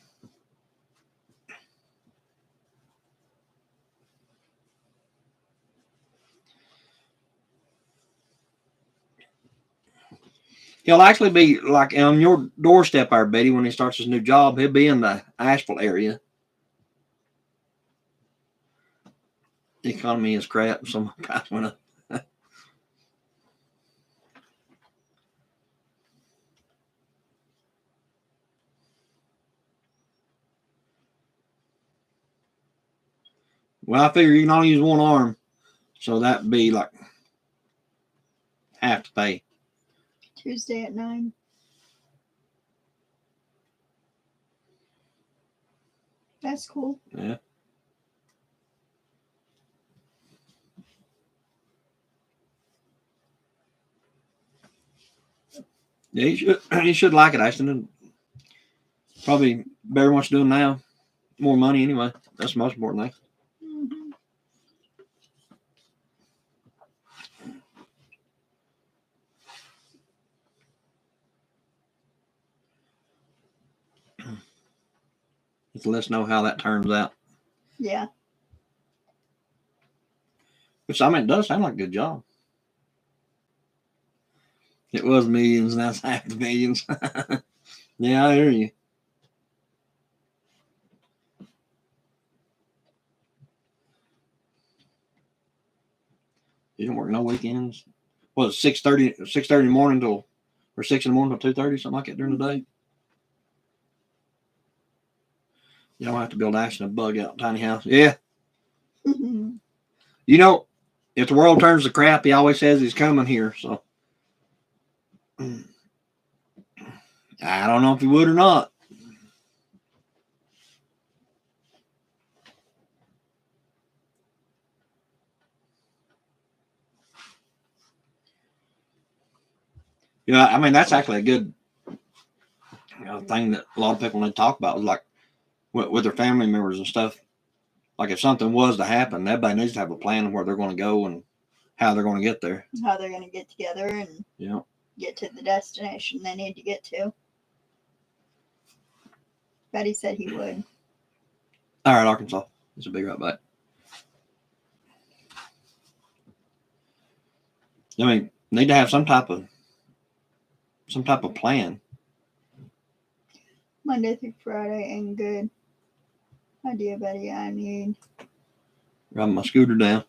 He'll actually be like on your doorstep there, Betty, when he starts his new job. He'll be in the Asheville area. The economy is crap. Some guys went up. Well, I figure you can only use one arm. So that'd be like half to pay. Tuesday at 9. That's cool. Yeah. Yeah, you should like it, Ashton. Probably better than what you're doing now. More money anyway. That's the most important thing. Mm-hmm. Just let us know how that turns out. Yeah. Which, I mean, it does sound like a good job. It was millions, now it's half the millions. Yeah, I hear you. You don't work no weekends. Well, it's 6:30 in the morning till, or 6 in the morning till 2:30, something like that during the day. You don't have to build Ashton a bug out tiny house. Yeah. You know, if the world turns to crap, he always says he's coming here. So I don't know if he would or not. You know, I mean, that's actually a good thing that a lot of people need to talk about, is like with their family members and stuff. Like if something was to happen, everybody needs to have a plan of where they're going to go and how they're going to get there. How they're going to get together and Yeah. get to the destination they need to get to. Betty said he would. All right, Arkansas. It's a big right back. I mean, need to have some type of plan. Monday through Friday ain't good. Idea, Betty, I need. Driving my scooter down.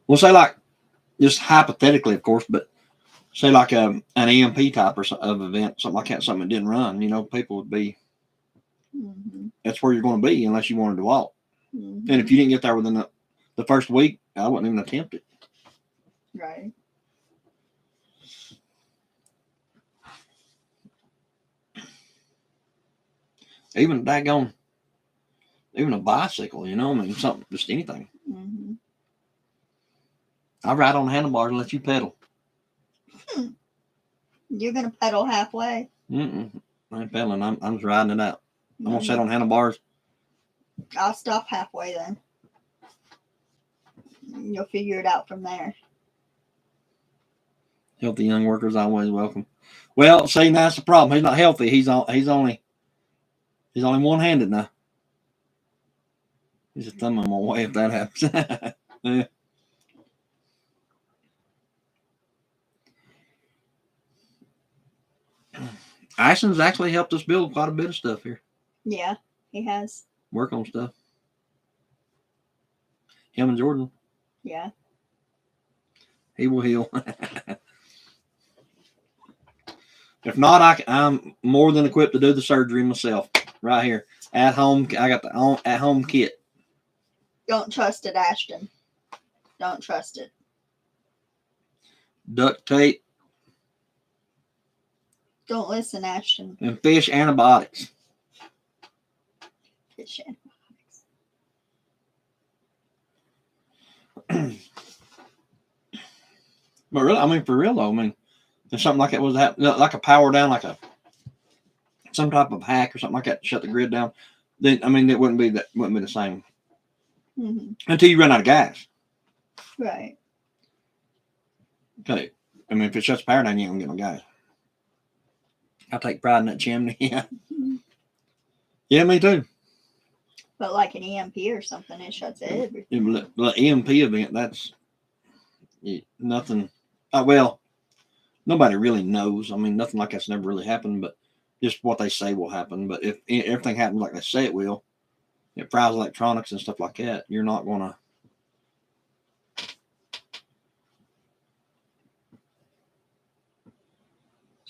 Well, say like, just hypothetically, of course, but say like an EMP type of event, something like that, something that didn't run. You know, people would be. That's where you're going to be unless you wanted to walk. And if you didn't get there within the first week, I wouldn't even attempt it. Right. Even even a bicycle, you know, I mean, something, just anything. I ride on handlebars and let you pedal. You're gonna pedal halfway. I ain't pedaling. I'm just riding it out. I'm gonna sit on handlebars. I'll stop halfway then. You'll figure it out from there. Healthy young workers always welcome. Well, see, that's the problem. He's not healthy. He's only one-handed now. He's a thumb on my way if that happens. Yeah. Ashton's actually helped us build quite a bit of stuff here. Yeah, he has. Work on stuff. Him and Jordan. Yeah. He will heal. If not, I'm more than equipped to do the surgery myself. Right here. At home. I got the at-home kit. Don't trust it, Ashton. Don't trust it. Duct tape. Don't listen, Ashton. And fish antibiotics. Fish antibiotics. But really, I mean, for real though, I mean, if something like that was like a power down, like some type of hack or something like that, to shut the grid down, then I mean, it wouldn't be the same until you run out of gas. Right. Okay. I mean, if it shuts the power down, you ain't gonna get no gas. I take pride in that chimney. Yeah. Yeah, me too. But like an EMP or something, it shuts everything. The EMP event, that's nothing. Well, nobody really knows. I mean, nothing like that's never really happened, but just what they say will happen. But if everything happens like they say it will, it fries electronics and stuff like that, you're not going to.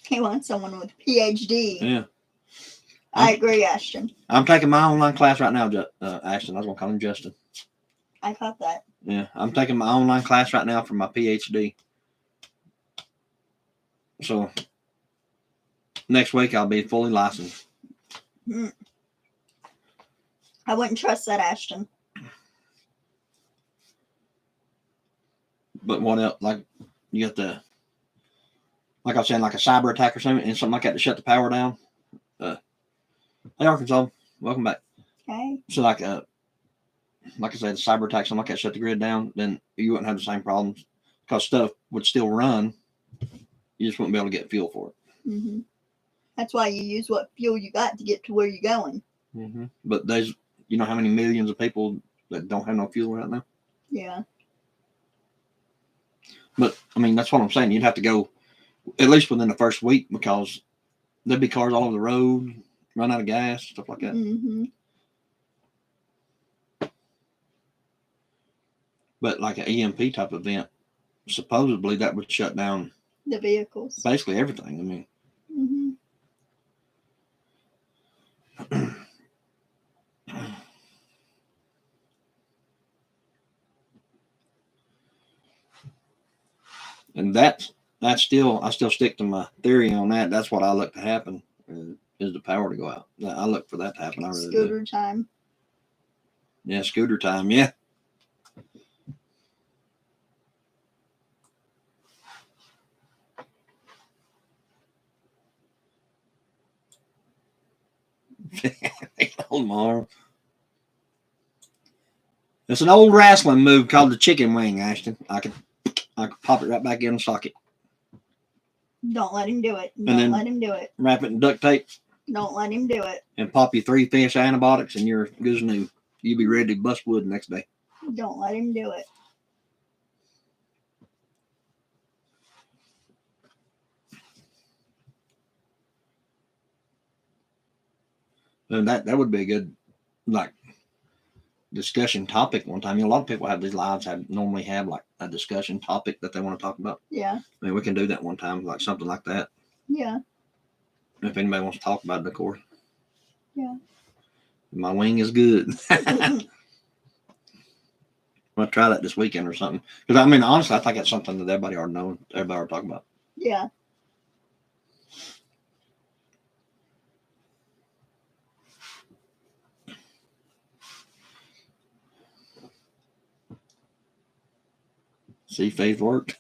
He wants someone with a PhD. Yeah. I agree, Ashton. I'm taking my online class right now, Ashton. I was going to call him Justin. I caught that. Yeah, I'm taking my online class right now for my PhD. So next week I'll be fully licensed. I wouldn't trust that, Ashton. But what else? Like you got like I was saying, like a cyber attack or something, and something like that to shut the power down. Hey, Arkansas, welcome back. Okay. So like I said, the cyber attack, something like that, shut the grid down, then you wouldn't have the same problems because stuff would still run. You just wouldn't be able to get fuel for it. That's why you use what fuel you got to get to where you're going. But there's, you know how many millions of people that don't have no fuel right now? Yeah. But I mean, that's what I'm saying. You'd have to go at least within the first week because there'd be cars all over the road, run out of gas, stuff like that. Mm-hmm. But like an EMP type event, supposedly that would shut down The vehicles. basically everything. I mean, Mm-hmm. and that's still, I still stick to my theory on that. That's what I look to happen is the power to go out. I look for that to happen. I really do. Scooter time. Yeah, scooter time. Yeah. Omar. It's an old wrestling move called the chicken wing, Ashton. I could pop it right back in the socket. Don't let him do it. then- Don't let him do it. Wrap it in duct tape Don't let him do it. and pop you 3 fish antibiotics, and you're good as new. You'll be ready to bust wood the next day. Don't let him do it. And that would be a good like discussion topic one time. You know, a lot of people have these lives normally have like a discussion topic that they want to talk about. Yeah. I mean, we can do that one time, like something like that. Yeah. If anybody wants to talk about it, of course. Yeah. My wing is good. I'm gonna try that this weekend or something. Because I mean, honestly, I think it's something that everybody already knows. Everybody already talking about. Yeah. See, faith worked.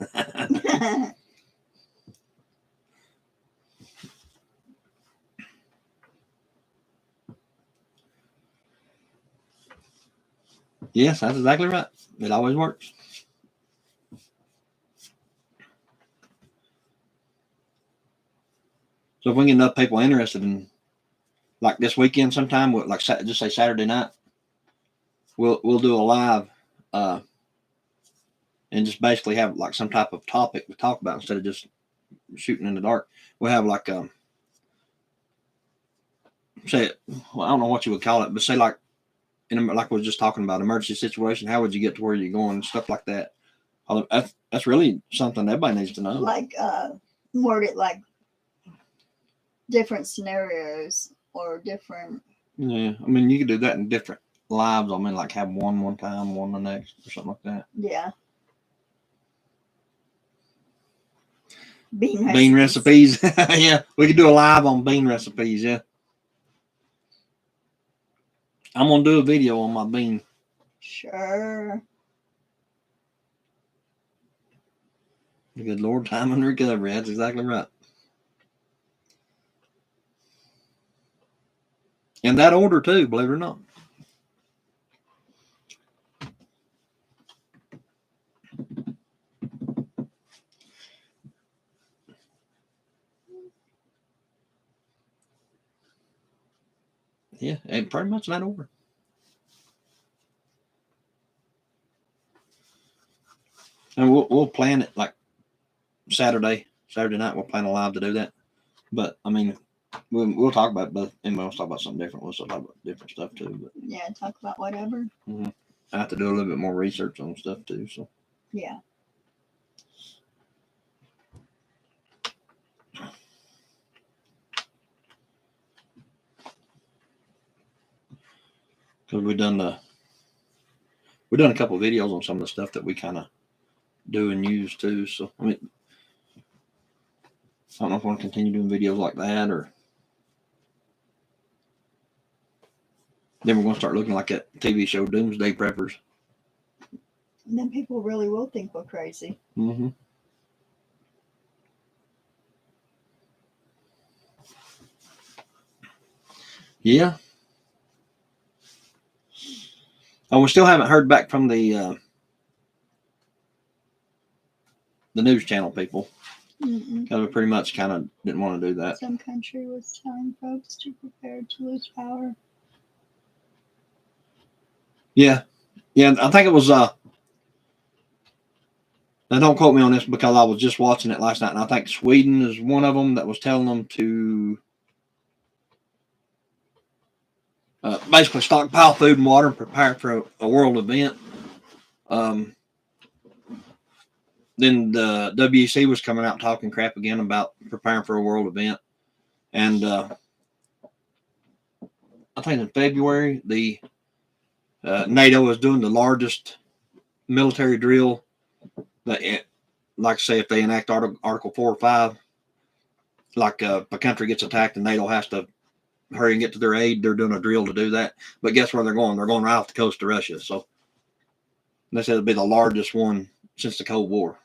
Yes, that's exactly right. It always works. So if we get enough people interested in, like this weekend, sometime, like just say Saturday night, we'll do a live, and just basically have like some type of topic to talk about instead of just shooting in the dark. We'll have like say, well, I don't know what you would call it, but say like like we were just talking about emergency situation. How would you get to where you're going and stuff like that? That's really something everybody needs to know. Like word it like different scenarios or different. Yeah, I mean, you could do that in different lives. I mean, like have one time, one the next, or something like that. Yeah. Bean Bean recipes. Yeah, we could do a live on bean recipes. Yeah, I'm gonna do a video on my bean. Sure. Good Lord, time and recovery. That's exactly right. In that order too, believe it or not. Yeah, and pretty much in that order. And we'll plan it like Saturday night. We'll plan a live to do that. But I mean, we'll talk about both, and we'll talk about something different. We'll still talk about different stuff too. But Yeah, talk about whatever. I have to do a little bit more research on stuff too. So Yeah. because we've done a couple of videos on some of the stuff that we kind of do and use too. So I mean, I don't know if I want to continue doing videos like that, or then we're going to start looking like that TV show Doomsday Preppers. And then people really will think we're crazy. Mm-hmm. Yeah. Oh, we still haven't heard back from the news channel people, Mm-mm. because we pretty much kind of didn't want to do that. Some country was telling folks to prepare to lose power. Yeah, I think it was Now, don't quote me on this because I was just watching it last night, and I think Sweden is one of them that was telling them to basically stockpile food and water and prepare for a world event. Then the WEC was coming out talking crap again about preparing for a world event. And I think in February, the NATO is doing the largest military drill that, like I say, if they enact Article 4 or 5, like if a country gets attacked and NATO has to hurry and get to their aid, they're doing a drill to do that. But guess where they're going? They're going right off the coast of Russia. So they said it'll be the largest one since the Cold War.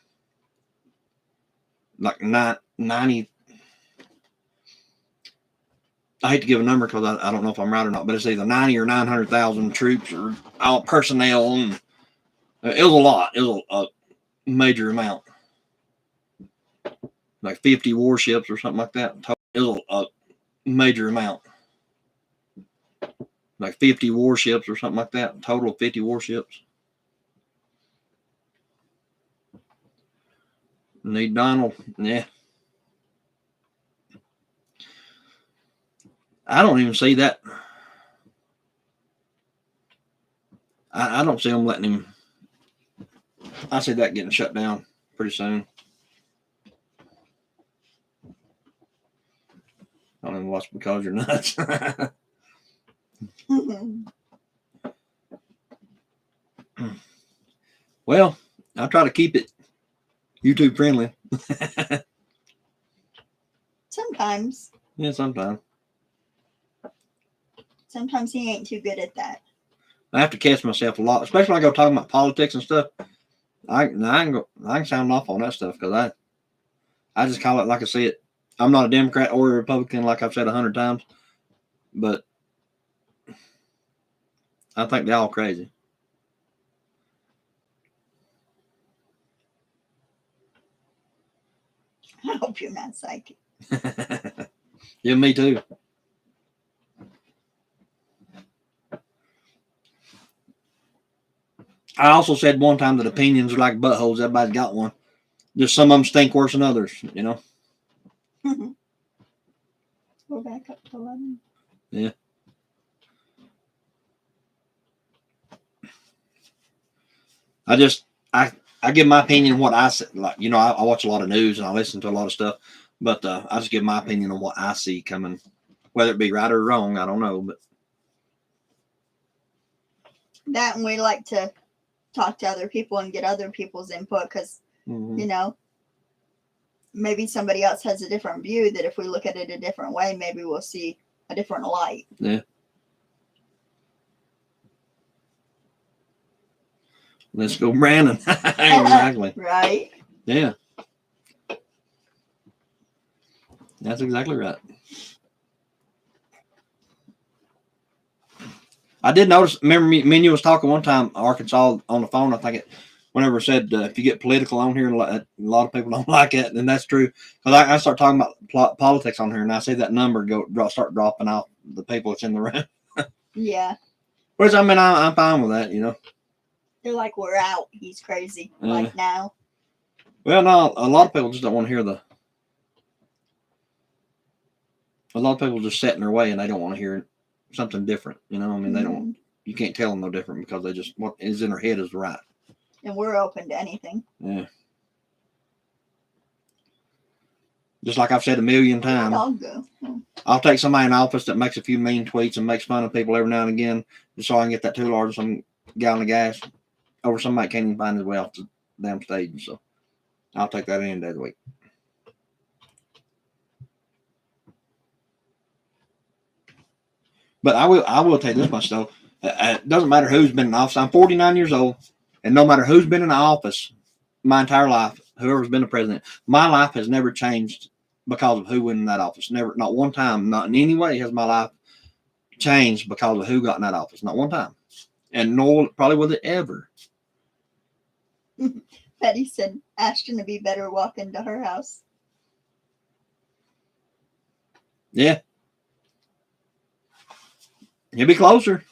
Like 90. I hate to give a number because I don't know if I'm right or not, but it's either 90 or 900,000 troops or all personnel. And it was a lot. It was a major amount. Like 50 warships or something like that. It was a major amount. Like 50 warships or something like that. Total of 50 warships. Need Donald. Yeah. I don't even see that. I don't see them letting him. I see that getting shut down pretty soon. I don't even watch because you're nuts. Well, I'll try to keep it YouTube friendly. Sometimes. Yeah, sometimes. Sometimes he ain't too good at that. I have to catch myself a lot, especially when I go talking about politics and stuff. I can sound off on that stuff because I just call it like I see it. I'm not a Democrat or a Republican, like I've said 100 times, but I think they're all crazy. I hope you're not psychic. Yeah, me too. I also said one time that opinions are like buttholes. Everybody's got one. Just some of them stink worse than others, you know? We're back up to 11. Yeah. I give my opinion on what I see. Like, you know, I watch a lot of news and I listen to a lot of stuff, but I just give my opinion on what I see coming, whether it be right or wrong. I don't know, but That, and we like to talk to other people and get other people's input because, you know, maybe somebody else has a different view that if we look at it a different way, maybe we'll see a different light. Yeah. Let's go, Brandon. Exactly. Right? Yeah. That's exactly right. I did notice, remember me and you was talking one time, Arkansas, on the phone, I think it, whenever it said, if you get political on here, a lot of people don't like it, and that's true. Because I start talking about politics on here, and I see that number start dropping off the people that's in the room. Yeah. Which, I mean, I'm fine with that, you know. They're like, we're out. He's crazy. Like now. Well, no, a lot of people just don't want to hear a lot of people just set in their way and they don't want to hear something different. You know, I mean, you can't tell them no different because they just, what is in their head is right. And we're open to anything. Yeah. Just like I've said a million times. I'll go. I'll take somebody in office that makes a few mean tweets and makes fun of people every now and again just so I can get that $2 or some gallon of gas over somebody can't even find his way off the damn stage. So I'll take that any day of the week. But I will tell you this much though. It doesn't matter who's been in office. I'm 49 years old, and no matter who's been in office my entire life, whoever's been the president, my life has never changed because of who went in that office. Never, not one time, not in any way has my life changed because of who got in that office. Not one time. And nor probably will it ever. Betty said Ashton would be better walking to her house. Yeah. You'll be closer.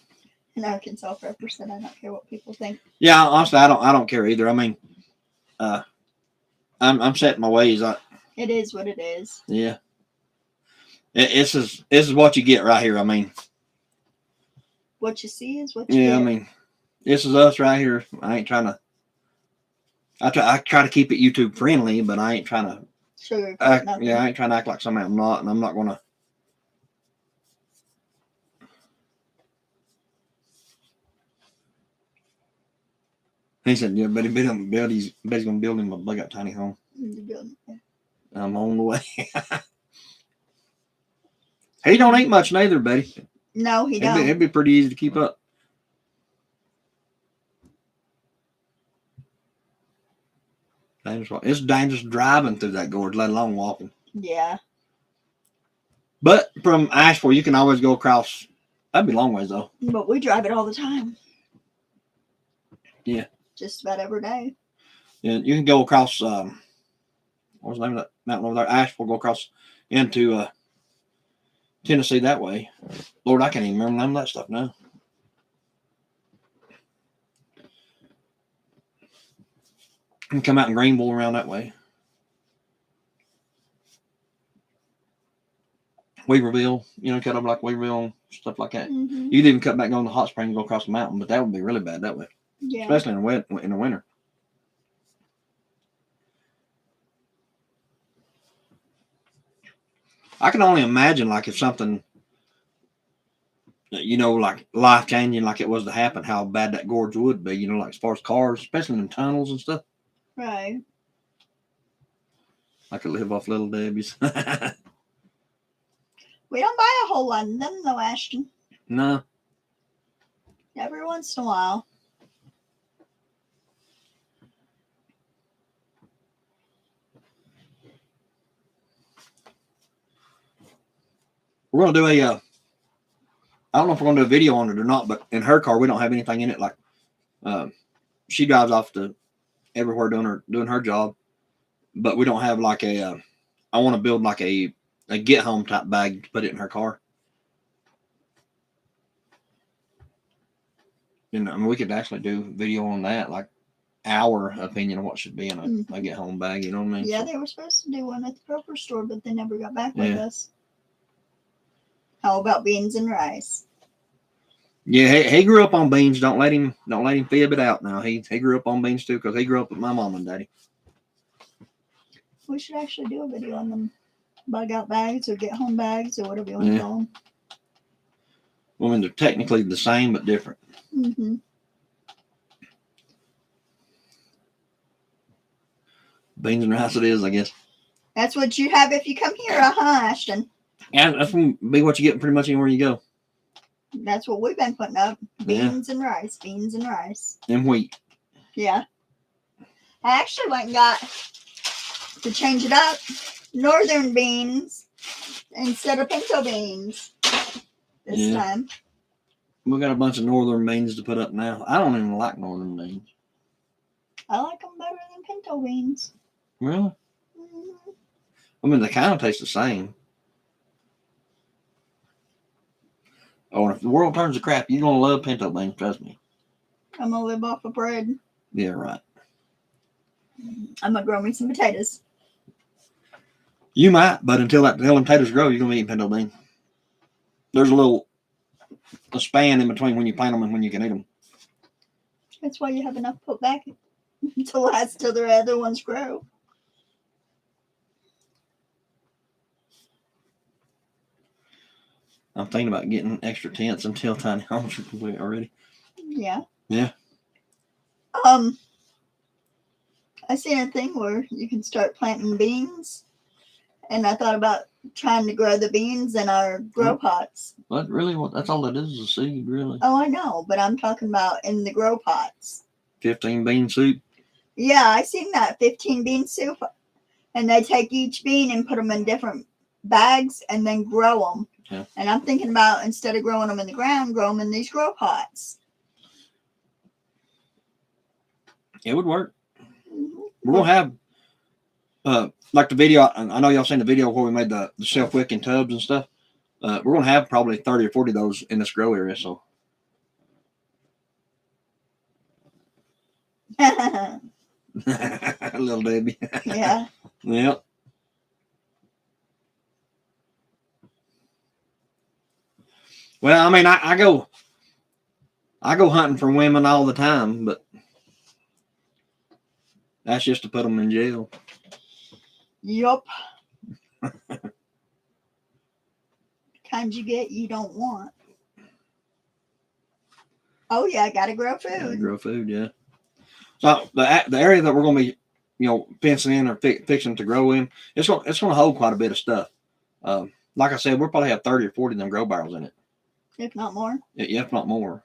In Arkansas, Pepper said, I don't care what people think. Yeah, honestly, I don't care either. I mean, I'm set in my ways. It is what it is. Yeah. This is what you get right here. I mean, What you see is what you yeah. get. I mean, this is us right here. I ain't trying to. I try to keep it YouTube friendly, but I ain't trying to. Sugarcoat nothing. Yeah, I ain't trying to act like somebody I'm not, and I'm not gonna. He said, "Yeah, but he's gonna build him a big up tiny home." Yeah. I'm on the way. He don't eat much neither, Betty. No, he don't. It'd be pretty easy to keep up. It's dangerous driving through that gorge, let alone walking. Yeah. But from Asheville, you can always go across. That'd be a long ways though. But we drive it all the time. Yeah. Just about every day. Yeah, you can go across. What was the name of that mountain over there? Asheville. Go across into Tennessee that way. Lord, I can't even remember the name of that stuff now. You can come out in Greenville around that way. Weaverville, cut up like Weaverville, stuff like that. Mm-hmm. You could even cut back and go to the hot spring and go across the mountain, but that would be really bad that way, Yeah. especially in the winter. I can only imagine, like, if something, like life changing, like it was to happen, how bad that gorge would be. Like as far as cars, especially in tunnels and stuff. Right. I could live off Little Debbie's. We don't buy a whole lot of them though, Ashton. No. Every once in a while. We're gonna do a. I don't know if we're gonna do a video on it or not, but in her car we don't have anything in it. Like, she drives off to everywhere doing her job, but we don't have like a. I want to build like a get home type bag to put it in her car. And we could actually do a video on that, like our opinion of what should be in a get home bag. You know what I mean? Yeah, they were supposed to do one at the grocery store, but they never got back with Yeah. us. How about beans and rice? Yeah, he grew up on beans. Don't let him fib it out now. He grew up on beans too, because he grew up with my mom and daddy. We should actually do a video on them bug out bags or get home bags or whatever you want to call them. I mean, they're technically the same but different. Mm-hmm. Beans and rice it is, I guess. That's what you have if you come here, Ashton. Yeah, that's gonna be what you get pretty much anywhere you go. That's what we've been putting up. Beans and rice. Beans and rice. And wheat. Yeah. I actually went and got, to change it up, northern beans instead of pinto beans this time. We got a bunch of northern beans to put up now. I don't even like northern beans. I like them better than pinto beans. Really? Mm-hmm. I mean, they kind of taste the same. Oh, and if the world turns to crap, you're going to love pinto beans, trust me. I'm going to live off of bread. Yeah, right. I'm going to grow me some potatoes. You might, but until them potatoes grow, you're going to be eating pinto beans. There's a span in between when you plant them and when you can eat them. That's why you have enough put back to last till the other ones grow. I'm thinking about getting extra tents until tiny homes are complete already. Yeah. Yeah. I seen a thing where you can start planting beans, and I thought about trying to grow the beans in our grow pots. But really, that's all it is a seed, really. Oh, I know, but I'm talking about in the grow pots. 15 bean soup. Yeah, I seen that 15 bean soup, and they take each bean and put them in different bags and then grow them. Yeah. And I'm thinking about, instead of growing them in the ground, grow them in these grow pots. It would work. Mm-hmm. We're going to have, like the video, I know y'all seen the video where we made the self-wicking tubs and stuff. We're going to have probably 30 or 40 of those in this grow area, so. Little Debbie. Yeah. Yep. Well, I mean, I go hunting for women all the time, but that's just to put them in jail. Yup. Kind you get you don't want. Oh yeah, gotta grow Gotta food. grow food, yeah. So the area that we're gonna be, fencing in or fixing to grow in, it's gonna hold quite a bit of stuff. Like I said, we'll probably have 30 or 40 of them grow barrels in it, If not more. if not more.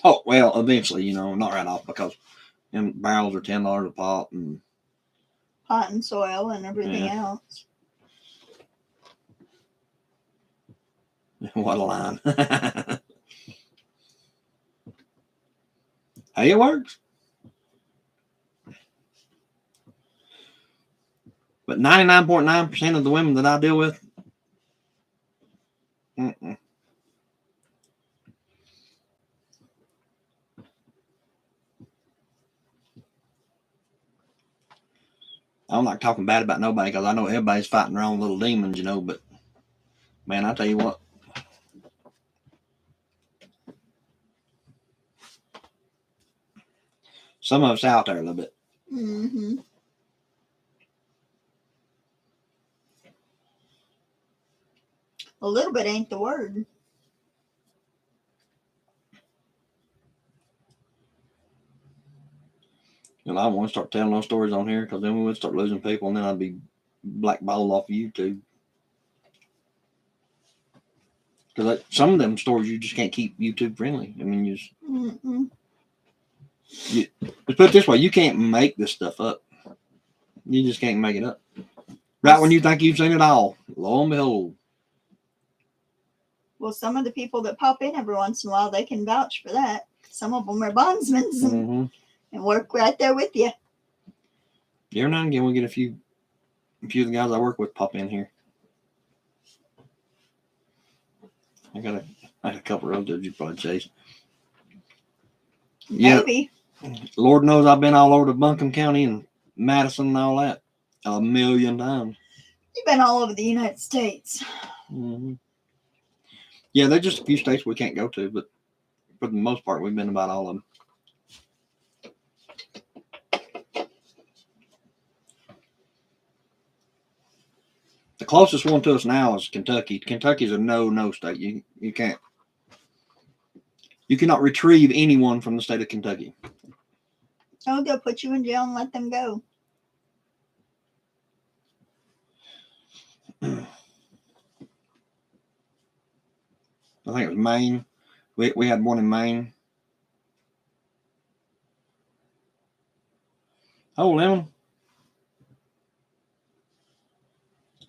Oh well, eventually, not right off, because them barrels are $10 a pop, and Pot and soil and everything Yeah. else. what a line! Hey, it works. But 99.9% of the women that I deal with, mm-mm. I don't like talking bad about nobody, because I know everybody's fighting their own little demons, but man, I tell you what. Some of us out there a little bit. Mm-hmm. A little bit ain't the word. And I want to start telling those stories on here, because then we would start losing people, and then I'd be blackballed off of YouTube. Because some of them stories you just can't keep YouTube friendly. I mean, Mm-mm. let's put it this way: you can't make this stuff up. You just can't make it up. Right when you think you've seen it all, lo and behold. Well, some of the people that pop in every once in a while, they can vouch for that. Some of them are bondsmen Mm-hmm. and work right there with you. Every now and again, we get a few of the guys I work with pop in here. I got a couple of relatives you probably chase. Yeah. Maybe. Lord knows I've been all over the Buncombe County and Madison and all that 1,000,000 times. You've been all over the United States. Mm-hmm. Yeah, there's just a few states we can't go to, but for the most part, we've been about all of them. The closest one to us now is Kentucky. Kentucky's a no state. You can't. You cannot retrieve anyone from the state of Kentucky. Oh, they'll put you in jail and let them go. I think it was Maine. We had one in Maine. Oh, Lemon.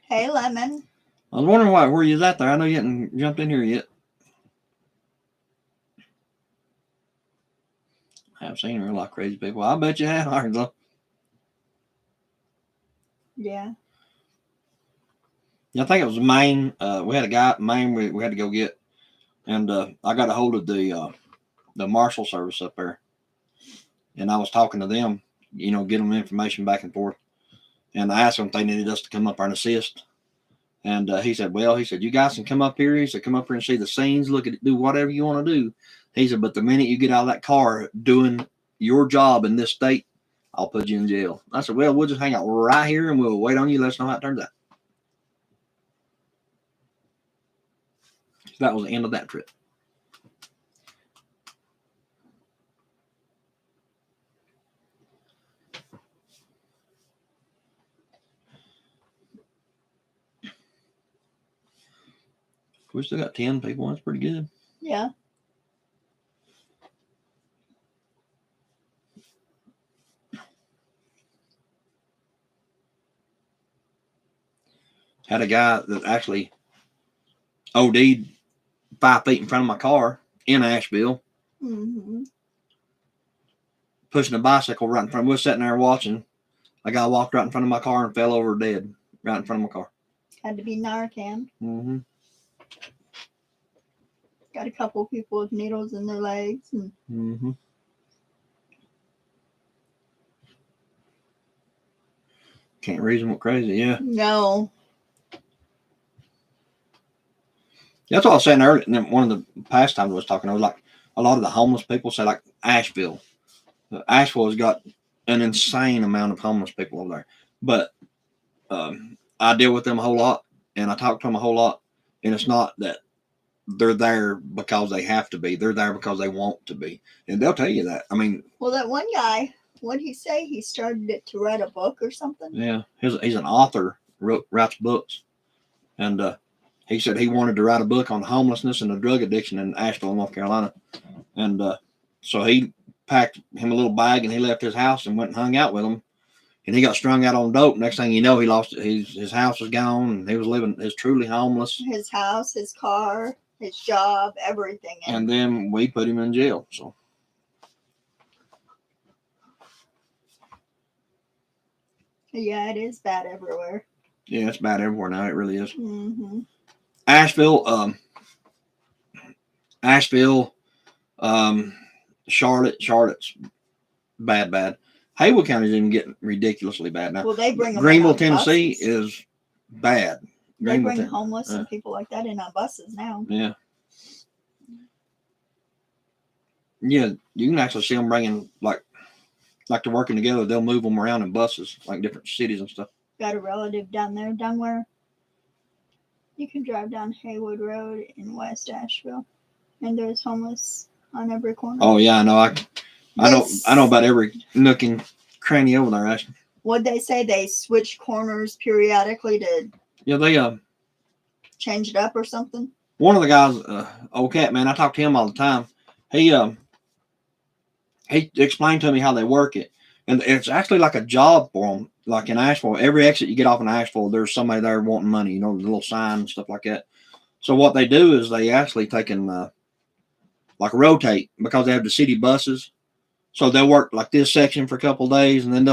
Hey, Lemon. I was wondering where you was at there. I know you hadn't jumped in here yet. I have seen her like crazy people. I bet you have, Arkansas. Yeah. I think it was Maine. We had a guy at Maine we had to go get, and I got a hold of the Marshal Service up there, and I was talking to them, get them information back and forth, and I asked them if they needed us to come up there and assist, and he said, you guys can come up here. He said, come up here and see the scenes, look at it, do whatever you want to do. He said, but the minute you get out of that car doing your job in this state, I'll put you in jail. I said, well, we'll just hang out right here and we'll wait on you. Let us know how it turns out. So that was the end of that trip. We still got 10 people. That's pretty good. Yeah. Had a guy that actually OD'd 5 feet in front of my car in Asheville, Mm-hmm. pushing a bicycle right in front. We were sitting there watching. A guy walked right in front of my car and fell over dead right in front of my car. Had to be Narcan. Mm-hmm. Got a couple people with needles in their legs. And Mm-hmm. Can't reason with crazy, yeah. no. That's what I was saying earlier. And then one of the past times I was talking, I was like, a lot of the homeless people say, like, Asheville. Asheville has got an insane amount of homeless people over there. But I deal with them a whole lot, and I talk to them a whole lot. And it's not that they're there because they have to be. They're there because they want to be. And they'll tell you that. I mean, Well, that one guy, what'd he say? He started it to write a book or something? yeah, he's an author, writes books. And he said he wanted to write a book on homelessness and the drug addiction in Asheville, North Carolina. And so he packed him a little bag and he left his house and went and hung out with him. And he got strung out on dope. Next thing you know, he lost his house was gone, and he was living as truly homeless. His house, his car, his job, everything. And then we put him in jail. So yeah, it is bad everywhere. yeah, it's bad everywhere now. It really is. Mm-hmm. Asheville, Charlotte's bad. Haywood County is even getting ridiculously bad now. Well, they bring them Greenville, in on Tennessee buses. is bad. They bring Ten- homeless and people like that in on buses now. Yeah. Yeah, you can actually see them bringing, like they're working together. They'll move them around in buses, like different cities and stuff. Got a relative down there, down where you can drive down Haywood Road in West Asheville, and there's homeless on every corner. Oh yeah, I know. I know about every nook and cranny over there. Actually, What'd they say? They switch corners periodically to yeah, they change it up or something. one of the guys, old cat man, I talk to him all the time. He explained to me how they work it, and it's actually like a job for them. Like in Asheville, every exit you get off in Asheville, there's somebody there wanting money. You know, the little sign and stuff like that. So what they do is they actually take and like rotate because they have the city buses. So they'll work like this section for a couple of days, and then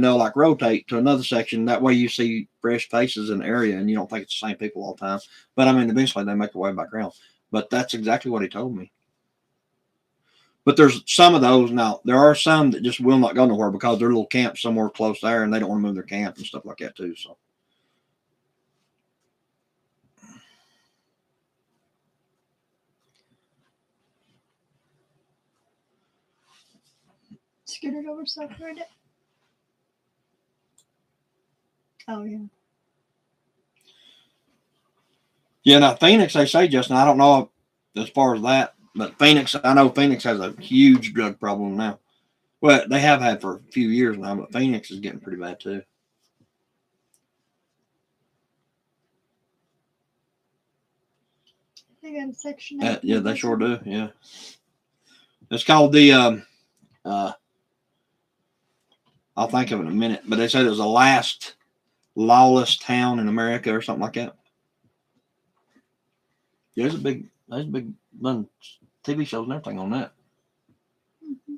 they'll like rotate to another section. That way you see fresh faces in the area, and you don't think it's the same people all the time. But I mean, eventually they make their way back around. But that's exactly what he told me. But there's some of those now. There are some that just will not go nowhere because they're little camps somewhere close there, and they don't want to move their camp and stuff like that too. So Scooted over stuff right there. Oh yeah. yeah, now Phoenix, they say, Justin, I don't know as far as that, but Phoenix, I know Phoenix has a huge drug problem now. Well, they have had for a few years now, but Phoenix is getting pretty bad too. They got a section. Yeah, they sure do. Yeah, it's called the I'll think of it in a minute, but they said it was the last lawless town in America or something like that. Yeah, there's a big done TV shows and everything on that. Mhm.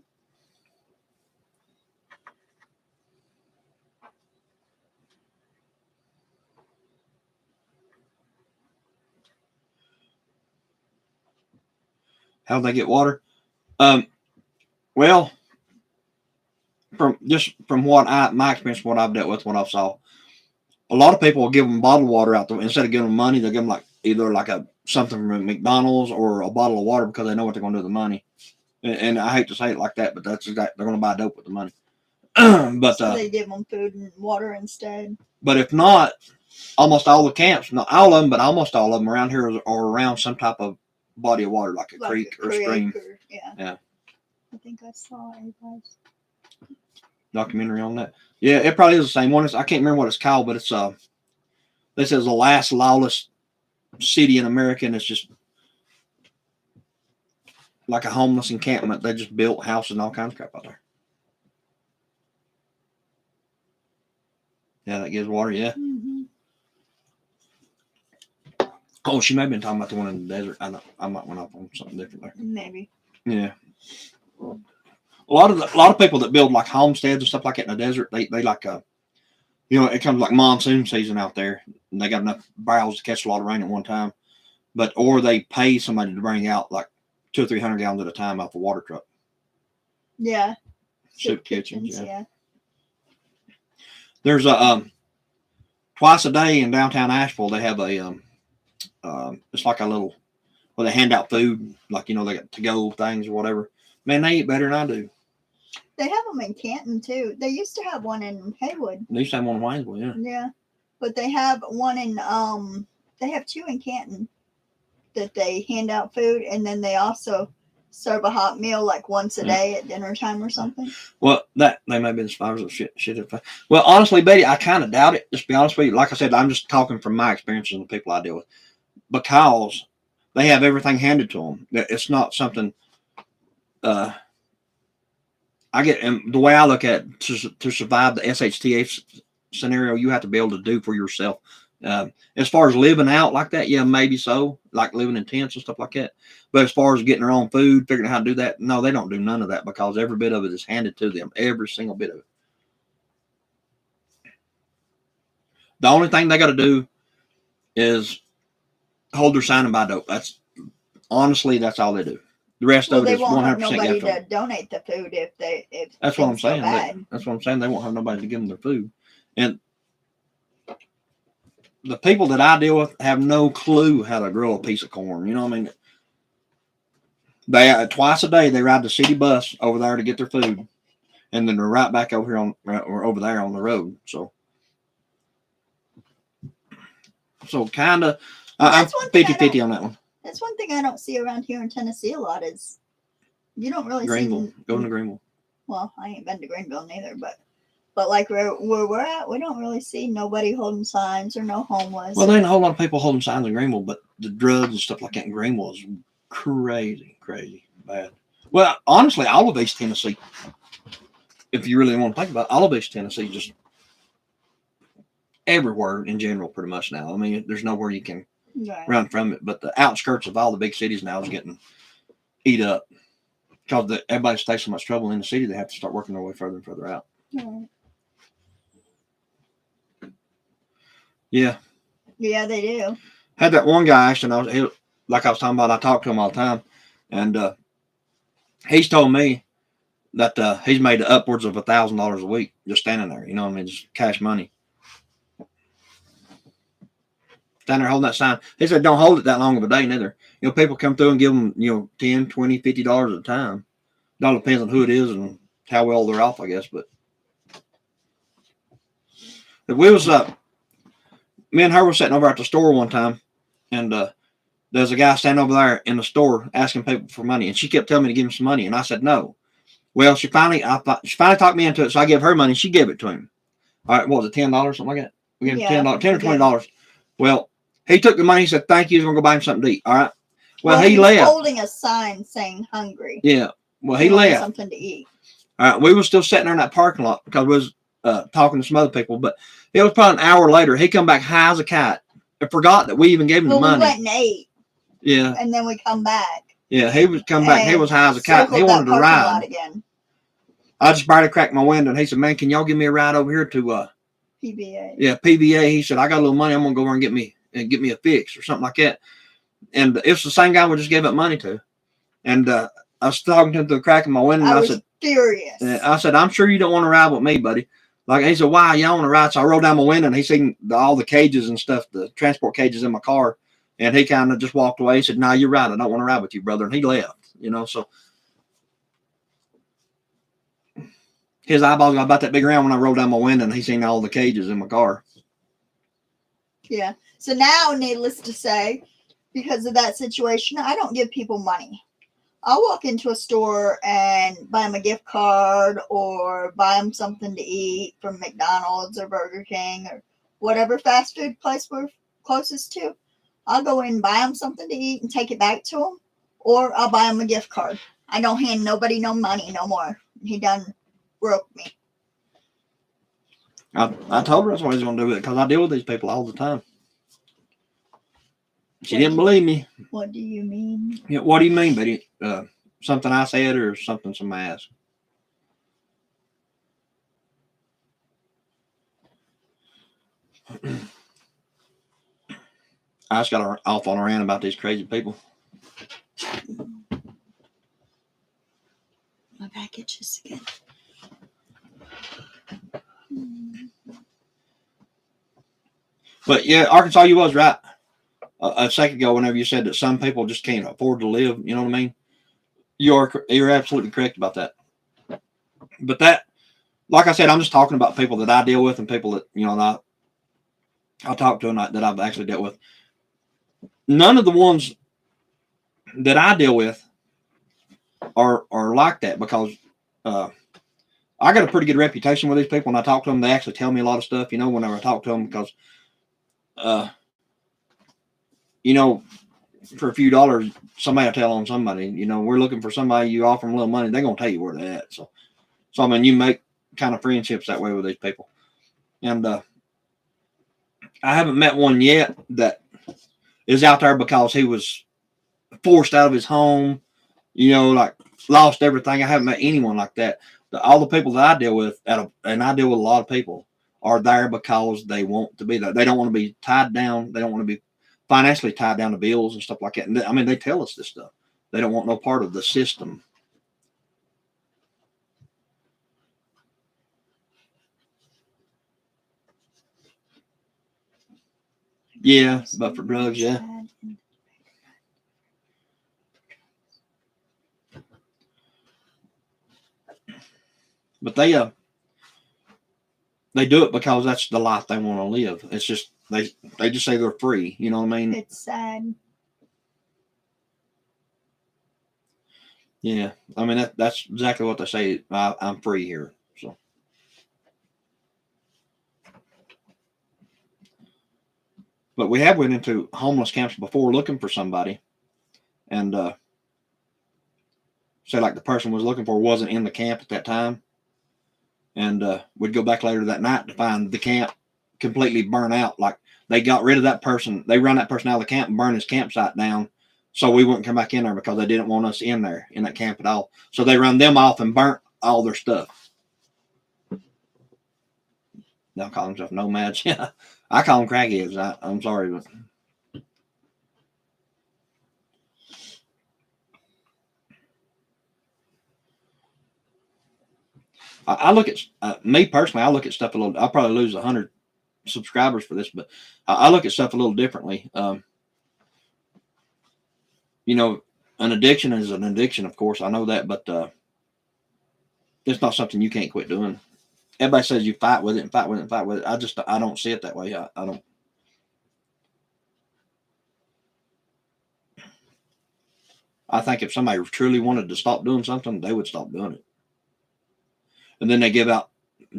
How'd they get water? Well, from what my experience, what I've dealt with, what I've saw, a lot of people will give them bottled water out there instead of giving them money. They'll give them like either like something from McDonald's or a bottle of water because they know what they're going to do with the money. And I hate to say it like that, but that's exactly, they're going to buy dope with the money. But So they give them food and water instead. But if not, almost all the camps, not all of them, but almost all of them around here are around some type of body of water, like a creek or a stream. Yeah. I think I saw a Documentary on that. Yeah, it probably is the same one. I can't remember what it's called, but it's this is the last lawless city in America, and it's just like a homeless encampment. They just built houses and all kinds of crap out there. Yeah, that gives water. Yeah. Mm-hmm. Oh, she may have been talking about the one in the desert. I might went off on something different there. Maybe. Yeah. A lot of people that build like homesteads and stuff like that in the desert, they like it comes like monsoon season out there, and they got enough barrels to catch a lot of rain at one time. or they pay somebody to bring out like 200 or 300 gallons at a time off a water truck. Yeah. Soup kitchens, yeah. yeah. There's a twice a day in downtown Asheville. They have a it's like a little where they hand out food, like they got to go things or whatever. Man, they eat better than I do. They have them in Canton too. They used to have one in Haywood. They used to have one in Waynesville, yeah. Yeah, but they have one in they have two in Canton that they hand out food, and then they also serve a hot meal like once a day at dinner time or something. Well, that they may have been spiders of shit. Well, honestly, Betty, I kind of doubt it. Just to be honest with you, like I said, I'm just talking from my experiences and the people I deal with, because they have everything handed to them. It's not something. I get, and the way I look at it, to survive the SHTA scenario, you have to be able to do for yourself. As far as living out like that, yeah, maybe so, like living in tents and stuff like that. But as far as getting their own food, figuring out how to do that, no, they don't do none of that, because every bit of it is handed to them, every single bit of it. The only thing they got to do is hold their sign and buy dope. That's honestly, that's all they do. The rest of it is 100% They won't have nobody to donate the food if that's what I'm saying. Bad. That's what I'm saying. They won't have nobody to give them their food, and the people that I deal with have no clue how to grow a piece of corn. You know what I mean? They twice a day they ride the city bus over there to get their food, and then they're right back over here or over there on the road. So kind of, I'm 50-50 on that one. That's one thing I don't see around here in Tennessee a lot is you don't really Greenville. see. Going to Greenville. Well, I ain't been to Greenville neither, but like where we're at, we don't really see nobody holding signs or no homeless. Well, there ain't a whole lot of people holding signs in Greenville, but the drugs and stuff like that in Greenville is crazy bad. Well, honestly, all of East Tennessee, if you really want to think about it, all of East Tennessee, just everywhere in general, pretty much now. I mean, there's nowhere you can run from it, but the outskirts of all the big cities now is getting eat up, because everybody stays so much trouble in the city, they have to start working their way further and further out. Right. Yeah, they do. Had that one guy, actually, like I was talking about, I talk to him all the time, and he's told me that he's made upwards of $1,000 a week just standing there. You know what I mean? Just cash money. Standing there holding that sign. He said, don't hold it that long of a day, neither. People come through and give them, $10, $20, $50 at a time. It all depends on who it is and how well they're off, I guess. But we was me and her were sitting over at the store one time, and there's a guy standing over there in the store asking people for money, and she kept telling me to give him some money, and I said no. Well, she finally talked me into it, so I gave her money. She gave it to him. All right, what was it, $10, something like that? We gave him $10, $10 or $20. Well, he took the money. He said, "Thank you." He's gonna go buy him something to eat. All right. Well, he left. Holding a sign saying "hungry." Yeah. Well, he left. Something to eat. All right. We were still sitting there in that parking lot because we was talking to some other people. But it was probably an hour later. He come back high as a kite and forgot that we even gave him the money. We went and ate. Yeah. And then we come back. Yeah, he was come back. He was high as a kite. He wanted to ride again. I just barely cracked my window, and he said, "Man, can y'all give me a ride over here to PBA?" Yeah, PBA. He said, "I got a little money. I'm gonna go over and get me a fix or something like that." And it's the same guy we just gave up money to. And I was talking to him through the crack in my window. And I said, furious. I said, "I'm sure you don't want to ride with me, buddy." Like, he said, "Why? Y'all want to ride?" So I rolled down my window, and he seen all the cages and stuff, the transport cages in my car. And he kind of just walked away. He said, "No, you're right. I don't want to ride with you, brother." And he left, so his eyeballs got about that big around when I rolled down my window, and he seen all the cages in my car. Yeah. So now, needless to say, because of that situation, I don't give people money. I'll walk into a store and buy them a gift card or buy them something to eat from McDonald's or Burger King or whatever fast food place we're closest to. I'll go in and buy them something to eat and take it back to them, or I'll buy them a gift card. I don't hand nobody no money no more. He done broke me. I told her that's what he's going to do with it, because I deal with these people all the time. She didn't believe me. What do you mean? Yeah, what do you mean, Betty? Something I said or something somebody asked? I just got off on a rant about these crazy people. My package is again. But yeah, Arkansas, you was right a second ago whenever you said that some people just can't afford to live. You know what I mean? You're absolutely correct about that. But that, like I said, I'm just talking about people that I deal with and people that, you know, that I talk to and that I've actually dealt with. None of the ones that I deal with are like that, because I got a pretty good reputation with these people. When I talk to them, they actually tell me a lot of stuff, you know, whenever I talk to them, because, you know, for a few dollars, somebody will tell on somebody, you know, we're looking for somebody, you offer them a little money, they're going to tell you where they're at. So I mean, you make kind of friendships that way with these people. And I haven't met one yet that is out there because he was forced out of his home, you know, like lost everything. I haven't met anyone like that. All the people that I deal with, and I deal with a lot of people, are there because they want to be there. They don't want to be tied down. They don't want to be financially tied down to bills and stuff like that. And I mean, they tell us this stuff. They don't want no part of the system. Yeah, but for drugs, yeah. But they do it because that's the life they want to live. It's just they just say they're free. You know what I mean? It's sad. Yeah, I mean that's exactly what they say. I'm free here. So, but we have went into homeless camps before looking for somebody, and say like the person was looking for wasn't in the camp at that time, and we'd go back later that night to find the camp completely burnt out. Like they got rid of that person. They run that person out of the camp and burn his campsite down. So we wouldn't come back in there because they didn't want us in there in that camp at all. So they run them off and burnt all their stuff. They'll call themselves nomads. Yeah, I call them crackheads. I'm sorry, but I look at me personally. I look at stuff a little. I'll probably lose 100 subscribers for this, but I look at stuff a little differently. You know, an addiction is an addiction, of course. I know that, but it's not something you can't quit doing. Everybody says you fight with it and fight with it and fight with it. I don't see it that way. I don't. I think if somebody truly wanted to stop doing something, they would stop doing it. And then they give out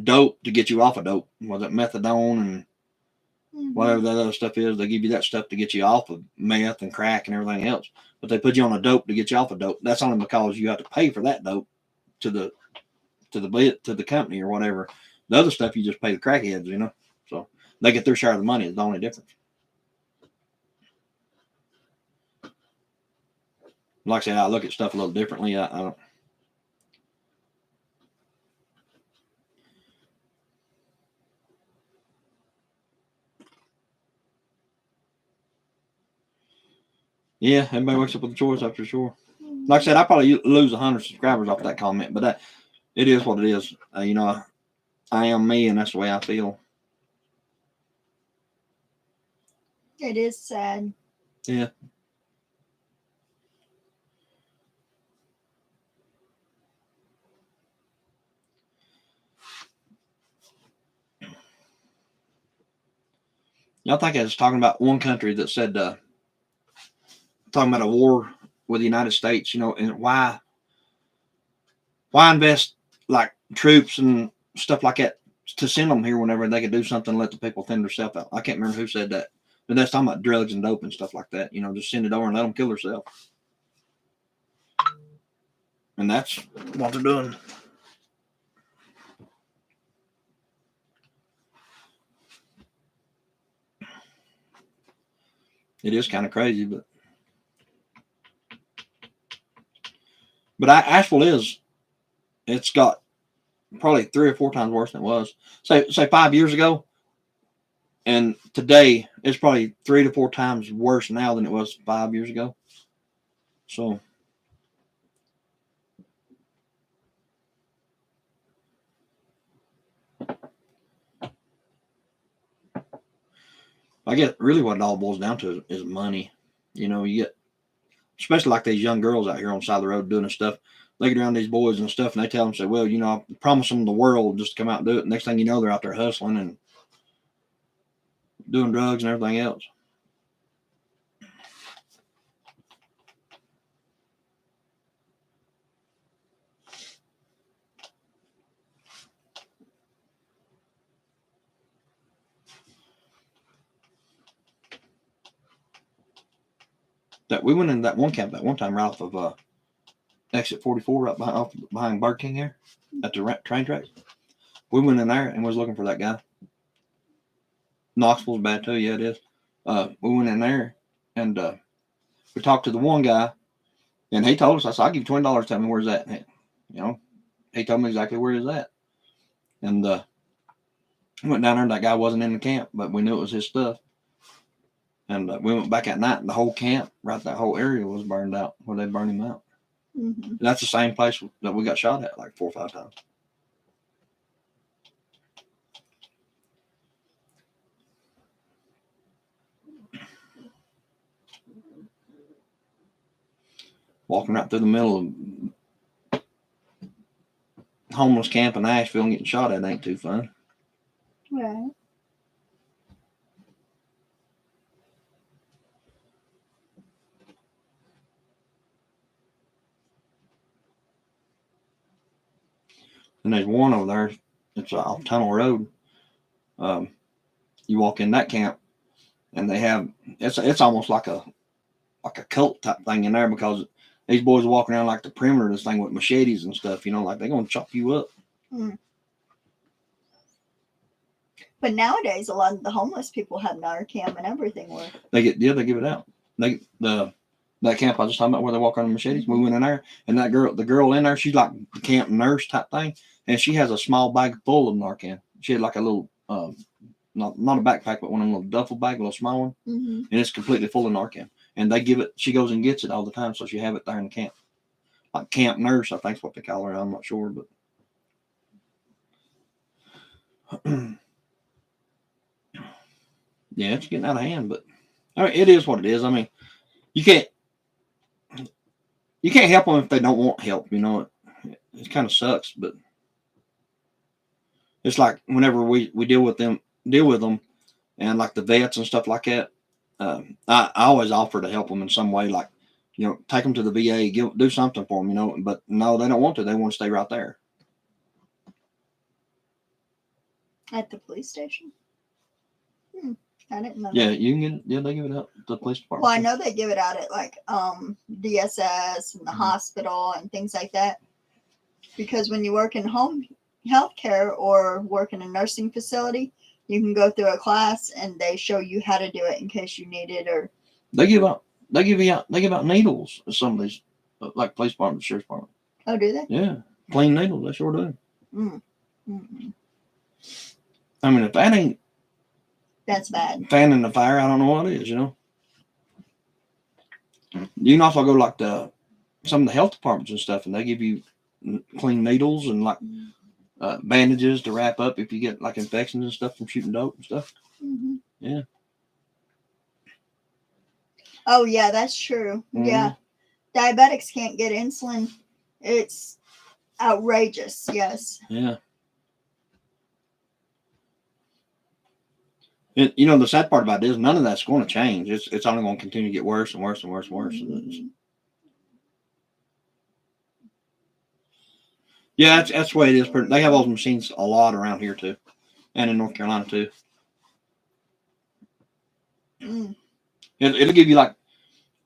dope to get you off of dope. Was it methadone and whatever that other stuff is? They give you that stuff to get you off of meth and crack and everything else. But they put you on a dope to get you off of dope. That's only because you have to pay for that dope to the company or whatever. The other stuff you just pay the crackheads, you know. So they get their share of the money. Is the only difference. Like I said, I look at stuff a little differently. I don't. Yeah, everybody wakes up with a choice, after sure. Like I said, I probably lose 100 subscribers off that comment, but it is what it is. You know, I am me, and that's the way I feel. It is sad. Yeah. I think I was talking about one country that said, talking about a war with the United States, you know, and why invest like troops and stuff like that to send them here whenever they could do something and let the people thin themselves out. I can't remember who said that, but that's talking about drugs and dope and stuff like that. You know, just send it over and let them kill themselves. And that's what they're doing. It is kind of crazy, but Asheville it's got probably 3 or 4 times worse than it was. Say 5 years ago, And today it's probably 3 to 4 times worse now than it was 5 years ago. So I guess really what it all boils down to is money. You know, you get, especially like these young girls out here on the side of the road doing this stuff. They get around these boys and stuff, and they tell them, say, well, you know, I promise them the world just to come out and do it. Next thing you know, they're out there hustling and doing drugs and everything else. That we went in that one camp that one time right off of exit 44 right behind Burger King here at the train tracks. We went in there and was looking for that guy. Knoxville's bad too. Yeah, it is. We went in there and we talked to the one guy, and he told us, I said, I'll give you $20. Tell me where's that. And, you know, he told me exactly where he's at. And we went down there and that guy wasn't in the camp, but we knew it was his stuff. And we went back at night and the whole camp, right, that whole area was burned out where they burned him out. Mm-hmm. And that's the same place that we got shot at like 4 or 5 times. Walking right through the middle of homeless camp in Asheville and getting shot at ain't too fun. Right. And there's one over there. It's off Tunnel Road. You walk in that camp, and they have it's almost like a cult type thing in there because these boys are walking around like the perimeter of this thing with machetes and stuff. You know, like they're gonna chop you up. Mm. But nowadays, a lot of the homeless people have Narcan and everything. Where They give it out. That camp I was just talking about where they walk around the machetes. We went in there, and the girl in there, she's like the camp nurse type thing, and she has a small bag full of Narcan. She had like a little not a backpack, but one of them little duffel bag, a little small one, mm-hmm. and it's completely full of Narcan. And they give it. She goes and gets it all the time, so she have it there in the camp. Like camp nurse, I think's what they call her. I'm not sure, but yeah, it's getting out of hand. But I mean, it is what it is. I mean, you can't help them if they don't want help. You know, it kind of sucks, but it's like whenever we deal with them, and like the vets and stuff like that. I always offer to help them in some way, like, you know, take them to the VA, do something for them, you know. But no, they don't want to. They want to stay right there. At the police station. I didn't know. Yeah, that. you can get it. Yeah, they give it out to the police department. Well, I know they give it out at like DSS and the hospital and things like that. Because when you work in home healthcare or work in a nursing facility, you can go through a class and they show you how to do it in case you need it. Or they give out needles at some of these, like police department, sheriff's department. Oh, do they? Yeah, clean needles. They sure do. Mm-hmm. I mean, if that ain't that's bad. Fanning the fire, I don't know what is. You know. You can also go like some of the health departments and stuff, and they give you clean needles and like bandages to wrap up if you get like infections and stuff from shooting dope and stuff. Mm-hmm. Yeah. Oh yeah, that's true. Mm-hmm. Yeah, diabetics can't get insulin. It's outrageous. Yes. Yeah. You know, the sad part about it is none of that's going to change. It's only going to continue to get worse and worse and worse and worse. Mm-hmm. Yeah, that's the way it is. They have all those machines a lot around here too, and in North Carolina too. It'll give you like,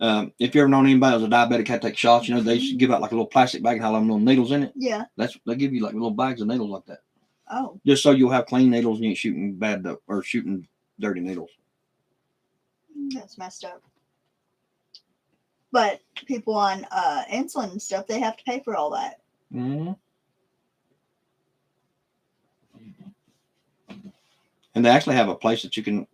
if you ever known anybody who's a diabetic had to take shots, you know, they give out like a little plastic bag and have little needles in it. Yeah. They give you like little bags of needles like that. Oh. Just so you'll have clean needles and you ain't shooting bad dope or shooting dirty needles. That's messed up. But people on insulin and stuff, they have to pay for all that. Mm-hmm. And they actually have a place that you can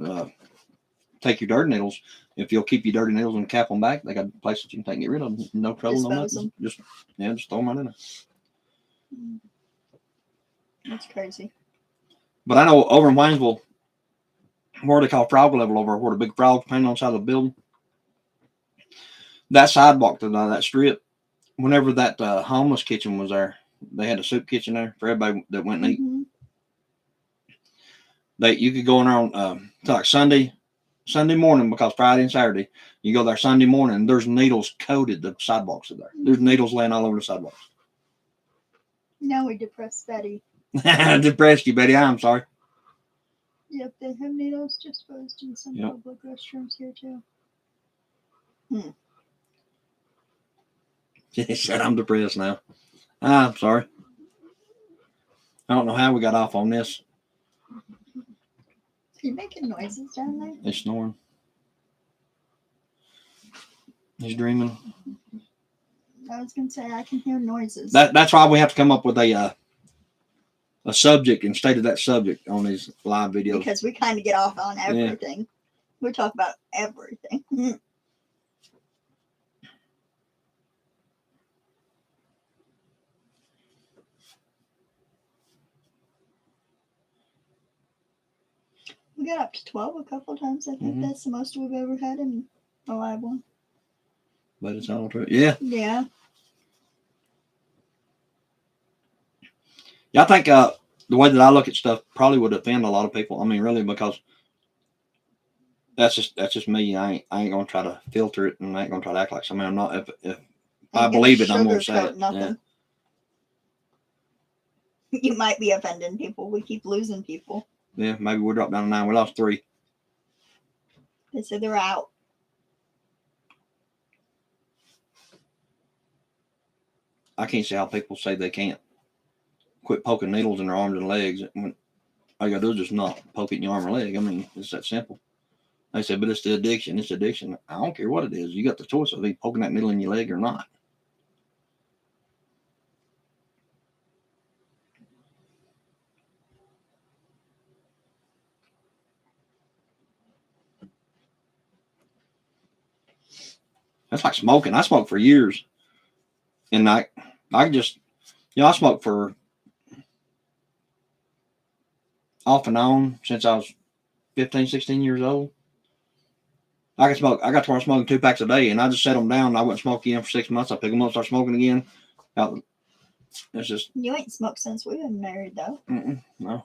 take your dirty needles. If you'll keep your dirty needles and cap them back, they got a place that you can take and get rid of them. No trouble, no Dispose nothing. them. Just throw them right in there. That's crazy. But I know over in Waynesville, where they call frog level over, where the big frogs painted on the side of the building, that sidewalk to that strip, whenever that homeless kitchen was there, they had a soup kitchen there for everybody that went and eat. You could go in there on like Sunday morning, because Friday and Saturday you go there Sunday morning and there's needles coated the sidewalks are there. There's needles laying all over the sidewalks. Now we depressed Betty. Depressed you, Betty. I'm sorry. Yep, they have needles disposed in some Yep. public restrooms here too. She said I'm depressed now. I'm sorry. I don't know how we got off on this. Are you making noises down there? He's snoring. He's dreaming. I was gonna say I can hear noises. That's why we have to come up with a subject and state of that subject on these live videos. Because we kind of get off on everything. We talk about everything. We got up to 12 a couple times. I think that's the most we've ever had in a live one. But it's all true. Yeah. Yeah. Yeah, I think the way that I look at stuff probably would offend a lot of people. I mean, really, because that's just me. I ain't gonna try to filter it, and I ain't gonna try to act like somebody I'm not. If I believe it, I'm gonna say it. Nothing. Yeah. You might be offending people. We keep losing people. Yeah, maybe we'll drop down to 9. We lost 3. They said they're out. I can't see how people say they can't quit poking needles in their arms and legs. When all you gotta do is just not poke it in your arm or leg. I mean, it's that simple. They said, but it's the addiction. It's addiction. I don't care what it is. You got the choice of either poking that needle in your leg or not. That's like smoking. I smoked for years. And I just, I smoked for off and on since I was 15, 16 years old. I got to where I was smoking 2 packs a day, and I just set them down. And I wouldn't smoke again for 6 months. I pick them up, start smoking again. It's just. You ain't smoked since we've been married, though. No.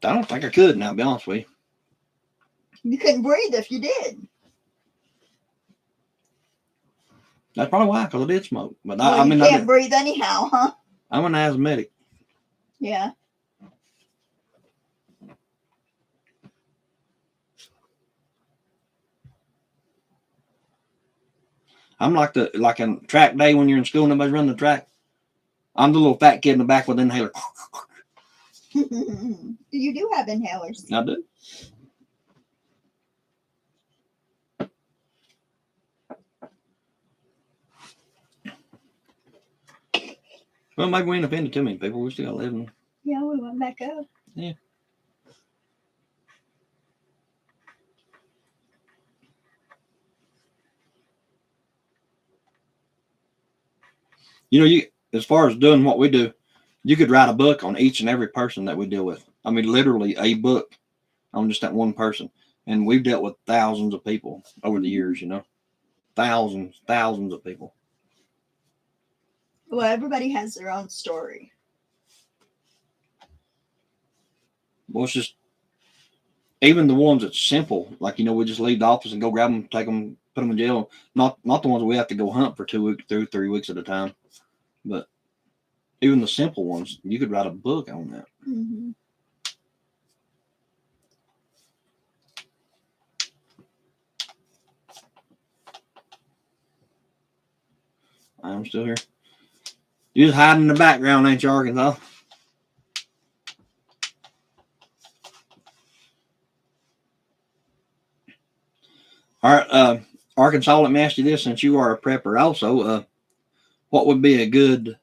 I don't think I could now, to be honest with you. You couldn't breathe if you did. That's probably why, because I did smoke. But Well, you can't breathe anyhow, huh? I'm an asthmatic. Yeah. I'm like in track day when you're in school and everybody's running the track. I'm the little fat kid in the back with an inhaler. You do have inhalers. I do. Well, maybe we ain't offended too many people. We still got 11. Yeah, we went back up. Yeah. As far as doing what we do, you could write a book on each and every person that we deal with. I mean, literally a book on just that one person. And we've dealt with thousands of people over the years, thousands of people. Well, everybody has their own story. Well, it's just, even the ones that's simple, like, we just leave the office and go grab them, take them, put them in jail. Not the ones that we have to go hunt for 2 weeks, 3 weeks at a time. But even the simple ones, you could write a book on that. Mm-hmm. I'm still here. You just hiding in the background, ain't you, Arkansas? All right, Arkansas, let me ask you this, since you are a prepper also, what would be a good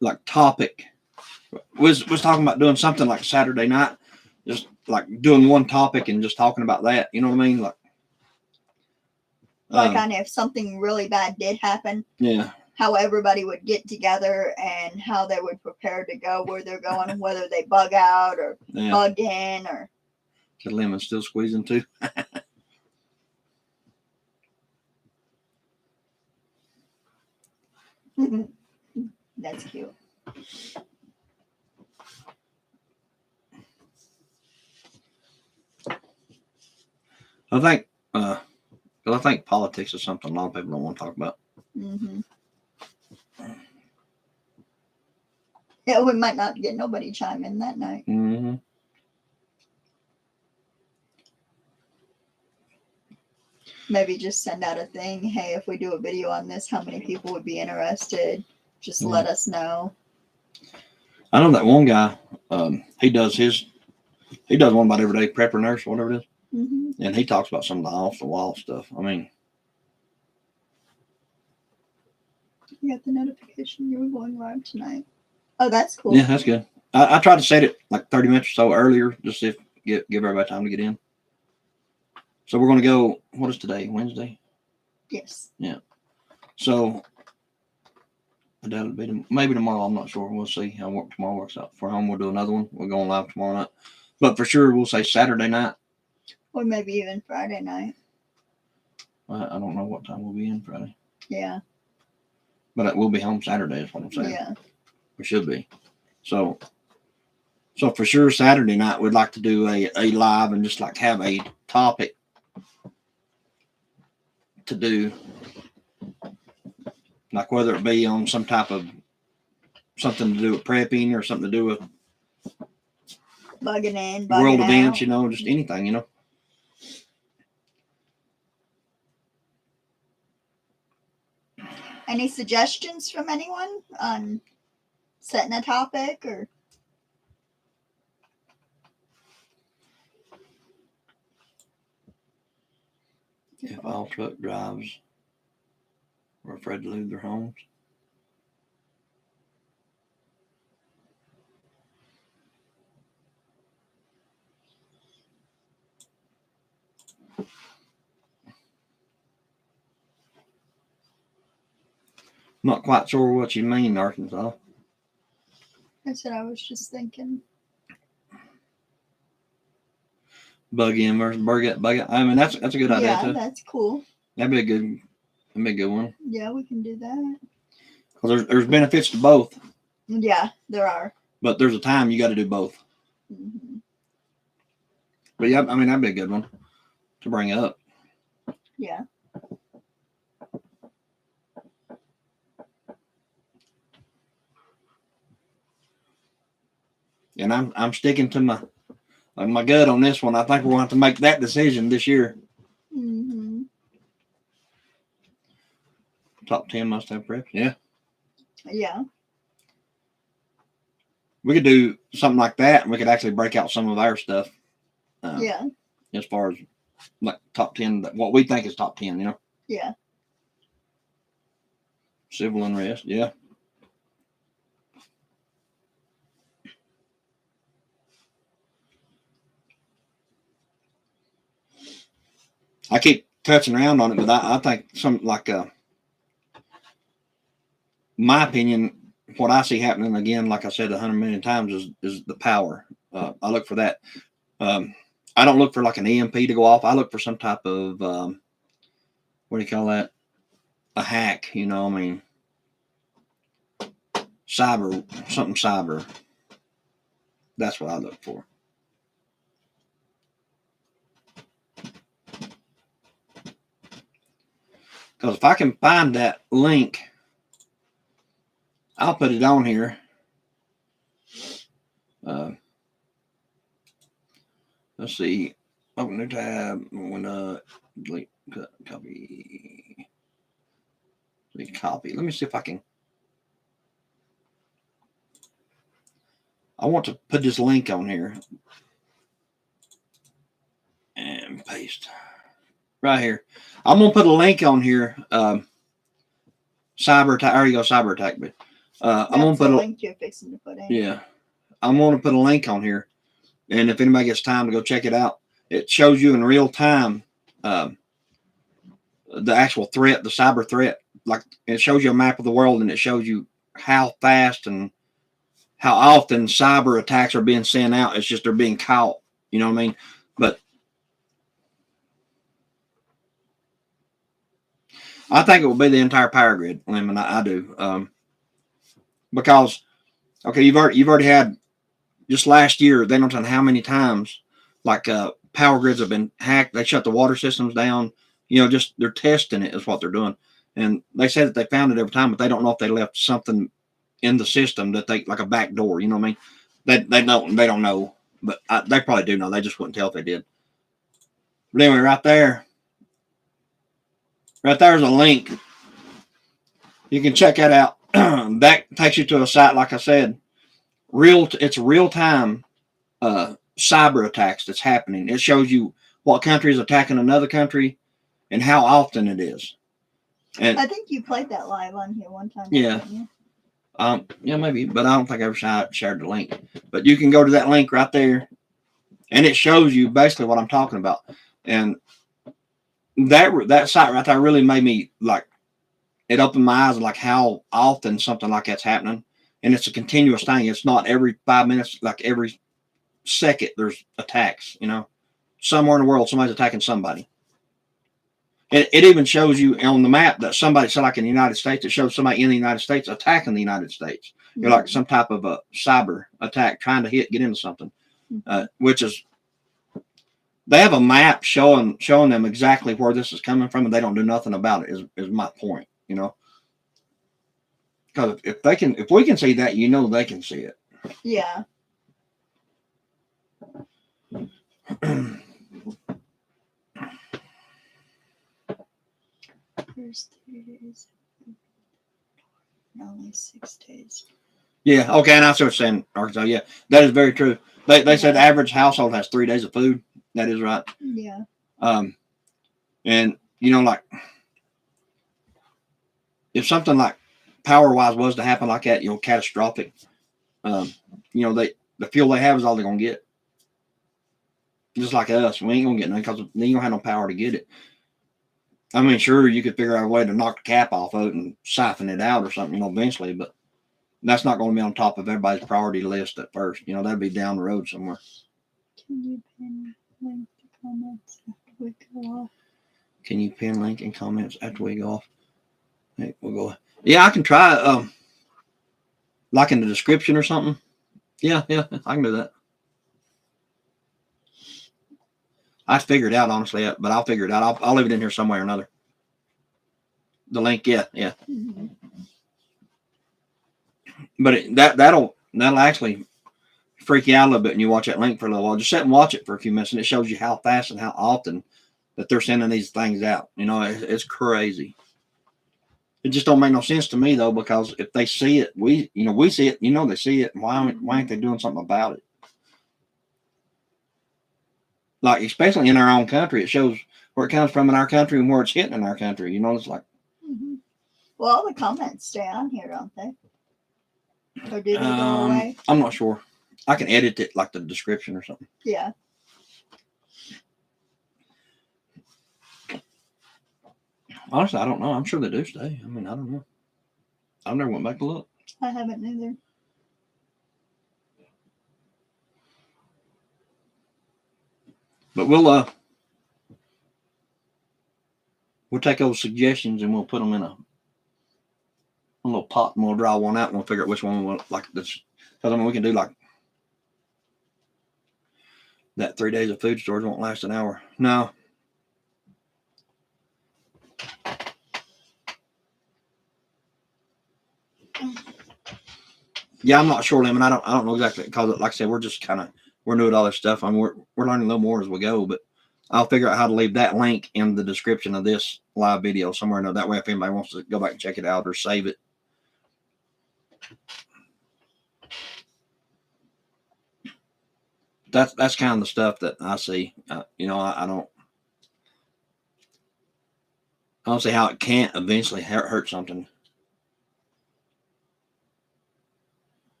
like topic. Was talking about doing something like Saturday night, just like doing one topic and just talking about that. You know what I mean? Like, on if something really bad did happen, yeah, how everybody would get together and how they would prepare to go where they're going, whether they bug out or yeah. bug in or. The lemon's still squeezing too. That's cute. I think politics is something a lot of people don't want to talk about. Mm-hmm. Yeah, we might not get nobody chime in that night. Mm-hmm. Maybe just send out a thing. Hey, if we do a video on this, how many people would be interested? Just Yeah. let us know. I know that one guy. He does one about every day, prepper nurse, whatever it is, Mm-hmm. and he talks about some of the off the wall stuff. I mean, You got the notification you were going live tonight. Oh, that's cool. yeah, that's good. I tried to set it like 30 minutes or so earlier, just to give everybody time to get in. So we're going to go. What is today? Wednesday. Yes. So I doubt it'll be maybe tomorrow. I'm not sure. We'll see how tomorrow works out. For home, we'll do another one. We're going live tomorrow night, but for sure we'll say Saturday night. Or maybe even Friday night. I don't know what time we'll be in Friday, Yeah. but we'll be home Saturday. Is what I'm saying. Yeah. We should be. So for sure Saturday night we'd like to do a live and just like have a topic to do, like whether it be on some type of something to do with prepping or something to do with Bugging in, bugging world out. events, just anything, Any suggestions from anyone on setting a topic or? If all truck drivers were afraid to leave their homes. Not quite sure what you mean, Arkansas. I said I was just thinking. Bug in versus bug out. I mean, that's a good idea Yeah, too. that's cool. That'd be a good one. Yeah, we can do that. Because there's benefits to both, Yeah, there are. but there's a time you got to do both. Mm-hmm. But yeah, I mean, that'd be a good one to bring up. Yeah. And I'm sticking to my gut on this one. I think we're going to have to make that decision this year. Mm-hmm. Top 10 must have prep. Yeah. Yeah. We could do something like that, and we could actually break out some of our stuff. Yeah. As far as like top 10, what we think is top 10, Yeah. Civil unrest. Yeah. I keep touching around on it, but I think some like my opinion, what I see happening again, like I said 100 million times, is the power. I look for that. I don't look for like an EMP to go off. I look for some type of what do you call that? A hack. I mean, cyber. That's what I look for. Because if I can find that link, I'll put it on here. Let's see. Open new tab. Delete, copy. Copy. Let me see if I can. I want to put this link on here and paste right here. I'm gonna put a link on here. Cyber attack. I already got cyber attack, but I'm gonna That's the put a link you're fixing to put in. yeah. I'm gonna put a link on here, and if anybody gets time to go check it out, it shows you in real time the actual threat, the cyber threat. Like it shows you a map of the world, and it shows you how fast and how often cyber attacks are being sent out. It's just they're being caught. You know what I mean? But I think it will be the entire power grid, Lemon. I do, because okay, you've already had just last year. They don't know how many times like power grids have been hacked. They shut the water systems down. You know, just they're testing it is what they're doing, and they said that they found it every time, but they don't know if they left something in the system that they like a back door. You know what I mean? They don't know, but they probably do know. They just wouldn't tell if they did. But anyway, right there's a link. You can check that out. That takes you to a site, like I said, it's real time cyber attacks that's happening. It shows you what country is attacking another country and how often it is. And I think you played that live on here one time. Yeah. didn't you? Yeah, maybe, but I don't think I ever shared the link. But you can go to that link right there, and it shows you basically what I'm talking about. And that site right there really made me like, it opened my eyes like how often something like that's happening, and it's a continuous thing. It's not every 5 minutes, like every second there's attacks. You know, somewhere in the world somebody's attacking somebody. It even shows you on the map that somebody, so like in the United States, it shows somebody in the United States attacking the United States. You're like some type of a cyber attack trying to get into something, which is, they have a map showing them exactly where this is coming from, and they don't do nothing about it. Is my point, you know? Because if we can see that, you know, they can see it. Yeah. First 3 days. Only 6 days. Yeah. Okay. And I started saying Arkansas. Yeah, that is very true. They said the average household has 3 days of food. That is right. Yeah. And you know, like if something like power wise was to happen like that, you know, catastrophic, you know, the fuel they have is all they're gonna get. Just like us, we ain't gonna get none because they ain't gonna have no power to get it. I mean, sure, you could figure out a way to knock the cap off of it and siphon it out or something, you know, eventually, but that's not going to be on top of everybody's priority list at first. You know, that'd be down the road somewhere. Can you pin link the comments after we go off? Can you pin link in comments after we go off? Hey, we'll go. Yeah, I can try. Like in the description or something. Yeah, I can do that. I figured it out honestly, but I'll figure it out. I'll leave it in here some way or another. The link, yeah. Mm-hmm. But that'll actually freak you out a little bit when you watch that link for a little while. Just sit and watch it for a few minutes, and it shows you how fast and how often that they're sending these things out. You know, it's crazy. It just don't make no sense to me though, because if they see it, we see it. You know, they see it. Why ain't they doing something about it? Like especially in our own country, it shows where it comes from in our country and where it's hitting in our country. You know, it's like. Mm-hmm. Well, all the comments stay on here, don't they? Or do they go away? I'm not sure. I can edit it like the description or something. Yeah. Honestly, I don't know. I'm sure they do stay. I mean, I don't know. I've never went back to look. I haven't either. But we'll take those suggestions and we'll put them in a little pot and we'll draw one out and we'll figure out which one we want. Like this, because I mean, we can do like that 3 days of food storage won't last an hour. No. Yeah, I'm not sure, Lemon. I don't know exactly because, like I said, we're new at all this stuff. I mean, we're learning a little more as we go. But I'll figure out how to leave that link in the description of this live video somewhere. That way, if anybody wants to go back and check it out or save it. That's kind of the stuff that I see. You know, I don't see how it can't eventually hurt something.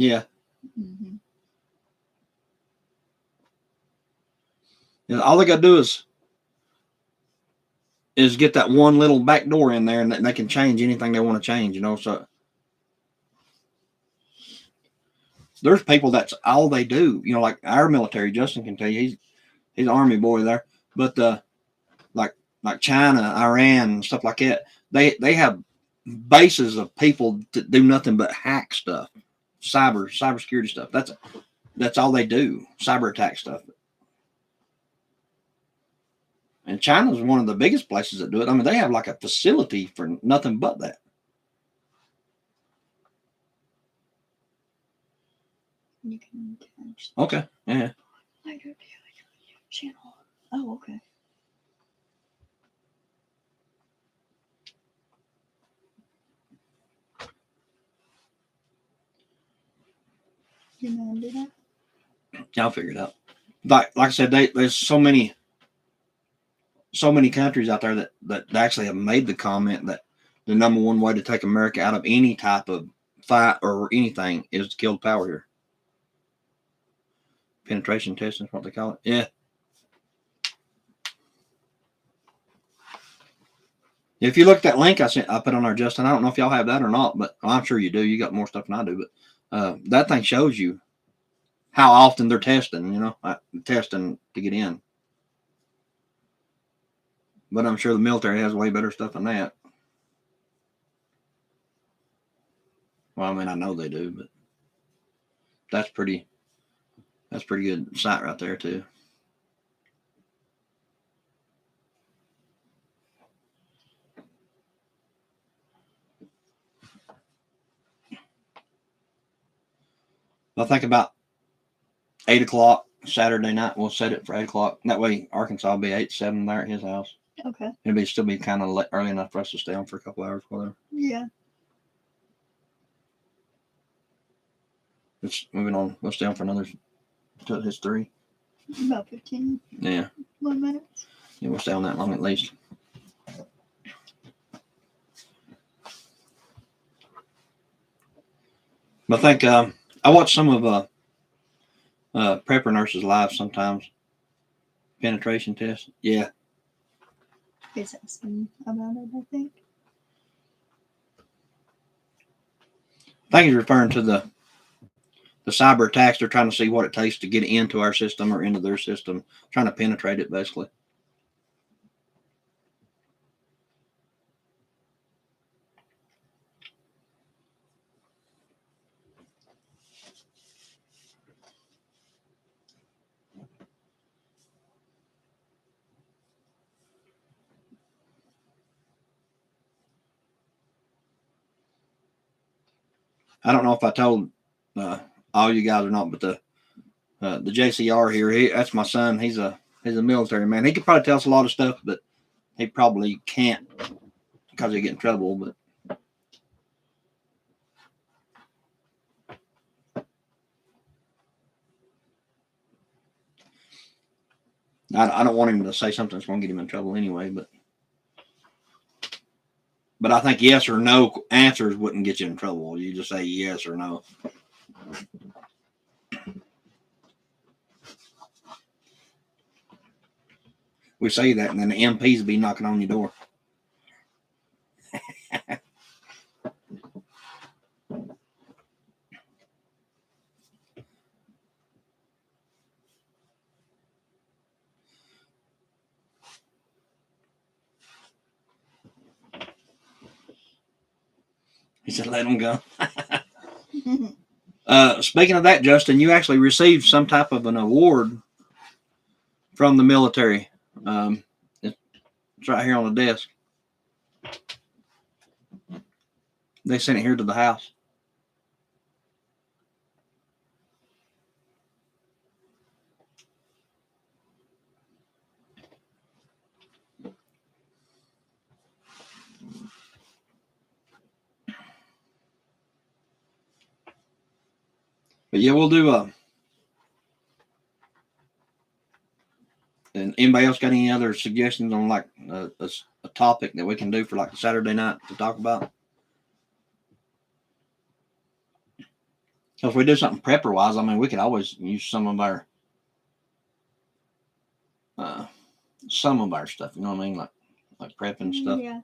Yeah. Hmm. And all they got to do is get that one little back door in there, and they can change anything they want to change. So there's people that's all they do. Like our military. Justin can tell you, he's an Army boy there, but like China, Iran, stuff like that. They have bases of people that do nothing but hack stuff, cybersecurity stuff. That's all they do, cyber attack stuff. And China's one of the biggest places that do it. I mean, they have like a facility for nothing but that. You can attach. Okay. Yeah. I go to channel. Oh, okay. You know how to do that? I'll figure it out. Like I said, there's so many countries out there that actually have made the comment that the number one way to take America out of any type of fight or anything is to kill the power here. Penetration testing is what they call it. Yeah. If you look at that link I put on there, Justin, I don't know if y'all have that or not, but I'm sure you do. You got more stuff than I do, but that thing shows you how often they're testing, testing to get in. But I'm sure the military has way better stuff than that. Well, I mean, I know they do, but that's pretty good site right there too. I think about 8 o'clock Saturday night. We'll set it for 8 o'clock. That way, Arkansas will be 8-7 there at his house. Okay. It'll still be kind of early enough for us to stay on for a couple hours, whatever. Yeah. It's moving on. We'll stay on for another till it's 3. About 15 Yeah. more minutes. Yeah, we'll stay on that long at least. But I think I watch some of prepper nurses live sometimes. Penetration test. Yeah. He's asking about it, I think. I think he's referring to the cyber attacks. They're trying to see what it takes to get into our system or into their system, trying to penetrate it, basically. I don't know if I told all you guys or not, but the JCR here, that's my son. He's a military man. He could probably tell us a lot of stuff, but he probably can't because he'd get in trouble. But I don't want him to say something that's going to get him in trouble anyway. But I think yes or no answers wouldn't get you in trouble. You just say yes or no. We say that, and then the MPs will be knocking on your door. He said, let them go. Speaking of that, Justin, you actually received some type of an award from the military. It's right here on the desk. They sent it here to the house. But yeah, we'll do and anybody else got any other suggestions on like a topic that we can do for like Saturday night to talk about? So if we do something prepper wise, I mean, we could always use some of our stuff. You know what I mean? Like prepping stuff. Yeah.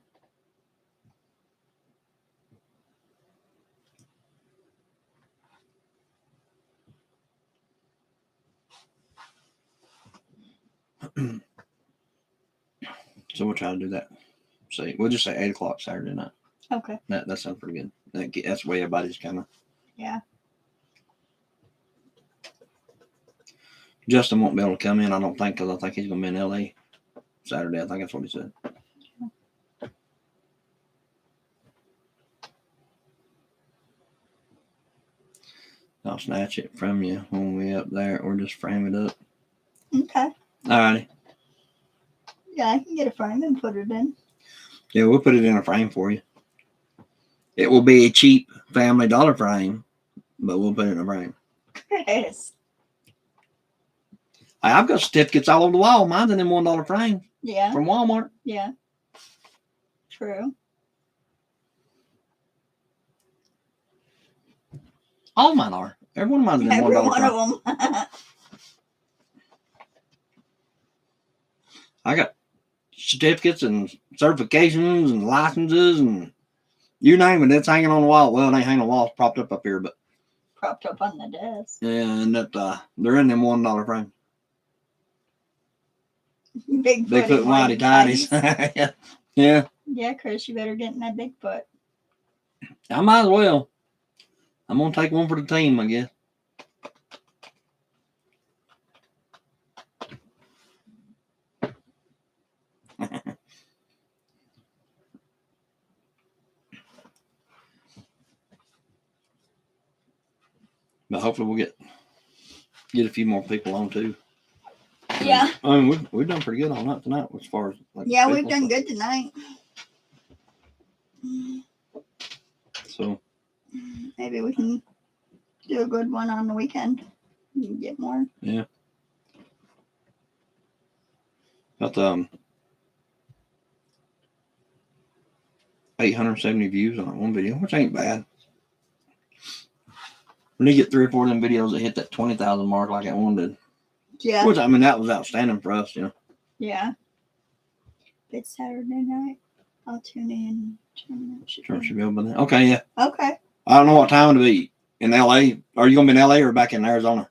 So we'll try to do that. Say we'll just say 8:00 Saturday night. Okay. That sounds pretty good. That's the way everybody's kind of. Yeah. Justin won't be able to come in, I don't think, because I think he's going to be in LA Saturday. I think that's what he said. I'll snatch it from you when we up there, or just frame it up. Okay. Alrighty. Yeah, I can get a frame and put it in. Yeah, we'll put it in a frame for you. It will be a cheap Family Dollar frame, but we'll put it in a frame. Chris. I've got certificates all over the wall. Mine's in them $1 frames Yeah. from Walmart. Yeah. True. All mine are. Every one of mine's in them Every $1 one frame. of them. I got certificates and certifications and licenses and you name it. It's hanging on the wall. Well, it ain't hanging on the wall. It's propped up here, but Propped up on the desk. yeah, and that they're in them $1 frames. Bigfoot Bigfoot and whitey tidies. Yeah, Yeah, Chris, you better get in that Bigfoot. I might as well. I'm gonna take one for the team, I guess. But hopefully we'll get a few more people on too. Yeah. I mean, we've done pretty good on that tonight as far as like. Yeah, we've people. done good tonight. So Maybe we can do a good one on the weekend. You can get more. yeah. Got 870 views on that one video, which ain't bad. When you get 3 or 4 of them videos that hit that 20,000 mark like that one did, Yeah. which I mean that was outstanding for us, you know. Yeah. If it's Saturday night, I'll tune in. Sure, should be able to. Okay, yeah. Okay. I don't know what time it'll be in LA. Are you gonna be in LA or back in Arizona?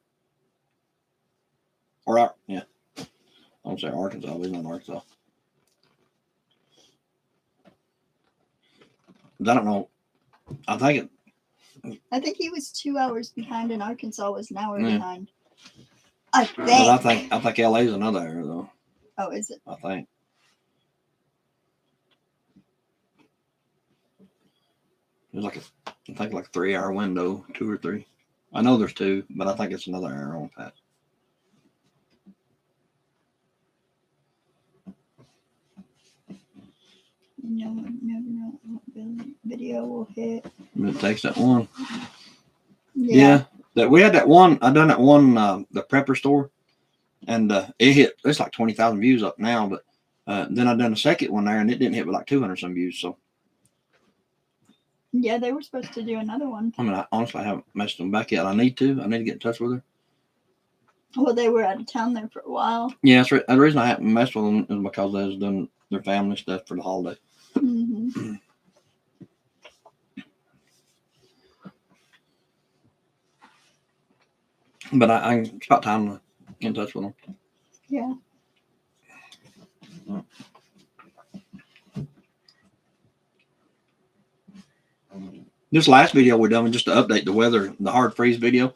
Or yeah. I don't say Arkansas. We're not in Arkansas. I don't know. I think he was 2 hours behind and Arkansas was an hour Yeah. behind. I but think. I think LA is another area though. Oh, is it? I think. There's like a 3-hour window, 2 or 3. I know there's 2, but I think it's another hour on that. You know, never know what video will hit. It takes that one. Yeah. That we had that one. I done that one, the prepper store, and it hit. It's like 20,000 views up now. But then I done a second one there, and it didn't hit but like 200 some views. So Yeah, they were supposed to do another one. I mean, I honestly haven't messaged them back yet. I need to get in touch with her. Well, they were out of town there for a while. Yeah, that's right. The reason I haven't messed with them is because they was doing their family stuff for the holiday. Mm-hmm. But it's about time to get in touch with them. Yeah. This last video we done was just to update the weather, the hard freeze video.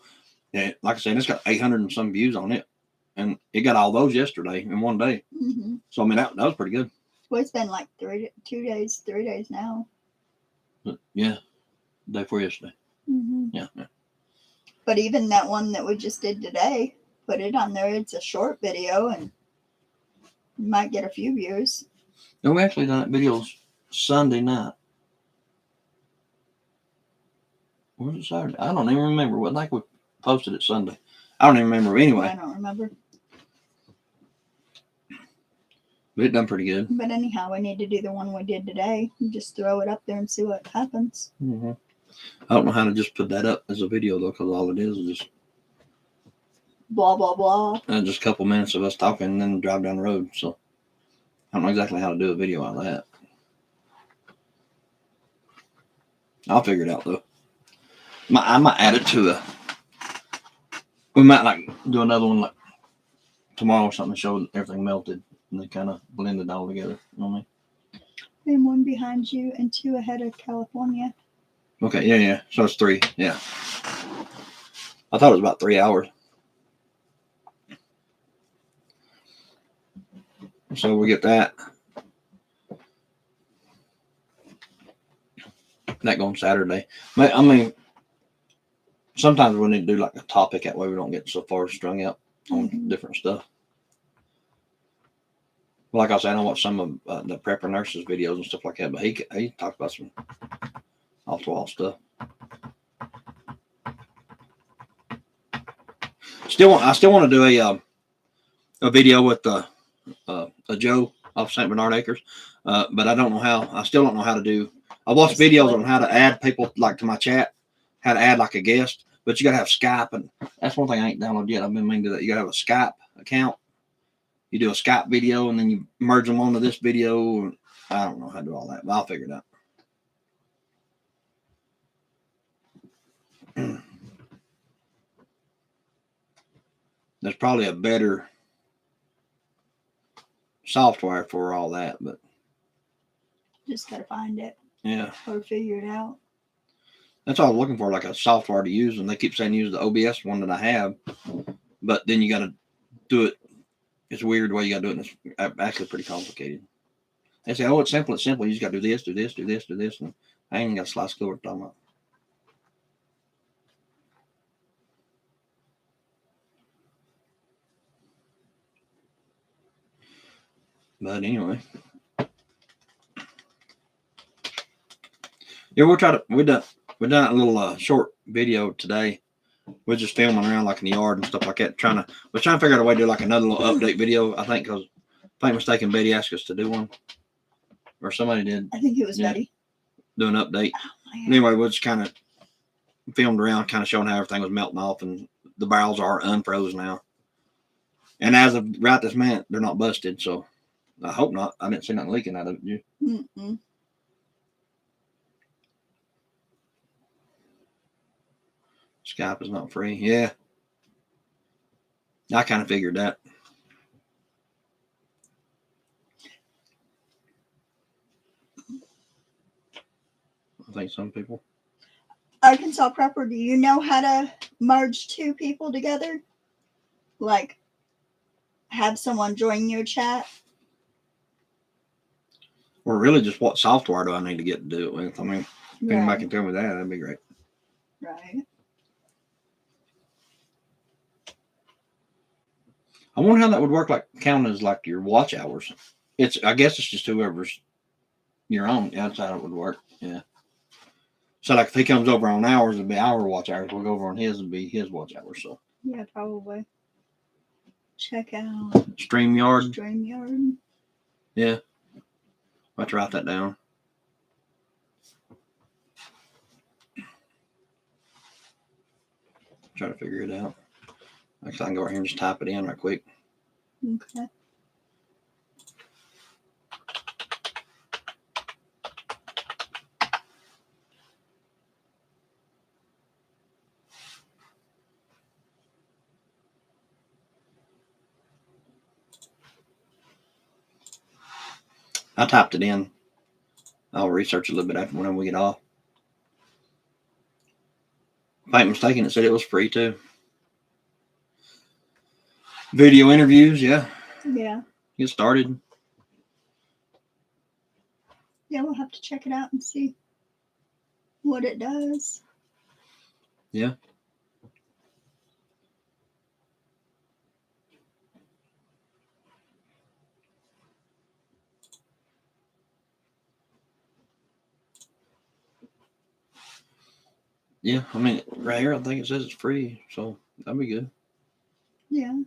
Yeah, like I said, it's got 800 and some views on it, and it got all those yesterday in one day. Mm-hmm. So I mean that was pretty good. Well, it's been like 3 days now. But yeah, day before yesterday. Mm-hmm. Yeah. But even that one that we just did today, put it on there. It's a short video, and you might get a few views. And we actually done that video Sunday night. Was it Saturday? I don't even remember. I think we posted it Sunday. I don't even remember. Anyway, I don't remember. but it done pretty good. But anyhow, we need to do the one we did today. You just throw it up there and see what happens. Mm-hmm. I don't know how to just put that up as a video though, because all it is just Blah blah blah. just a couple minutes of us talking and then drive down the road. So I don't know exactly how to do a video out of that. I'll figure it out though. I might add it to a. We might like do another one like tomorrow or something to show everything melted and they kind of blended all together. You know what I mean? And one behind you and two ahead of California. Okay, yeah. So it's 3. Yeah. I thought it was about 3 hours. So we get that. That going Saturday. I mean, sometimes we need to do like a topic that way we don't get so far strung out on different stuff. Like I said, I watch some of the prepper nurses videos and stuff like that, but he talks about some off the wall stuff. I still want to do a video with a Joe off St. Bernard Acres, but I don't know how. I still don't know how to do. I watched videos on how to add people like to my chat, how to add like a guest, but you got to have Skype, and that's one thing I ain't downloaded yet. I've been meaning to do that. You got to have a Skype account. You do a Skype video, and then you merge them onto this video. I don't know how to do all that, but I'll figure it out. There's probably a better software for all that, but Just gotta find it yeah, or figure it out. that's all I'm looking for, like a software to use. And they keep saying use the OBS one that I have, but then you got to do it. It's weird the way you got to do it. And it's actually pretty complicated. They say, oh, it's simple. It's simple. You just got to do this, do this, do this, do this. And I ain't got a slice clue what I'm talking about. But anyway. Yeah, we done a little short video today. We're just filming around like in the yard and stuff like that. We're trying to figure out a way to do like another little update video. I think because if I'm mistaken, Betty asked us to do one, or somebody did I think it was Betty. do an update. Oh, Anyway, we just kind of filmed around, kind of showing how everything was melting off, and the barrels are unfrozen now. And as of right this minute, they're not busted. So I hope not. I didn't see nothing leaking out of it. Mm-mm. Skype is not free. Yeah. I kind of figured that. I think some people. Arkansas Prepper, do you know how to merge two people together? Like, have someone join your chat? Or really just what software do I need to get to do it with? I mean, if anybody can tell me that, that'd be great. Right. I wonder how that would work, like count as like your watch hours. I guess it's just whoever's your own. Yeah, that's how it would work. Yeah. So like if he comes over on ours, it'd be our watch hours. We'll go over on his, it'd be his watch hours. So Yeah, probably. Check out StreamYard. StreamYard. Yeah. I'll have to write that down. Try to figure it out. Actually, I can go right here and just type it in right quick. Okay. I typed it in. I'll research a little bit after whenever we get off. If I ain't mistaken, it said it was free too. Video interviews, yeah. Yeah. Get started. Yeah, we'll have to check it out and see what it does. Yeah. Yeah, I mean, right here, I think it says it's free, so that'd be good. Yeah.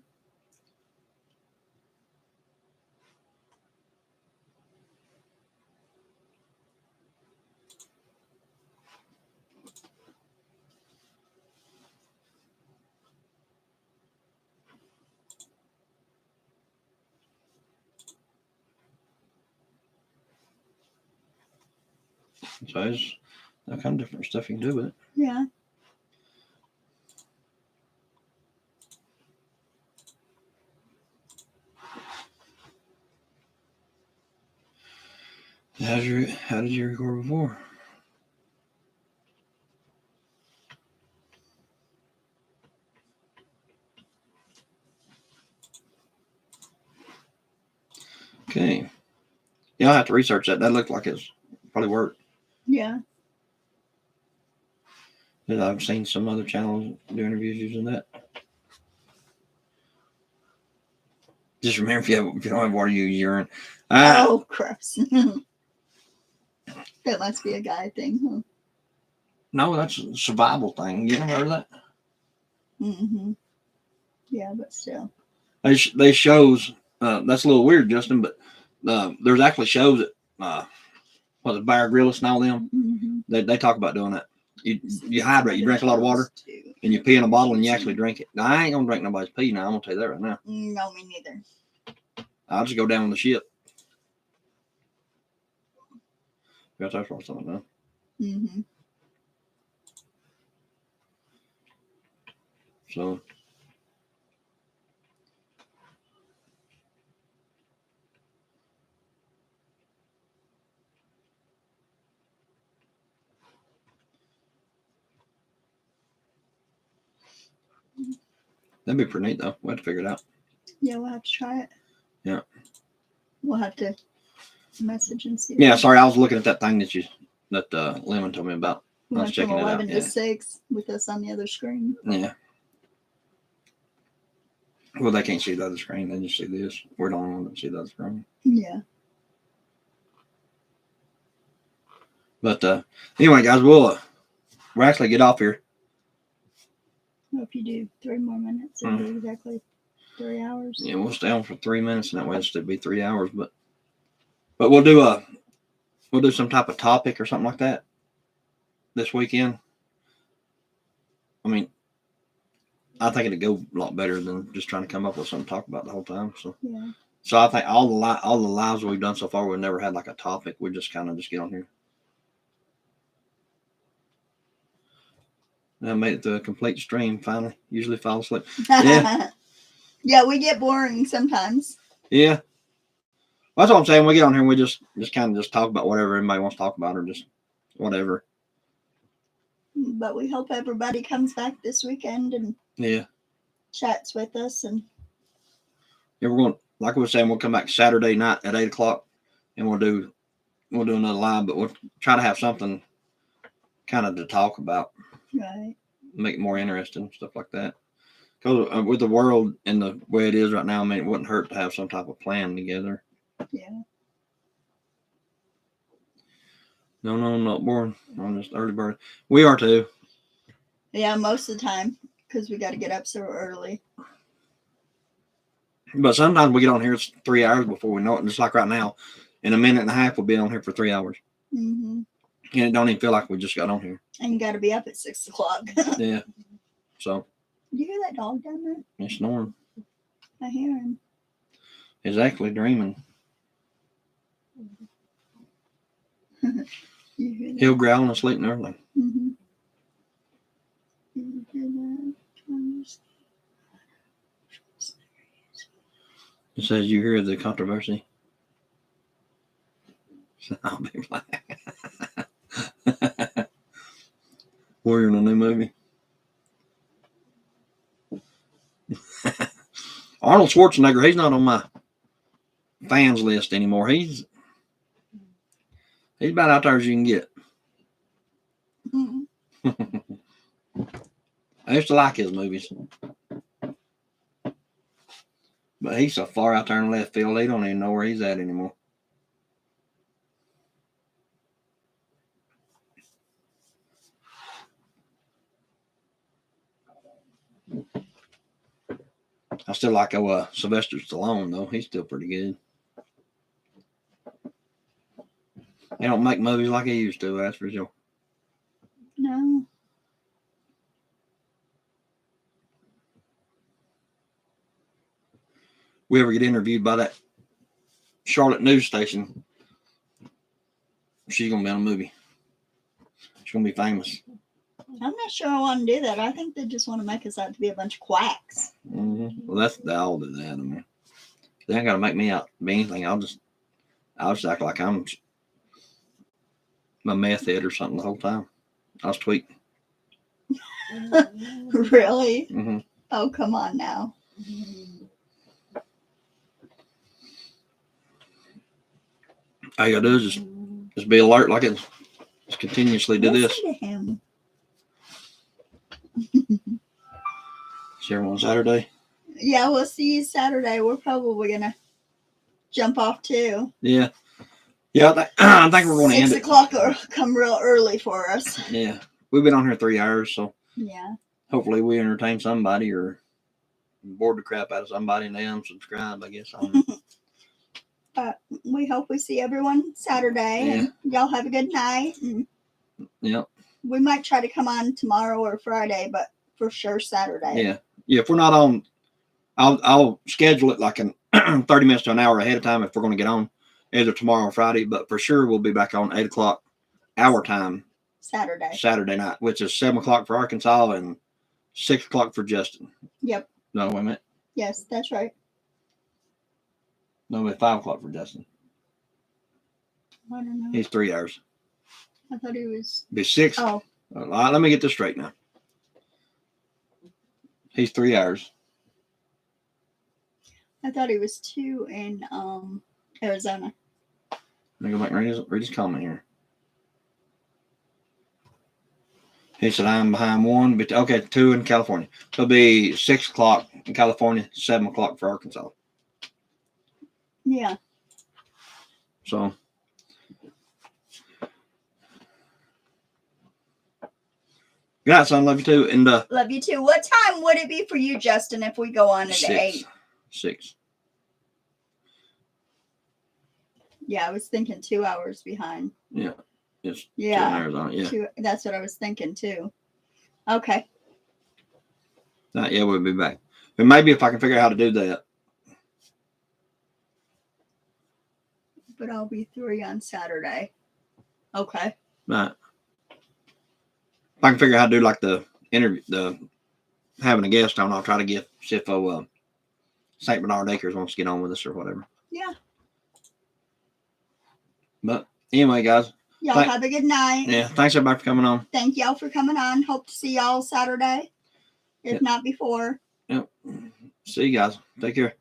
So there's all kind of different stuff you can do with it. Yeah. How did you record before? Okay. Yeah, I'll have to research that. That looked like it's probably worked. Yeah. I've seen some other channels do interviews using that. Just remember, if you don't have water, use urine. Oh, gross. That must be a guy thing, huh? No, that's a survival thing. You never heard of that? Mm-hmm. Yeah, but still. They shows. That's a little weird, Justin, but there's actually shows that what is Bear Grylls and all them. Mm-hmm. They talk about doing that. You hydrate. You drink a lot of water, and you pee in a bottle, and you actually drink it. Now, I ain't gonna drink nobody's pee. Now I'm gonna tell you that right now. No, me neither. I'll just go down on the ship. That's what something now. Mm-hmm. So. That'd be pretty neat, though. We'll have to figure it out. Yeah, we'll have to try it. Yeah. We'll have to message and see. Yeah, sorry, I was looking at that thing that Lemon told me about. We I was went from checking it out, 11 yeah. to 6 with us on the other screen. Yeah. Well, they can't see the other screen. They just see this. We're the only one that see the other screen. Yeah. But anyway, guys, we'll actually get off here. Well, if you do 3 more minutes, it'll be exactly 3 hours. Yeah, we'll stay on for 3 minutes, and that way it'll still be 3 hours. But we'll do some type of topic or something like that this weekend. I mean, I think it'd go a lot better than just trying to come up with something to talk about the whole time. So, Yeah. so I think all the lives we've done so far, we've never had like a topic. We just kind of just get on here. I made it to a complete stream finally. Usually fall asleep. Yeah. Yeah, we get boring sometimes. Yeah. Well, that's what I'm saying. We get on here and we just kind of just talk about whatever everybody wants to talk about or just whatever. But we hope everybody comes back this weekend and Yeah. chats with us. And Yeah, we're going, like we were saying, we'll come back Saturday night at 8 o'clock and we'll do another live, but we'll try to have something kind of to talk about. right. Make it more interesting, stuff like that. Because with the world and the way it is right now, I mean, it wouldn't hurt to have some type of plan together. Yeah. No, I'm not bored. I'm just early bird. We are too. Yeah, most of the time because we got to get up so early. But sometimes we get on here, it's 3 hours before we know it. And just like right now, in a minute and a half, we'll be on here for 3 hours. Mm-hmm. And it don't even feel like we just got on here. And you got to be up at 6 o'clock. Yeah. So, You hear that dog down there? he's snoring. I hear him. He's actually dreaming. You hear that? He'll growl and sleep and everything. Mm-hmm. You hear that? It says you hear the controversy. So I'll be black. Warrior in a new movie. Arnold Schwarzenegger, he's not on my fans list anymore. He's about out there as you can get. Mm-hmm. I used to like his movies. But he's so far out there in left field, they don't even know where he's at anymore. I still like Sylvester Stallone, though. He's still pretty good. They don't make movies like they used to, that's for sure. No. We ever get interviewed by that Charlotte news station, she's going to be on a movie. It's gonna be famous. I'm not sure I want to do that. I think they just want to make us out to be a bunch of quacks. Well, they'll do that. I mean, they ain't gotta make me out to be anything. I'll just act like I'm a meth head or something the whole time. I was tweaking. Really? Mm-hmm. Oh, come on now. All you gotta do is just be alert, like it's just continuously do this. Listen to him. See everyone on Saturday. Yeah, we'll see you Saturday. We're probably gonna jump off too. Yeah. I think we're going to end 6 it. o'clock or come real early for us. Yeah, we've been on here 3 hours, so Yeah. hopefully we entertain somebody or bored the crap out of somebody and they unsubscribe. I guess. I don't know. We hope we see everyone Saturday. Yeah. And y'all have a good night. And Yep. we might try to come on tomorrow or Friday, but for sure Saturday. Yeah. If we're not on, I'll schedule it like 30 minutes to an hour ahead of time if we're going to get on either tomorrow or Friday. But for sure we'll be back on 8 o'clock our time Saturday night, which is 7 o'clock for Arkansas and 6 o'clock for Justin. Yep. No, wait a minute. Yes, that's right. No, it's 5 o'clock for Justin. I don't know. He's 3 hours. I thought he was. Be 6. Oh, Let me get this straight now. He's 3 hours. I thought he was 2 in Arizona. Let me go back and read his comment here. He said, I'm behind 1, but okay, 2 in California. So it'll be 6 o'clock in California, 7 o'clock for Arkansas. Yeah. So, good night, son. Love you too. And Love you too. What time would it be for you, Justin, if we go on at 8? 6. Yeah, I was thinking 2 hours behind. Yeah. It's 2 Yeah. in Arizona. Yeah. That's what I was thinking too. Okay. Yeah, we'll be back. But maybe if I can figure out how to do that. But I'll be 3 on Saturday. Okay. Right. If I can figure out how to do like the interview, having a guest on, I'll try to see if St. Bernard Acres wants to get on with us or whatever. Yeah. But anyway, guys. Y'all have a good night. Yeah. Thanks everybody for coming on. Thank y'all for coming on. Hope to see y'all Saturday, if Yep. not before. Yep. See you guys. Take care.